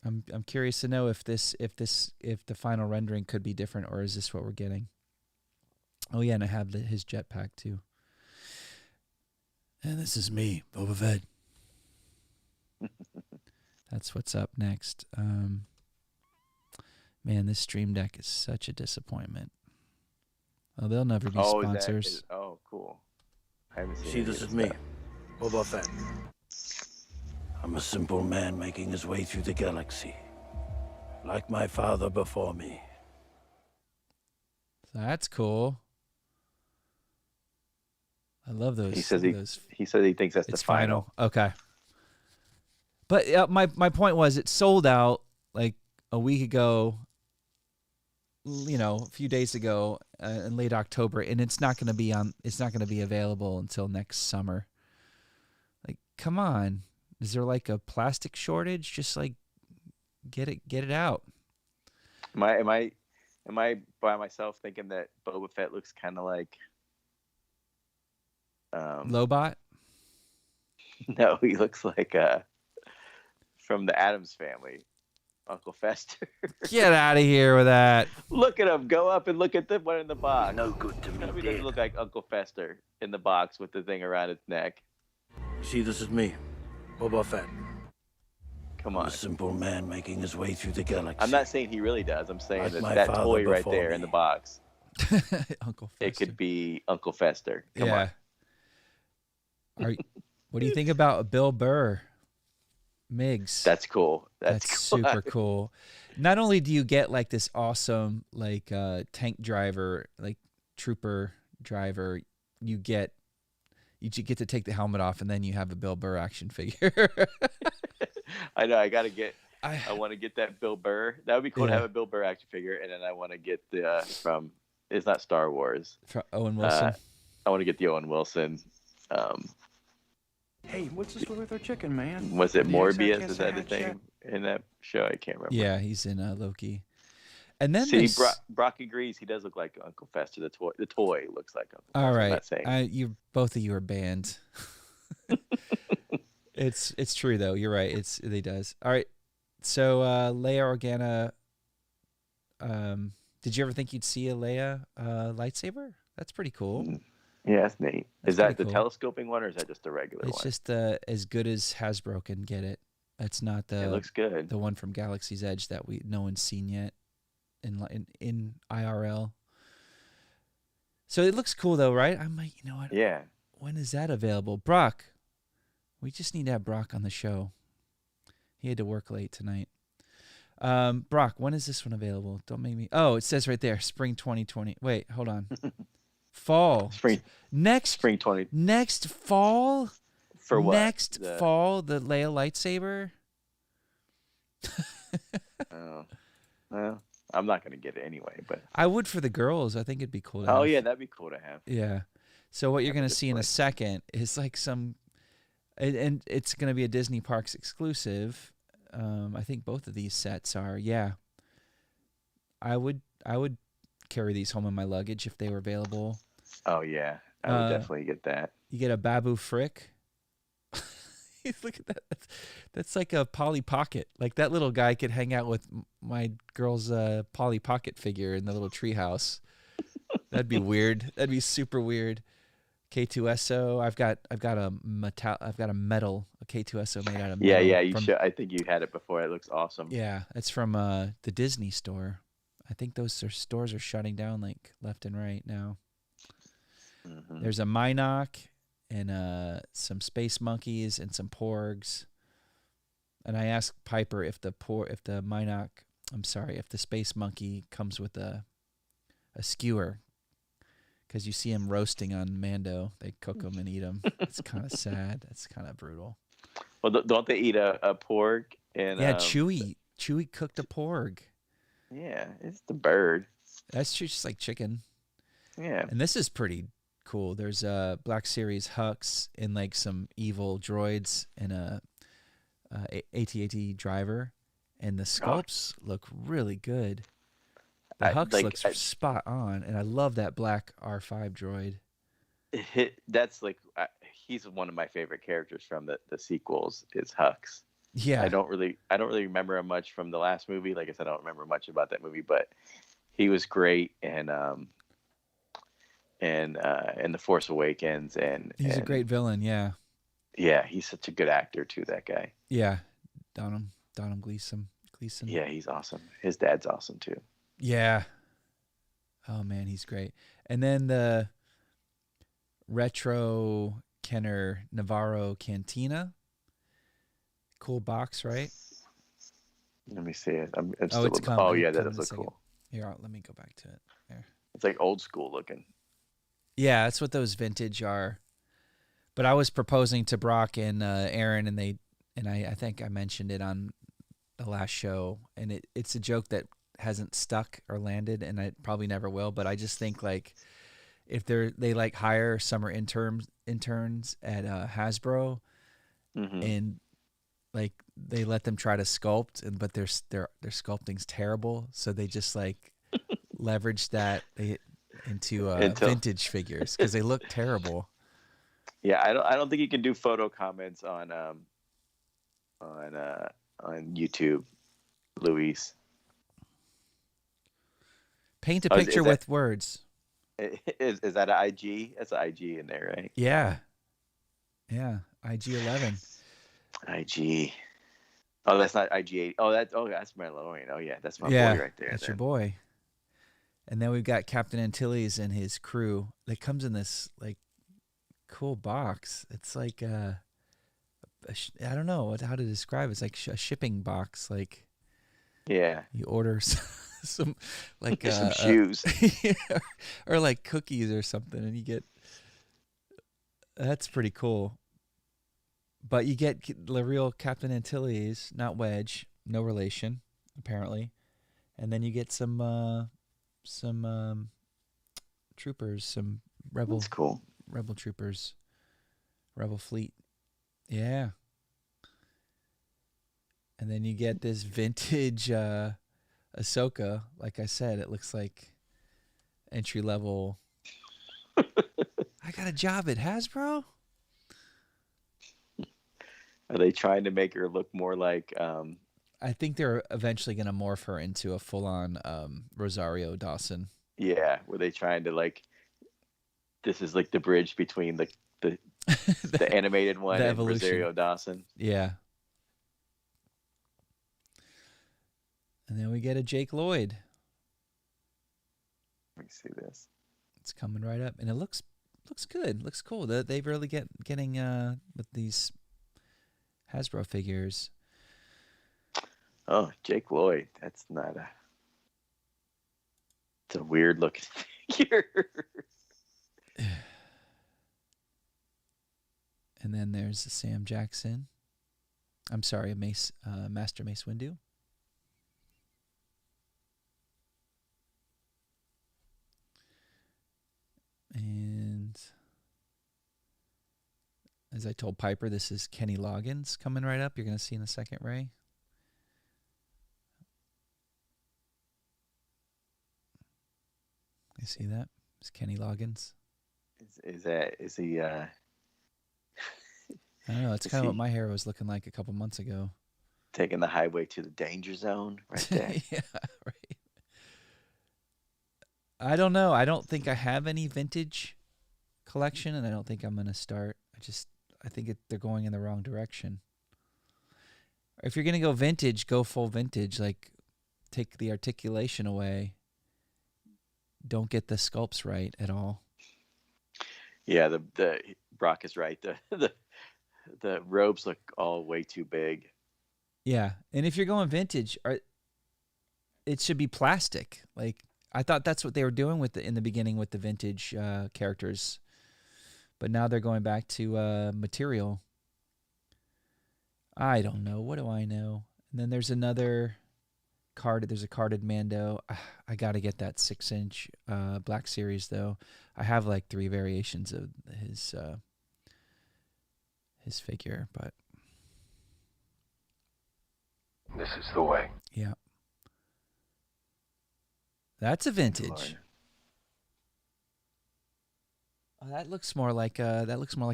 I'm curious to know if the final rendering could be different, or is this what we're getting? Oh yeah, and I have his jetpack too. And this is me, Boba Fett. That's what's up next. Man, this Stream Deck is such a disappointment. Oh, they'll never be sponsors. Oh, cool. I haven't seen See, this is me, Boba Fett. I'm a simple man making his way through the galaxy, like my father before me. That's cool. I love those. He says he thinks that's the final. Okay. But my point was, it sold out like a week ago. A few days ago in late October, and it's not going to be available until next summer. Like, come on, is there like a plastic shortage? Just like get it out. Am I by myself thinking that Boba Fett looks kind of like Lobot? No, he looks like from the Addams Family, Uncle Fester. Get out of here with that. Look at him. Go up and look at the one in the box. No good to me. He doesn't look like Uncle Fester in the box with the thing around his neck. See, this is me, Boba Fett. Come on. A simple man making his way through the galaxy. I'm not saying he really does. I'm saying Like my that father toy right before there me. in the box. Uncle Fester. It could be Uncle Fester. Come on. What do you think about Bill Burr? Migs. That's cool. That's cool. super cool. Not only do you get like this awesome like tank driver, like trooper driver, you get to take the helmet off, and then you have a Bill Burr action figure. I know. I want to get that Bill Burr. That would be cool to have a Bill Burr action figure, and then I want to get the from. It's not Star Wars. From Owen Wilson. I want to get the Owen Wilson. Hey, what's this with our chicken, man? Was it The Morbius? exact Is that his answer I name in that show? I can't remember. Yeah, he's in Loki. And then see, Brock agrees. He does look like Uncle Fester. The toy looks like Uncle Fester. All right, I'm not saying. Both of you are banned. It's true though. You're right. It does. All right. So Leia Organa. Did you ever think you'd see a Leia lightsaber? That's pretty cool. Yeah, that's neat. That's is that the cool. telescoping one, or is that just the regular one? It's just as good as Hasbro can get it. It's not the. It looks good. The one from Galaxy's Edge that no one's seen yet, in IRL. So it looks cool though, right? I'm like, you know what? Yeah. When is that available, Brock? We just need to have Brock on the show. He had to work late tonight. Brock, when is this one available? Don't make me. Oh, it says right there, spring 2020. Wait, hold on. Fall. Spring 20. Next fall. For what? Next fall, the Leia lightsaber. Oh, well, I'm not gonna get it anyway, but I would for the girls. I think it'd be cool to oh have. yeah, that'd be cool to have. Yeah. So what you're gonna see in a second is like some, and it's gonna be a Disney Parks exclusive. I think both of these sets are. Yeah. I would carry these home in my luggage if they were available. Oh yeah, I would definitely get that. You get a Babu Frick. Look at that. That's like a Polly Pocket. Like that little guy could hang out with my girl's Polly Pocket figure in the little treehouse. That'd be weird. That'd be super weird. K2SO. I've got a metal K2SO made out of metal. Yeah. You should. I think you had it before. It looks awesome. Yeah, it's from the Disney store. I think those stores are shutting down like left and right now. Mm-hmm. There's a Minoc and some space monkeys and some porgs. And I asked Piper if the space monkey comes with a skewer, because you see him roasting on Mando. They cook them and eat them. It's kind of sad. That's kind of brutal. Well, don't they eat a porg? And yeah, Chewie cooked a porg. Yeah, it's the bird. That's just like chicken. Yeah. And this is pretty cool. There's a Black Series Hux and like some evil droids and a AT-AT driver, and the sculpts look really good. The Hux looks spot on, and I love that black R5 droid. That's like he's one of my favorite characters from the sequels. Is Hux. Yeah, I don't really remember him much from the last movie. Like I said, I don't remember much about that movie, but he was great, and The Force Awakens, and he's a great villain. Yeah, he's such a good actor too. That guy. Yeah, Donham Gleeson. Yeah, he's awesome. His dad's awesome too. Yeah. Oh man, he's great. And then the retro Kenner Navarro Cantina. Cool box, right? Let me see it. It's coming. Oh yeah, that does look cool. Here, let me go back to it. There. It's like old school looking. Yeah, that's what those vintage are. But I was proposing to Brock and Aaron, and I think I mentioned it on the last show, and it's a joke that hasn't stuck or landed, and I probably never will. But I just think like if they like hire summer interns at Hasbro, and like they let them try to sculpt, but their sculpting's terrible, so they just like leverage that into vintage figures because they look terrible. Yeah, I don't think you can do photo comments on YouTube, Luis. Paint a picture with words. Is that an IG? That's an IG in there, right? Yeah. IG 11. IG. Oh, that's not IG-8. Oh, that's Mandalorian. Oh, yeah, that's my boy right there. That's your boy. And then we've got Captain Antilles and his crew. That comes in this like cool box. It's like I don't know how to describe it. It's like a shipping box. Like you order some like some shoes or like cookies or something, and you get. That's pretty cool. But you get the real Captain Antilles, not Wedge, no relation, apparently. And then you get some troopers, some rebel. That's cool. Rebel troopers, rebel fleet. Yeah. And then you get this vintage Ahsoka. Like I said, it looks like entry level. I got a job at Hasbro. Are they trying to make her look more like? I think they're eventually going to morph her into a full-on Rosario Dawson. Yeah, were they trying to like? This is like the bridge between the the animated one and Rosario Dawson. Yeah. And then we get a Jake Lloyd. Let me see this. It's coming right up, and it looks good. Looks cool. They really getting with these Hasbro figures. Oh, Jake Lloyd. That's not a. It's a weird looking figure. And then there's Sam Jackson. I'm sorry, Master Mace Windu. And as I told Piper, this is Kenny Loggins coming right up. You're going to see in a second, Ray. You see that? It's Kenny Loggins. Is he? I don't know. It's kind of what my hair was looking like a couple months ago. Taking the highway to the danger zone, right there. Yeah, right. I don't know. I don't think I have any vintage collection, and I don't think I'm going to start. I think they're going in the wrong direction. If you're going to go vintage, go full vintage. Like, take the articulation away. Don't get the sculpts right at all. Yeah, the Brock is right. The robes look all way too big. Yeah, and if you're going vintage, it should be plastic. Like, I thought that's what they were doing in the beginning with the vintage characters, but now they're going back to material. I don't know. What do I know? And then there's another card. There's a carded Mando. I got to get that 6-inch Black Series though. I have like 3 variations of his figure, but this is the way. Yeah. That's a vintage. Oh, that looks more like a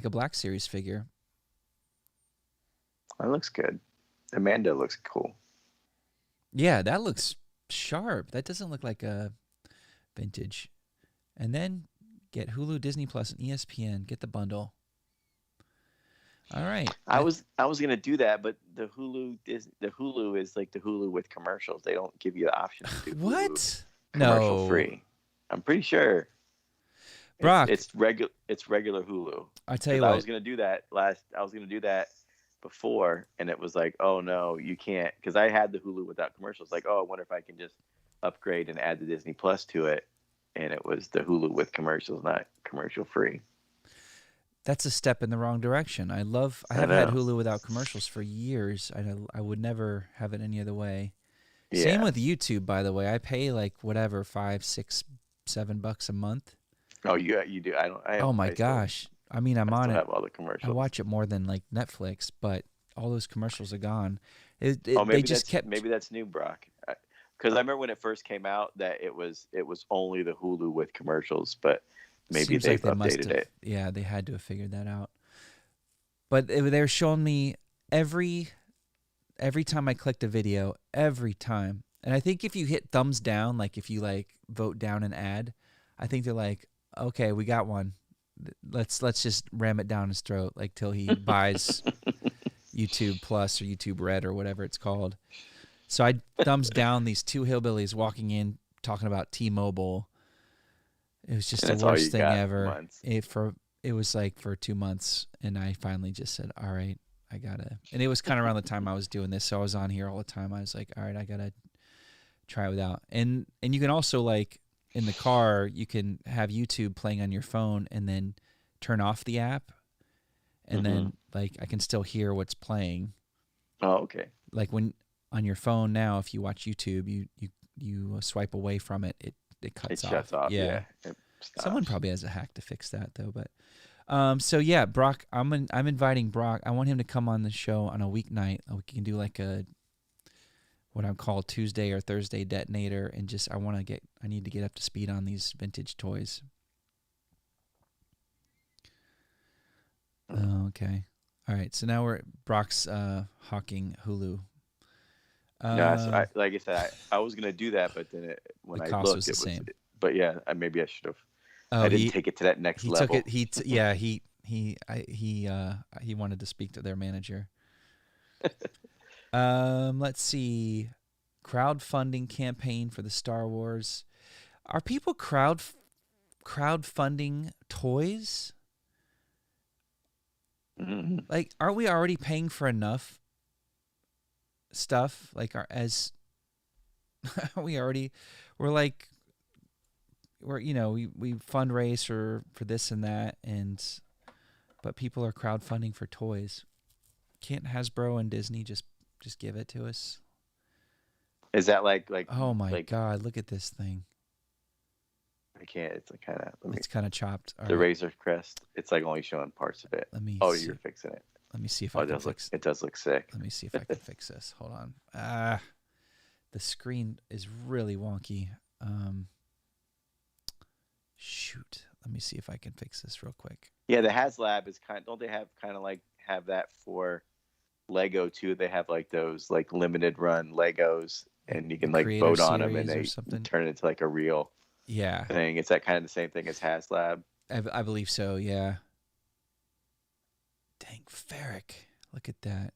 Black Series figure. That looks good. The Mando looks cool. Yeah, that looks sharp. That doesn't look like a vintage. And then get Hulu, Disney Plus, and ESPN. Get the bundle. All right. I was gonna do that, but the Hulu is like the Hulu with commercials. They don't give you the option to do what? Hulu commercial free. I'm pretty sure. Brock, it's regular Hulu. I tell you what. I was gonna do that before, and it was like, oh no, you can't, because I had the Hulu without commercials. Like, oh, I wonder if I can just upgrade and add the Disney Plus to it, and it was the Hulu with commercials, not commercial free. That's a step in the wrong direction. I have had Hulu without commercials for years. I would never have it any other way. Yeah. Same with YouTube, by the way. I pay like whatever, $5, $6, $7 a month. Oh, you do. Oh my gosh. I mean, I'm on it. Have all the commercials. I watch it more than like Netflix, but all those commercials are gone. Maybe that's new, Brock. Because I remember when it first came out that it was only the Hulu with commercials, but maybe they've updated it. Yeah, they had to have figured that out. But they're showing me every time I clicked a video, every time. And I think if you hit thumbs down, like if you like vote down an ad, I think they're like, okay, we got one. Let's just ram it down his throat like till he buys YouTube Plus or YouTube Red or whatever it's called. So I thumbs down these two hillbillies walking in talking about T-Mobile. It was just the worst thing ever. It was like for 2 months, and I finally just said, all right, I gotta. And it was kind of around the time I was doing this, so I was on here all the time. I was like, all right, I gotta try it without. And you can also, like, in the car, you can have YouTube playing on your phone and then turn off the app, and then like I can still hear what's playing. Oh, okay. Like when on your phone now, if you watch YouTube, you swipe away from it, it cuts off. It shuts off. Yeah. Someone probably has a hack to fix that though, but. So yeah, Brock, I'm inviting Brock. I want him to come on the show on a weeknight. We can do like a what I'm called Tuesday or Thursday detonator, and just I need to get up to speed on these vintage toys. Okay, all right. So now we're at Brock's hawking Hulu. Yeah, so like I said, I was gonna do that, but then when I looked, was the same. But yeah, maybe I should have. Oh, I didn't take it to that next level. He wanted to speak to their manager. Let's see. Crowdfunding campaign for the Star Wars. Are people crowdfunding toys? Mm-hmm. Like, aren't we already paying for enough stuff? Like, we fundraise for this and that, but people are crowdfunding for toys. Can't Hasbro and Disney just give it to us? Is that like? Oh my God! Look at this thing. I can't. It's like it's kind of chopped. The Razor Crest. It's like only showing parts of it. Let me. Oh, you're fixing it. Let me see if I can fix it. It does look sick. Let me see if I can fix this. Hold on. The screen is really wonky. Shoot. Let me see if I can fix this real quick. Yeah, the HasLab is don't they have that for Lego too? They have like those like limited run Legos, and you can like vote on them, and they turn it into like a real thing. Is that kind of the same thing as HasLab? I believe so. Yeah. Dang, Ferric. Look at that.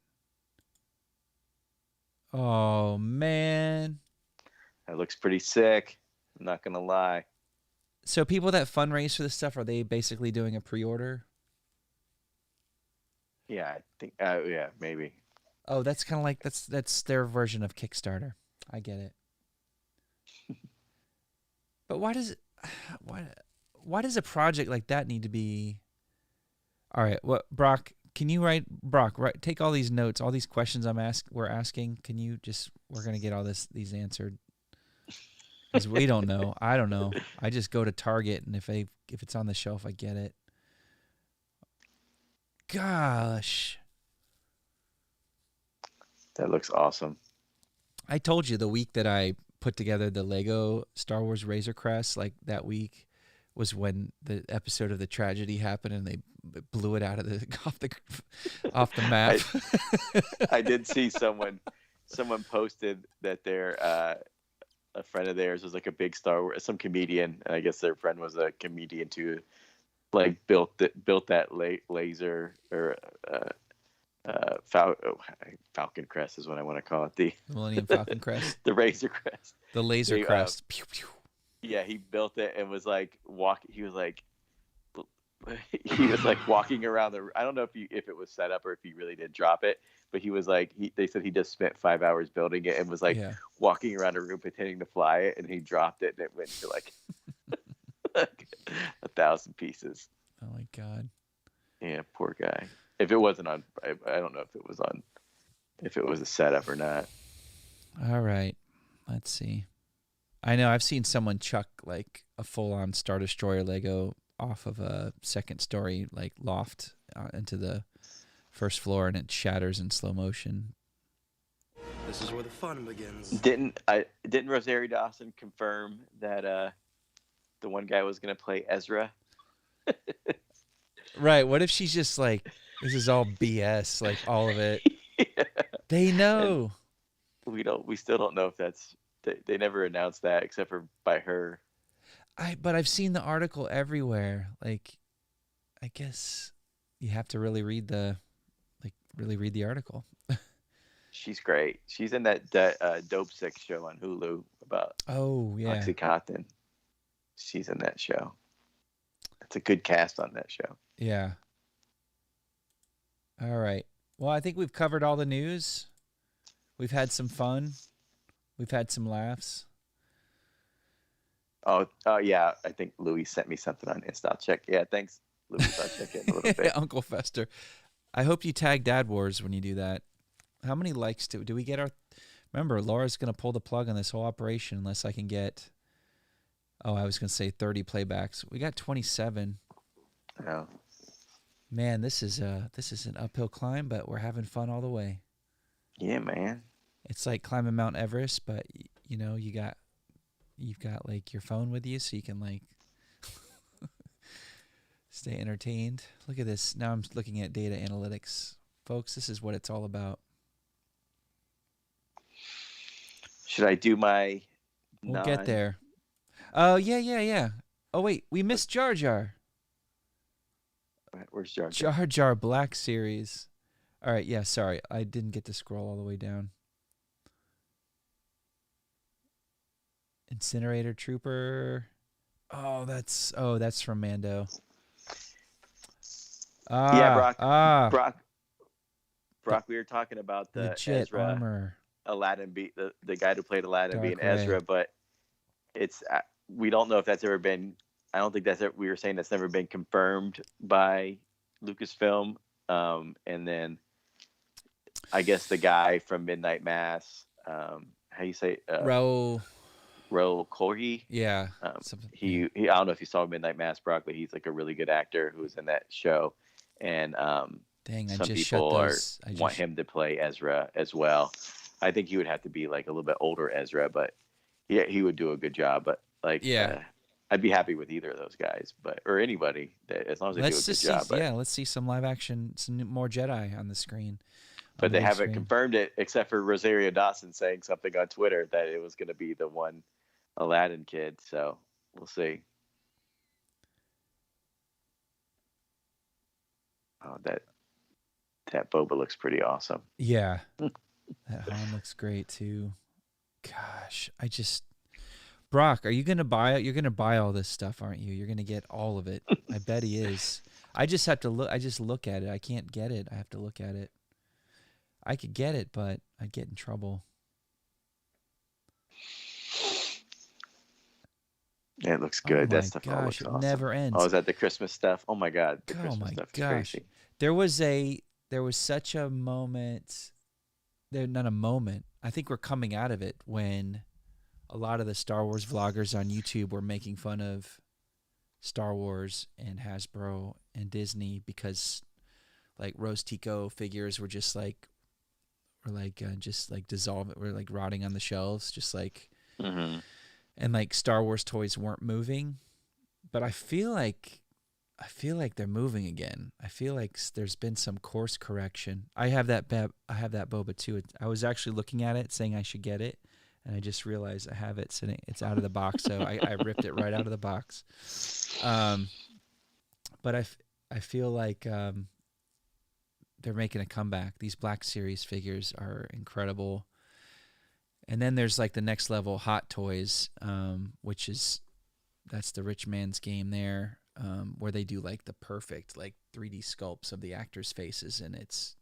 Oh man. That looks pretty sick. I'm not gonna lie. So people that fundraise for this stuff, are they basically doing a pre-order? Yeah, I think. Yeah, maybe. Oh, that's kind of like that's their version of Kickstarter. I get it. But why does a project like that need to be? All right, Brock? Can you write take all these notes, all these questions we're asking. Can you we're gonna get all these answered. Because we don't know. I don't know. I just go to Target, and if it's on the shelf, I get it. Gosh. That looks awesome. I told you the week that I put together the Lego Star Wars Razor Crest, like that week was when the episode of the tragedy happened, and they blew it out of off the map. I did see someone posted that a friend of theirs was like a big Star Wars, some comedian, and I guess their friend was a comedian too. Like built that laser or Falcon Crest is what I want to call it. The Millennium Falcon Crest, the Razor Crest, the laser crest. Pew, pew. Yeah, he built it and was like He was like walking around I don't know if it was set up or if he really did drop it, but he was like they said he just spent 5 hours building it and was like walking around a room pretending to fly it, and he dropped it and it went to like 1,000 pieces. Oh my God. Yeah, poor guy. If it wasn't on, I don't know if it was a setup or not. All right, let's see. I know I've seen someone chuck like a full-on Star Destroyer Lego off of a second story like loft into the first floor, and it shatters in slow motion. This is where the fun begins. Didn't Rosario Dawson confirm that the one guy was going to play Ezra? Right. What if she's just like, this is all BS, like all of it? Yeah. They know. And we still don't know if that's. They never announced that except for by her. But I've seen the article everywhere. Like, I guess you have to really read really read the article. She's great. She's in that Dope Sick show on Hulu about Oxycontin. She's in that show. It's a good cast on that show. Yeah. All right. Well, I think we've covered all the news. We've had some fun. We've had some laughs. Oh yeah. I think Louis sent me something on Insta. I'll check. Yeah, thanks, Louis. I'll check in a little bit. Uncle Fester. I hope you tag Dad Wars when you do that. How many likes do we get? Remember, Laura's going to pull the plug on this whole operation unless I can get, I was going to say 30 playbacks. We got 27. Yeah. Man, this is an uphill climb, but we're having fun all the way. Yeah, man. It's like climbing Mount Everest, but you've got like your phone with you, so you can like stay entertained. Look at this. Now I'm looking at data analytics. Folks, this is what it's all about. Should I do my We'll get there. Oh, yeah. Oh, wait. We missed Jar Jar. Where's Jar Jar? Jar Jar Black series. All right, yeah, sorry. I didn't get to scroll all the way down. Incinerator Trooper. Oh, that's from Mando. Brock, we were talking about the legit Ezra armor. Aladdin beat the guy who played Aladdin being Dark Ezra, Ray. but it's we don't know if that's ever been. I don't think we were saying that's never been confirmed by Lucasfilm. And then I guess the guy from Midnight Mass, how you say Raul Corgi? Yeah. He I don't know if you saw Midnight Mass, Brock, but he's like a really good actor who was in that show. And some people want him to play Ezra as well. I think he would have to be like a little bit older Ezra, but yeah, he would do a good job. But like, I'd be happy with either of those guys, or anybody, as long as they do a good job. Let's see some live action, some more Jedi on the screen. But they haven't confirmed it, except for Rosario Dawson saying something on Twitter that it was going to be the one Aladdin kid. So we'll see. Oh, that Boba looks pretty awesome. Yeah. That Han looks great too. Gosh, Brock, are you gonna buy it? You're gonna buy all this stuff, aren't you? You're gonna get all of it. I bet he is. I just have to look. I just look at it. I can't get it. I have to look at it. I could get it, but I'd get in trouble. Yeah, it looks good. That stuff all looks awesome. Never ends. Oh, is that the Christmas stuff? Oh my God, the Christmas stuff is crazy. There was such a moment. Not a moment. I think we're coming out of it when a lot of the Star Wars vloggers on YouTube were making fun of Star Wars and Hasbro and Disney because like Rose Tico figures were just like dissolving, were like rotting on the shelves, just like, and like Star Wars toys weren't moving. But I feel like they're moving again. I feel like there's been some course correction. I have that Boba too. I was actually looking at it, saying I should get it, and I just realized I have it sitting. It's out of the box, so I ripped it right out of the box. But I feel like they're making a comeback. These Black Series figures are incredible. And then there's like the next level, Hot Toys, that's the rich man's game there. Where they do like the perfect like 3D sculpts of the actors' faces, and it's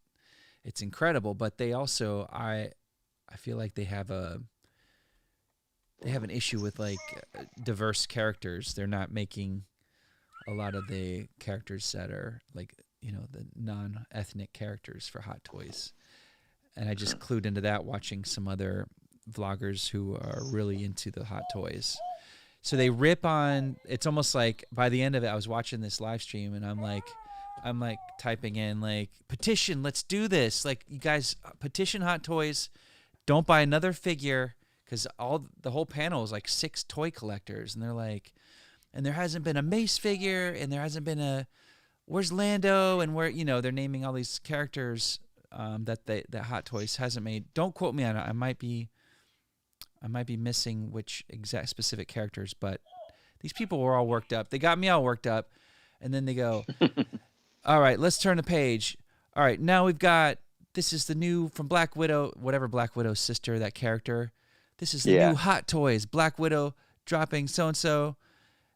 incredible. But they also I feel like they have an issue with like diverse characters. They're not making a lot of the characters that are like the non-ethnic characters for Hot Toys, and I just clued into that watching some other vloggers who are really into the Hot Toys. So they rip on. It's almost like by the end of it, I was watching this live stream, and I'm like typing in like petition. Let's do this. Like you guys petition Hot Toys. Don't buy another figure because the whole panel is like 6 toy collectors, and they're like, and there hasn't been a Mace figure, and there hasn't been a where's Lando, and where they're naming all these characters that Hot Toys hasn't made. Don't quote me on it. I might be missing which exact specific characters, but these people were all worked up. They got me all worked up, and then they go, all right, let's turn the page. All right, now we've got this is the new from Black Widow, whatever Black Widow's sister, that character. This is the new Hot Toys, Black Widow dropping so-and-so.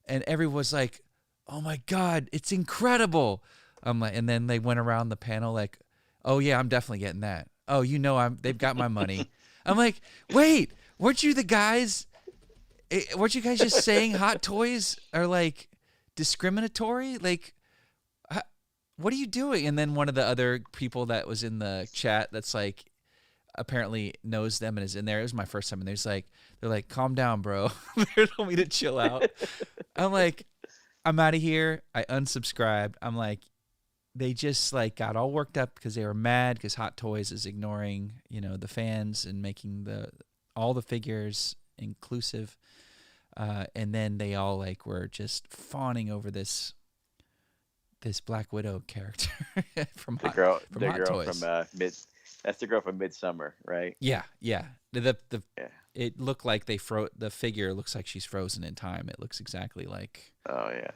And everyone's like, oh my God, it's incredible. I'm like, and then they went around the panel like, oh yeah, I'm definitely getting that. Oh, they've got my money. I'm like, wait, weren't you guys just saying Hot Toys are like discriminatory? Like, what are you doing? And then one of the other people that was in the chat that's like apparently knows them and is in there. It was my first time, and they're like, calm down, bro. They told me to chill out. I'm like, I'm out of here. I unsubscribed. I'm like, they just like got all worked up because they were mad because Hot Toys is ignoring, the fans and making all the figures inclusive. And then they all like were just fawning over this Black Widow character from Hot Toys. That's the girl from Midsummer, right? Yeah. It looked like the figure looks like she's frozen in time. It looks exactly like. Oh yeah.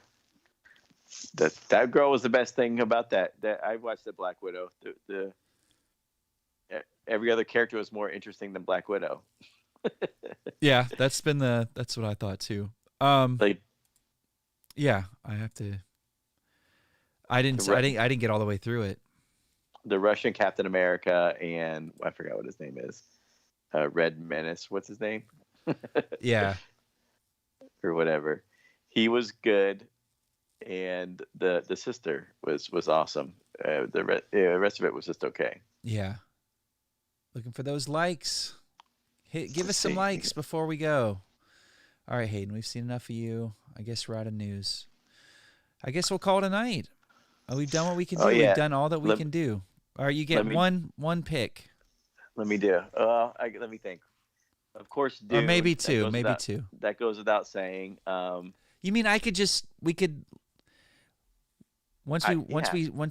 That girl was the best thing about that. I watched the Black Widow. Every other character was more interesting than Black Widow. Yeah, that's what I thought too. Yeah, I have to. I didn't get all the way through it. The Russian Captain America and I forgot what his name is. Red Menace. What's his name? Yeah. Or whatever. He was good, and the sister was awesome. The rest of it was just okay. Yeah. Looking for those likes. Give us some likes before we go. All right, Hayden, we've seen enough of you. I guess we're out of news. I guess we'll call it a night. We've done what we can do. Yeah. We've done all that we can do. All right, you get one pick. Let me do. Let me think. Of course, Dune. Or maybe two. Two. That goes without saying. You mean we could once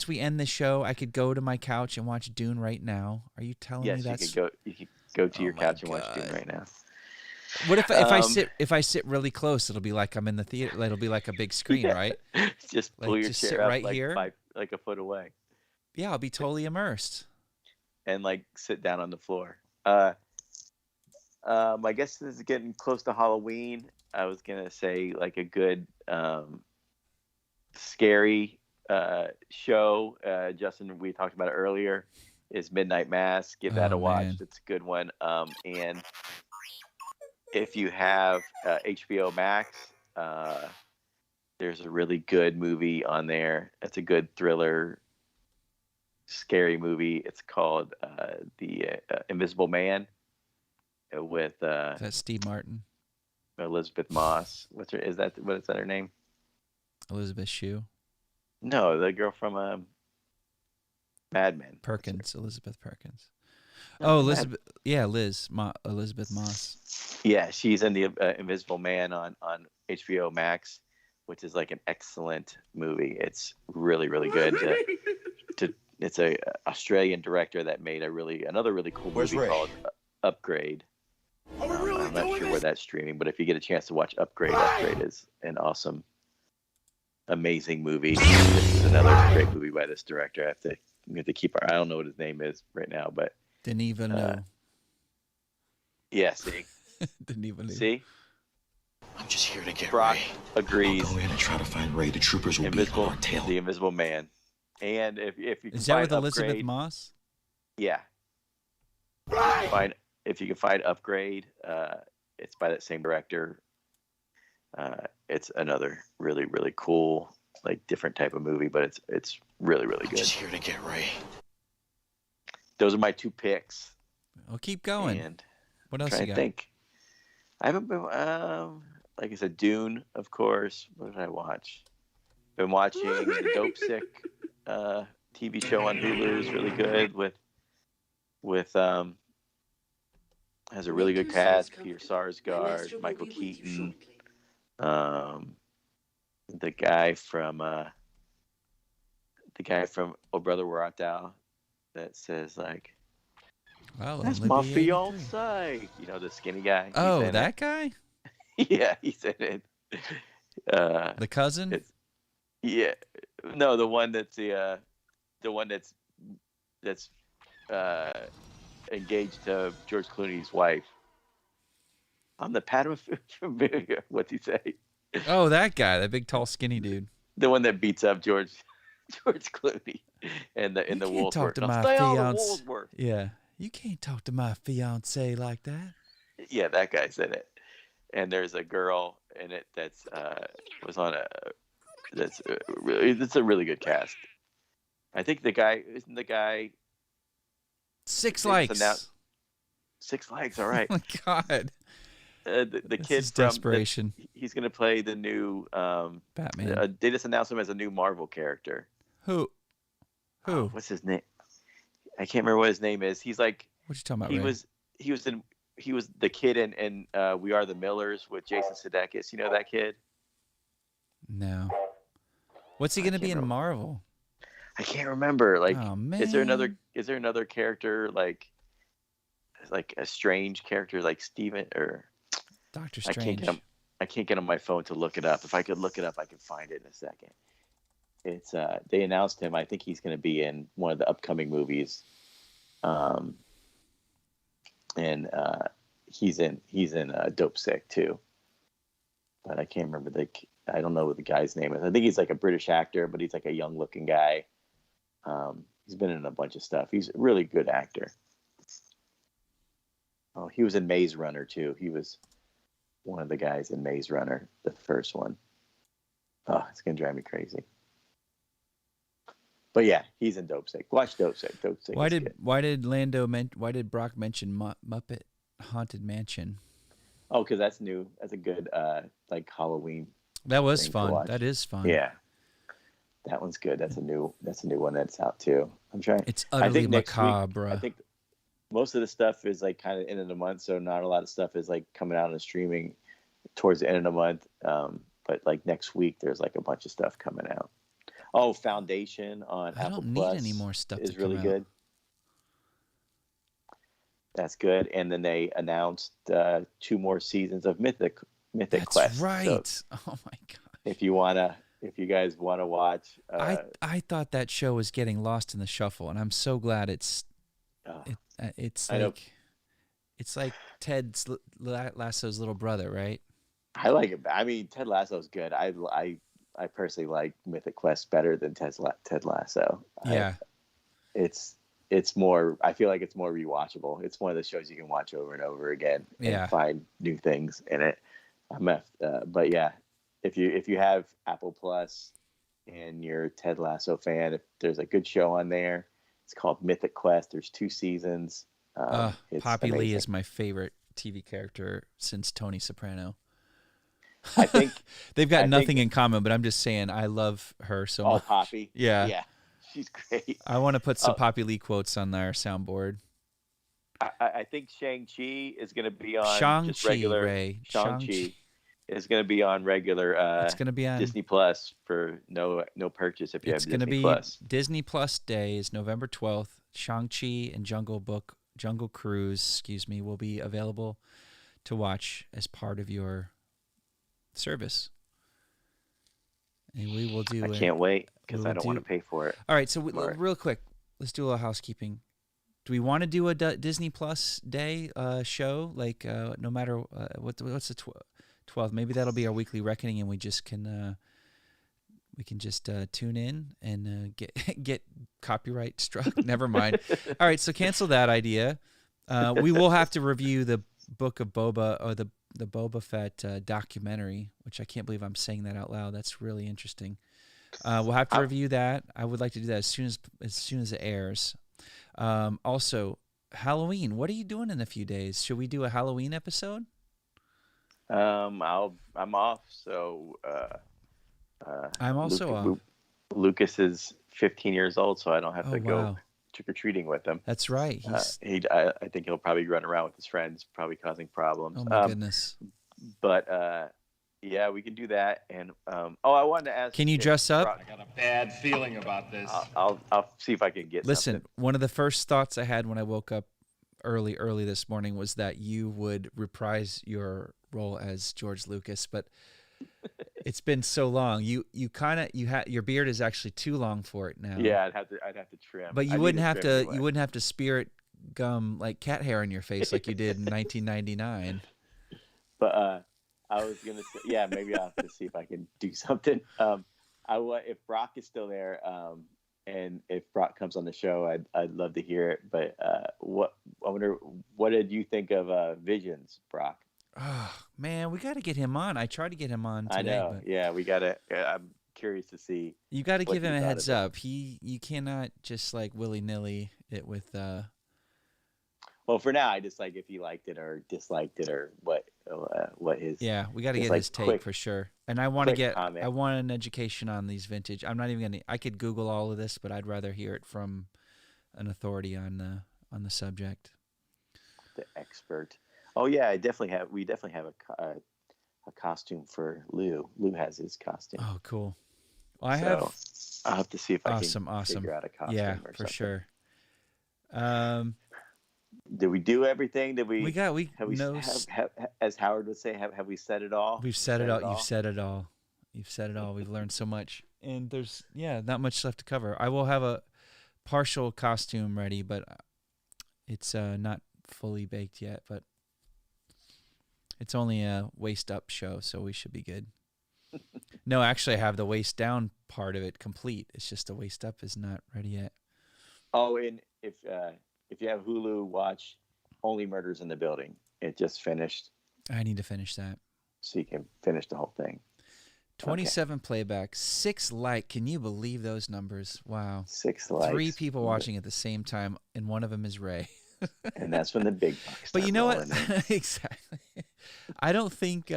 we end the show, I could go to my couch and watch Dune right now? Are you telling me that's? Yes, you could go to your couch and watch Dune right now. What if I sit really close? It'll be like I'm in the theater. It'll be like a big screen, right? Just pull your sit chair up right here, like a foot away. Yeah, I'll be totally immersed. And like sit down on the floor. I guess this is getting close to Halloween. I was gonna say like a good scary show. Justin, we talked about it earlier. Is Midnight Mass. Give that a watch. Man. It's a good one. And if you have HBO Max, there's a really good movie on there. It's a good thriller, scary movie. It's called The Invisible Man with is that Steve Martin? Elizabeth Moss. What is that her name? Elizabeth Shue. No, the girl from Mad Men. Perkins, Elizabeth Perkins. Oh, Elizabeth. Yeah, Elizabeth Moss. Yeah, she's in The Invisible Man on HBO Max, which is like an excellent movie. It's really, really good. It's a Australian director that made another really cool movie called Upgrade. I'm not sure where that's streaming, but if you get a chance to watch Upgrade is an awesome, amazing movie. This is another great movie by this director. We have to keep I don't know what his name is right now, but Denis Villeneuve. Yeah, see? Denis Villeneuve. See? I'm just here to get Brock Ray. agrees. I'll go in and try to find Ray. The troopers will be on our tail. The Invisible Man. And if you can is that find with Elizabeth Upgrade, Moss? Yeah. If you can find Upgrade, it's by that same director. It's another really, really cool, like different type of movie, but it's really, really good. I'm just here to get Ray. Those are my two picks. Well, keep going. And what else you got? Think. I haven't been, like I said, Dune, of course. What did I watch? Been watching the Dope Sick TV show on Hulu. Is really good with has a really good cast. Peter Sarsgaard, Michael Keaton, the guy from Oh Brother Where Art Thou, that says like, well, that's my fiance. You know, the skinny guy. Oh, that guy? Yeah, he's in it. The cousin? Yeah. No, the one that's engaged to George Clooney's wife. I'm the Padma familiar. What's he say? Oh, that guy, that big, tall, skinny dude. The one that beats up George Clooney in the You can't talk to my fiance. Yeah, you can't talk to my fiance like that. Yeah, that guy's in it. And there's a girl in it that's was on a that's it's a really good cast. I think the guy isn't the guy. 6 likes. 6 likes. All right. Oh my God. The kid is desperation. He's going to play the new Batman. They just announced him as a new Marvel character. Who? What's his name? I can't remember what his name is. He's like. What you talking about? He was the kid in We Are the Millers with Jason Sudeikis. You know that kid? No. What's he going to be in Marvel? I can't remember. Like, oh, man. Is there another character like a strange character like Steven or Doctor Strange? I can't get on my phone to look it up. If I could look it up, I could find it in a second. It's they announced him. I think he's going to be in one of the upcoming movies. And he's in Dope Sick too. But I can't remember I don't know what the guy's name is. I think he's like a British actor, but he's like a young looking guy. He's been in a bunch of stuff. He's a really good actor. Oh, he was in Maze Runner too. He was one of the guys in Maze Runner, the first one. Oh, it's gonna drive me crazy. But yeah, he's in Dope Sick. Watch Dope Sick. Dope Sick. Why did Brock mention Muppet Haunted Mansion? Oh, because that's new. That's a good like Halloween. That was fun. That is fun. Yeah, that one's good. That's a new one that's out too. I'm trying. It's utterly macabre. I think most of the stuff is like kind of end of the month, so not a lot of stuff is like coming out and streaming towards the end of the month. But like next week, there's like a bunch of stuff coming out. Oh, Foundation on Apple Plus. I don't need any more stuff. Is really good. That's good. And then they announced 2 more seasons of Mythic That's Quest. That's right. So oh my God. If you guys wanna watch, I thought that show was getting lost in the shuffle, and I'm so glad it's like Ted Lasso's little brother, right? I like it. I mean, Ted Lasso's good. I personally like Mythic Quest better than Ted Lasso. Yeah. It's more, I feel like it's more rewatchable. It's one of the shows you can watch over and over again and find new things in it. But yeah, if you have Apple Plus and you're a Ted Lasso fan, if there's a good show on there, it's called Mythic Quest. There's 2 seasons. Poppy amazing. Lee is my favorite TV character since Tony Soprano. I think they've got nothing in common, but I'm just saying I love her so much. Poppy. Yeah, she's great. I want to put some Poppy Lee quotes on our soundboard. I think Shang-Chi is going to be on Shang-Chi is going to be on regular. It's going to be on Disney Plus for no purchase if you have Disney Plus. It's going to be Disney Plus Day is November 12th. Shang-Chi and Jungle Cruise, will be available to watch as part of your service. And we will do. I can't wait because I don't want to pay for it. All right, so real quick, let's do a little housekeeping. Do we want to do a Disney Plus Day show? Like, no matter what's the 12th? Maybe that'll be our weekly reckoning, and we just can tune in and get copyright struck. Never mind. All right, so cancel that idea. We will have to review the Book of Boba or the Boba Fett documentary, which I can't believe I'm saying that out loud. That's really interesting. We'll have to review that. I would like to do that as soon as it airs. Also, Halloween. What are you doing in a few days? Should we do a Halloween episode? I'm off, so I'm also off. Lucas is 15 years old, so I don't have to go trick-or-treating with him. That's right. I think he'll probably run around with his friends, probably causing problems. Oh my goodness. But yeah, we can do that. And I wanted to ask, can you dress up? I got a bad feeling about this. I'll see if I can get Listen, something. One of the first thoughts I had when I woke up early this morning was that you would reprise your role as George Lucas, but It's been so long. You had your beard is actually too long for it now. Yeah, I'd have to trim. But you wouldn't have to. You wouldn't have to spirit gum like cat hair in your face like you did in 1999. But I was gonna say, yeah, maybe I'll have to see if I can do something. If Brock is still there, and if Brock comes on the show, I'd love to hear it. But I wonder, what did you think of Visions, Brock? Oh man, we got to get him on. I tried to get him on today. I know. But yeah, we gotta. I'm curious to see. You got to give him a heads up. You cannot just like willy nilly it with. Well, for now, I just like if he liked it or disliked it or what his. Yeah, we got to get like his take for sure. And I want to get. Comment. I want an education on these vintage. I'm not even gonna. I could Google all of this, but I'd rather hear it from an authority on the subject. The expert. Oh yeah, we definitely have a costume for Lou. Lou has his costume. Oh, cool. Well, I'll have to see if I can figure out a costume. Yeah, or for something. sure. Did we do everything? Did we? As Howard would say, have we said it all? We've said it all. You've said it all. You've said it all. We've learned so much, and there's not much left to cover. I will have a partial costume ready, but it's not fully baked yet. But it's only a waist up show, so we should be good. No, actually, I have the waist down part of it complete. It's just the waist up is not ready yet. Oh, and if you have Hulu, watch Only Murders in the Building. It just finished. I need to finish that. So you can finish the whole thing. 27 playbacks, 6 likes. Can you believe those numbers? Wow. 6 likes. 3 people watching at the same time, and one of them is Ray. And that's when the big bucks start. But you know what? In. Exactly. I don't think.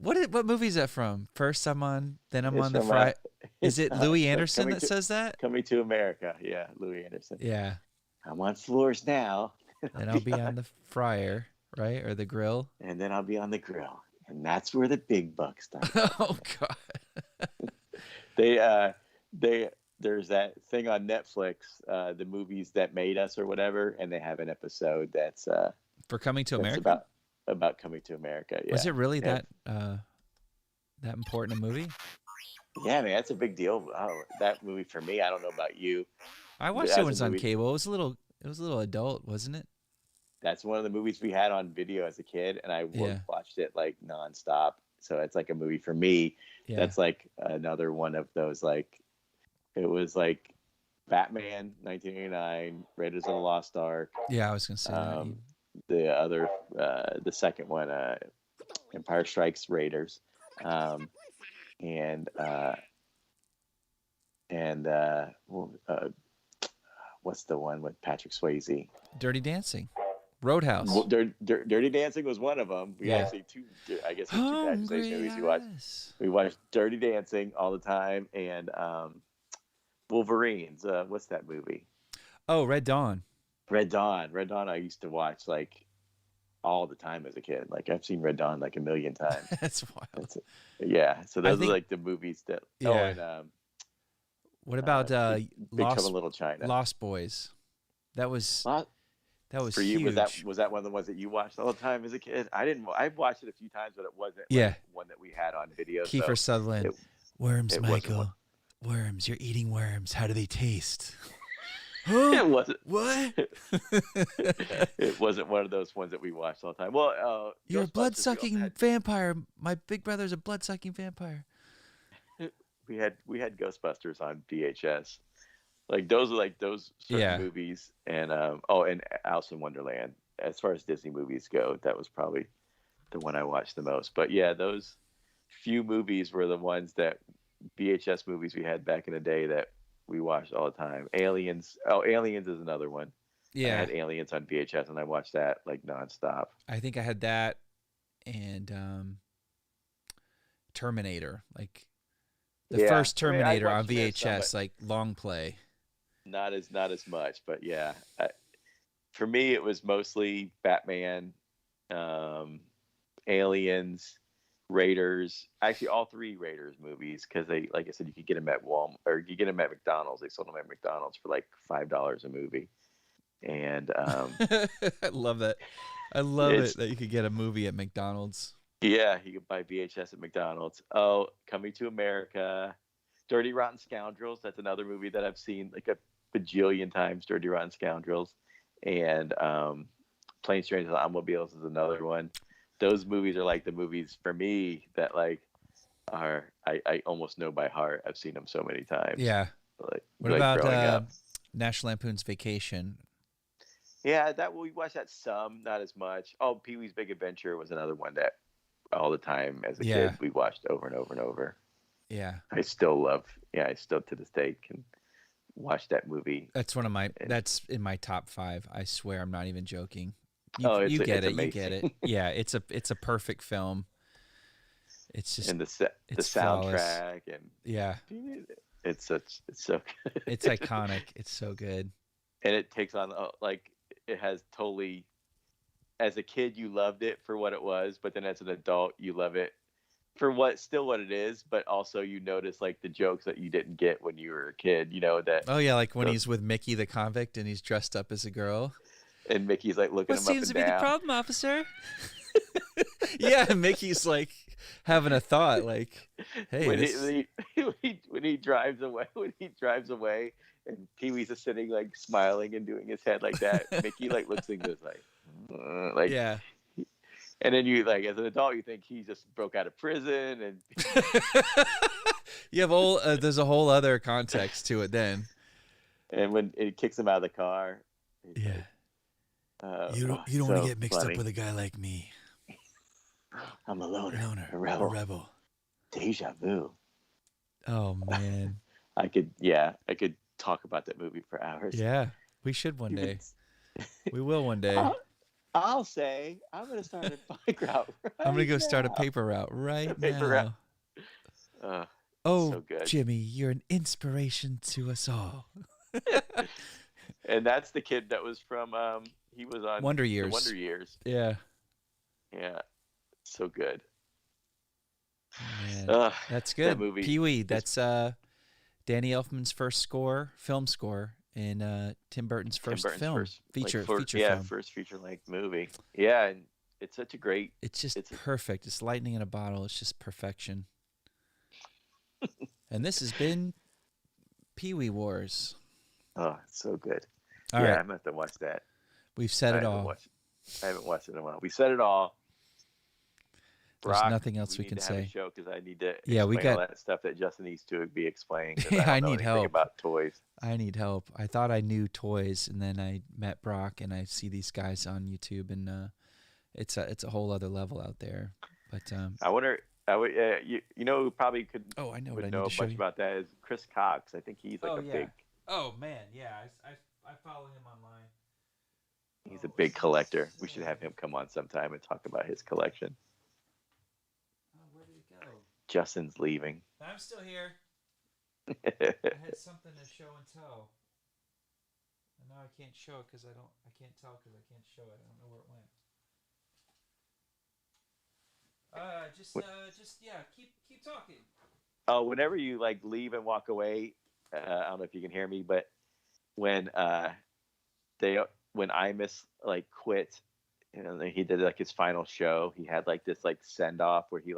What movie is that from? First I'm on, then I'm on the Friday. Is it Louis Anderson that says that? Coming to America. Yeah, Louis Anderson. Yeah. I'm on floors now. Then I'll be on the fryer, right? Or the grill. And then I'll be on the grill. And that's where the big bucks start. Oh, God. There's that thing on Netflix, the movies that made us or whatever, and they have an episode that's for Coming to America. About Coming to America. Yeah. Was it really that important a movie? Yeah, man, that's a big deal. Oh, that movie for me. I don't know about you. I watched it when it was on cable. It was a little adult, wasn't it? That's one of the movies we had on video as a kid, and I watched it like nonstop. So it's like a movie for me. Yeah. That's like another one of those like. It was like Batman, 1989, Raiders of the Lost Ark. Yeah, I was gonna say that. The other, the second one, Empire Strikes Raiders, what's the one with Patrick Swayze? Dirty Dancing, Roadhouse. Well, Dirty Dancing was one of them. We actually two Patrick Swayze movies we watched. We watched Dirty Dancing all the time, and Wolverines. What's that movie? Oh, Red Dawn. Red Dawn I used to watch like all the time as a kid. Like I've seen Red Dawn like a million times. That's wild. So those are like the movies that. Yeah. Oh, and what about Big Trouble in Little China? Lost Boys. That was for you. Huge. Was that one of the ones that you watched all the time as a kid? I watched it a few times, but it wasn't one that we had on video. Kiefer Sutherland. Worms, Michael. Worms. You're eating worms. How do they taste? It wasn't. What? It wasn't one of those ones that we watched all the time. Well, you're a blood-sucking vampire. My big brother's a blood-sucking vampire. We had Ghostbusters on VHS. Like those are like those certain movies, and and Alice in Wonderland. As far as Disney movies go, that was probably the one I watched the most. But yeah, those few movies were the ones that VHS movies we had back in the day that we watched all the time. Aliens. Oh, Aliens is another one. Yeah. I had Aliens on VHS, and I watched that like nonstop. I think I had that and Terminator, like the first Terminator on VHS, like long play. Not as much, but yeah. For me, it was mostly Batman, Aliens, Raiders. Actually, all 3 Raiders movies, because they, like I said, you could get them at Walmart or you get them at McDonald's. They sold them at McDonald's for like $5 a movie, and I love that. I love it that you could get a movie at McDonald's. Yeah, you can buy VHS at McDonald's. Oh, Coming to America, Dirty Rotten Scoundrels. That's another movie that I've seen like a bajillion times. Dirty Rotten Scoundrels, and Plane, Trains, and Automobiles is another one. Those movies are like the movies for me that like are I almost know by heart. I've seen them so many times. Yeah. What about National Lampoon's Vacation? Yeah, we watched that some, not as much. Oh, Pee-wee's Big Adventure was another one that all the time as a kid we watched over and over and over. Yeah. I still to this day can watch that movie. That's that's in my top 5. I swear, I'm not even joking. You get it. Yeah, it's a perfect film. It's just and the soundtrack and it's so good. It's iconic. It's so good. And it takes on it has totally. As a kid, you loved it for what it was, but then as an adult, you love it for what it is. But also, you notice like the jokes that you didn't get when you were a kid. You know that. Oh yeah, like when he's with Mickey the convict and he's dressed up as a girl, and Mickey's like looking him up and down. What seems to be the problem, officer? Yeah, and Mickey's like having a thought, like, "Hey." When he drives away, and Pee-wee's just sitting like smiling and doing his head like that. Mickey like looks like this, like yeah. And then you like as an adult, you think he just broke out of prison, and you have there's a whole other context to it then. And when it kicks him out of the car, you don't want to get mixed up with a guy like me. I'm a loner, a rebel. A rebel. Deja vu. Oh man. I could talk about that movie for hours. Yeah, we should one day. We will one day. I'll say I'm going to start a bike route. I'm going to go start a paper route now. So good. Jimmy, you're an inspiration to us all. And that's the kid that was from he was on Wonder Years. Wonder Years. Yeah. Yeah. So good. Man, that's good. That movie. Pee-wee, that's Danny Elfman's first film score in Tim Burton's first feature film. First feature-length movie. Yeah, and it's such a great. It's just perfect. It's lightning in a bottle. It's just perfection. And this has been Pee-wee Wars. Oh, it's so good. All right. I'm gonna have to watch that. We've said it all. I haven't watched it in a while. We said it all. There's nothing else we can say. Have a show because I need to. We got all that stuff that Justin needs to be explaining. I need help about toys. I need help. I thought I knew toys, and then I met Brock, and I see these guys on YouTube, and it's a whole other level out there. But I wonder. You know who probably could. Oh, I know would what I know need to show much you. about that is Chris Cox. I think he's like big. Oh man, yeah, I follow him online. He's a big collector. We should have him come on sometime and talk about his collection. Where did it go? Justin's leaving. I'm still here. I had something to show and tell. And now I can't show it because I can't tell because I can't show it. I don't know where it went. Keep talking. Oh, whenever you like leave and walk away, I don't know if you can hear me, but when Imus like quit, you know, he did like his final show. He had like this like send off where he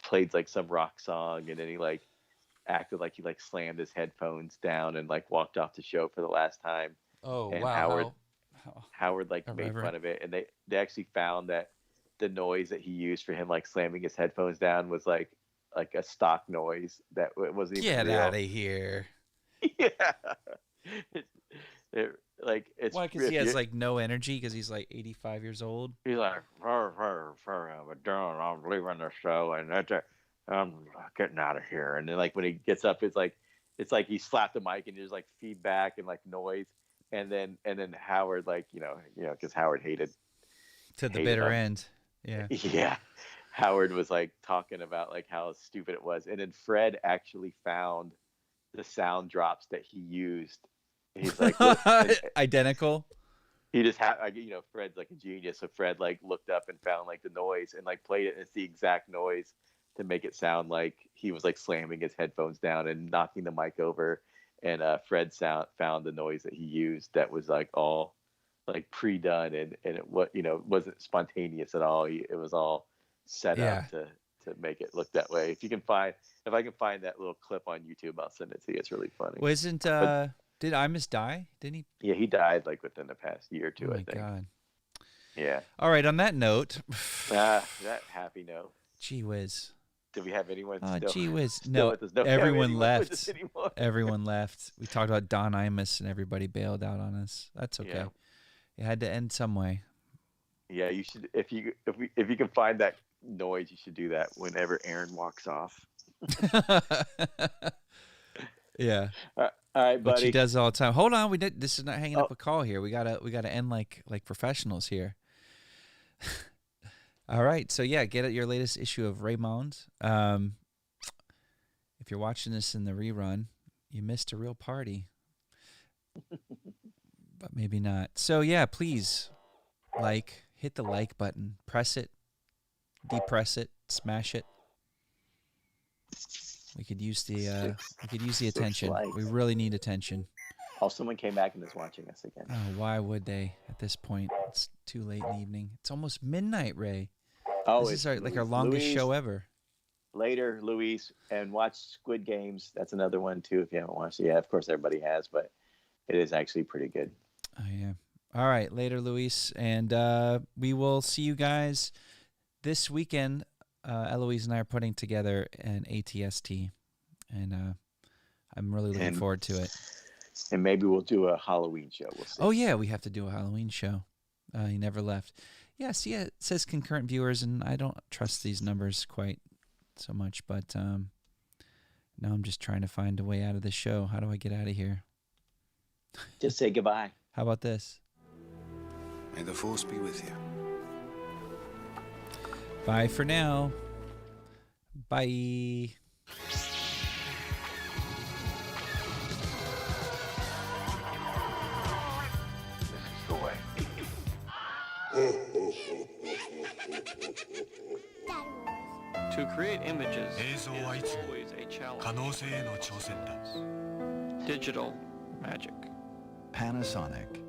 played like some rock song, and then he like acted like he like slammed his headphones down and like walked off the show for the last time. Oh, and wow! Howard like made fun of it, and they actually found that the noise that he used for him like slamming his headphones down was like a stock noise that wasn't even real. Get out of here! Yeah. It's why? Because he has like no energy because he's like 85 years old. He's like, I'm leaving the show and I'm getting out of here. And then like when he gets up, it's like he slapped the mic and there's like feedback and like noise. And then Howard like you know because Howard hated the bitter end. Yeah. Yeah. Howard was like talking about like how stupid it was, and then Fred actually found the sound drops that he used. He's like identical. He just had Fred's like a genius, so Fred like looked up and found like the noise and like played it, and it's the exact noise to make it sound like he was like slamming his headphones down and knocking the mic over. And Fred found the noise that he used that was like all like pre-done, and it wasn't spontaneous at all. It was all set up to make it look that way. If I can find that little clip on YouTube, I'll send it to you. It's really funny. Wasn't did Imus die? Didn't he? Yeah, he died like within the past year or two. Oh my I think. God. Yeah. All right. On that note. That happy note. Gee whiz. Do we have anyone? Gee whiz. No, everyone left. Everyone left. We talked about Don Imus and everybody bailed out on us. That's okay. Yeah. It had to end some way. Yeah, you should. If you can find that noise, you should do that whenever Aaron walks off. Yeah. All right, buddy. Which he does all the time. Hold on, this is not hanging up a call here. We gotta end like professionals here. All right, so yeah, get at your latest issue of Raymond. If you're watching this in the rerun, you missed a real party, but maybe not. So yeah, please hit the like button, press it, depress it, smash it. We could use the attention. We really need attention. Oh, someone came back and is watching us again. Oh, why would they at this point? It's too late in the evening. It's almost midnight, Ray. Oh, this is our longest show ever. Later, Luis, and watch Squid Games. That's another one too if you haven't watched it. Yeah, of course everybody has, but it is actually pretty good. Oh yeah. All right, later, Luis, and we will see you guys this weekend. Eloise and I are putting together an ATST, and I'm really looking forward to it. And maybe we'll do a Halloween show. We'll see. Oh yeah, we have to do a Halloween show. He never left. Yeah, see, it says concurrent viewers, and I don't trust these numbers quite so much. But now I'm just trying to find a way out of this show. How do I get out of here? Just say goodbye. How about this? May the force be with you. Bye for now. Bye. This is the way. To create images is always a challenge. Digital magic. Panasonic.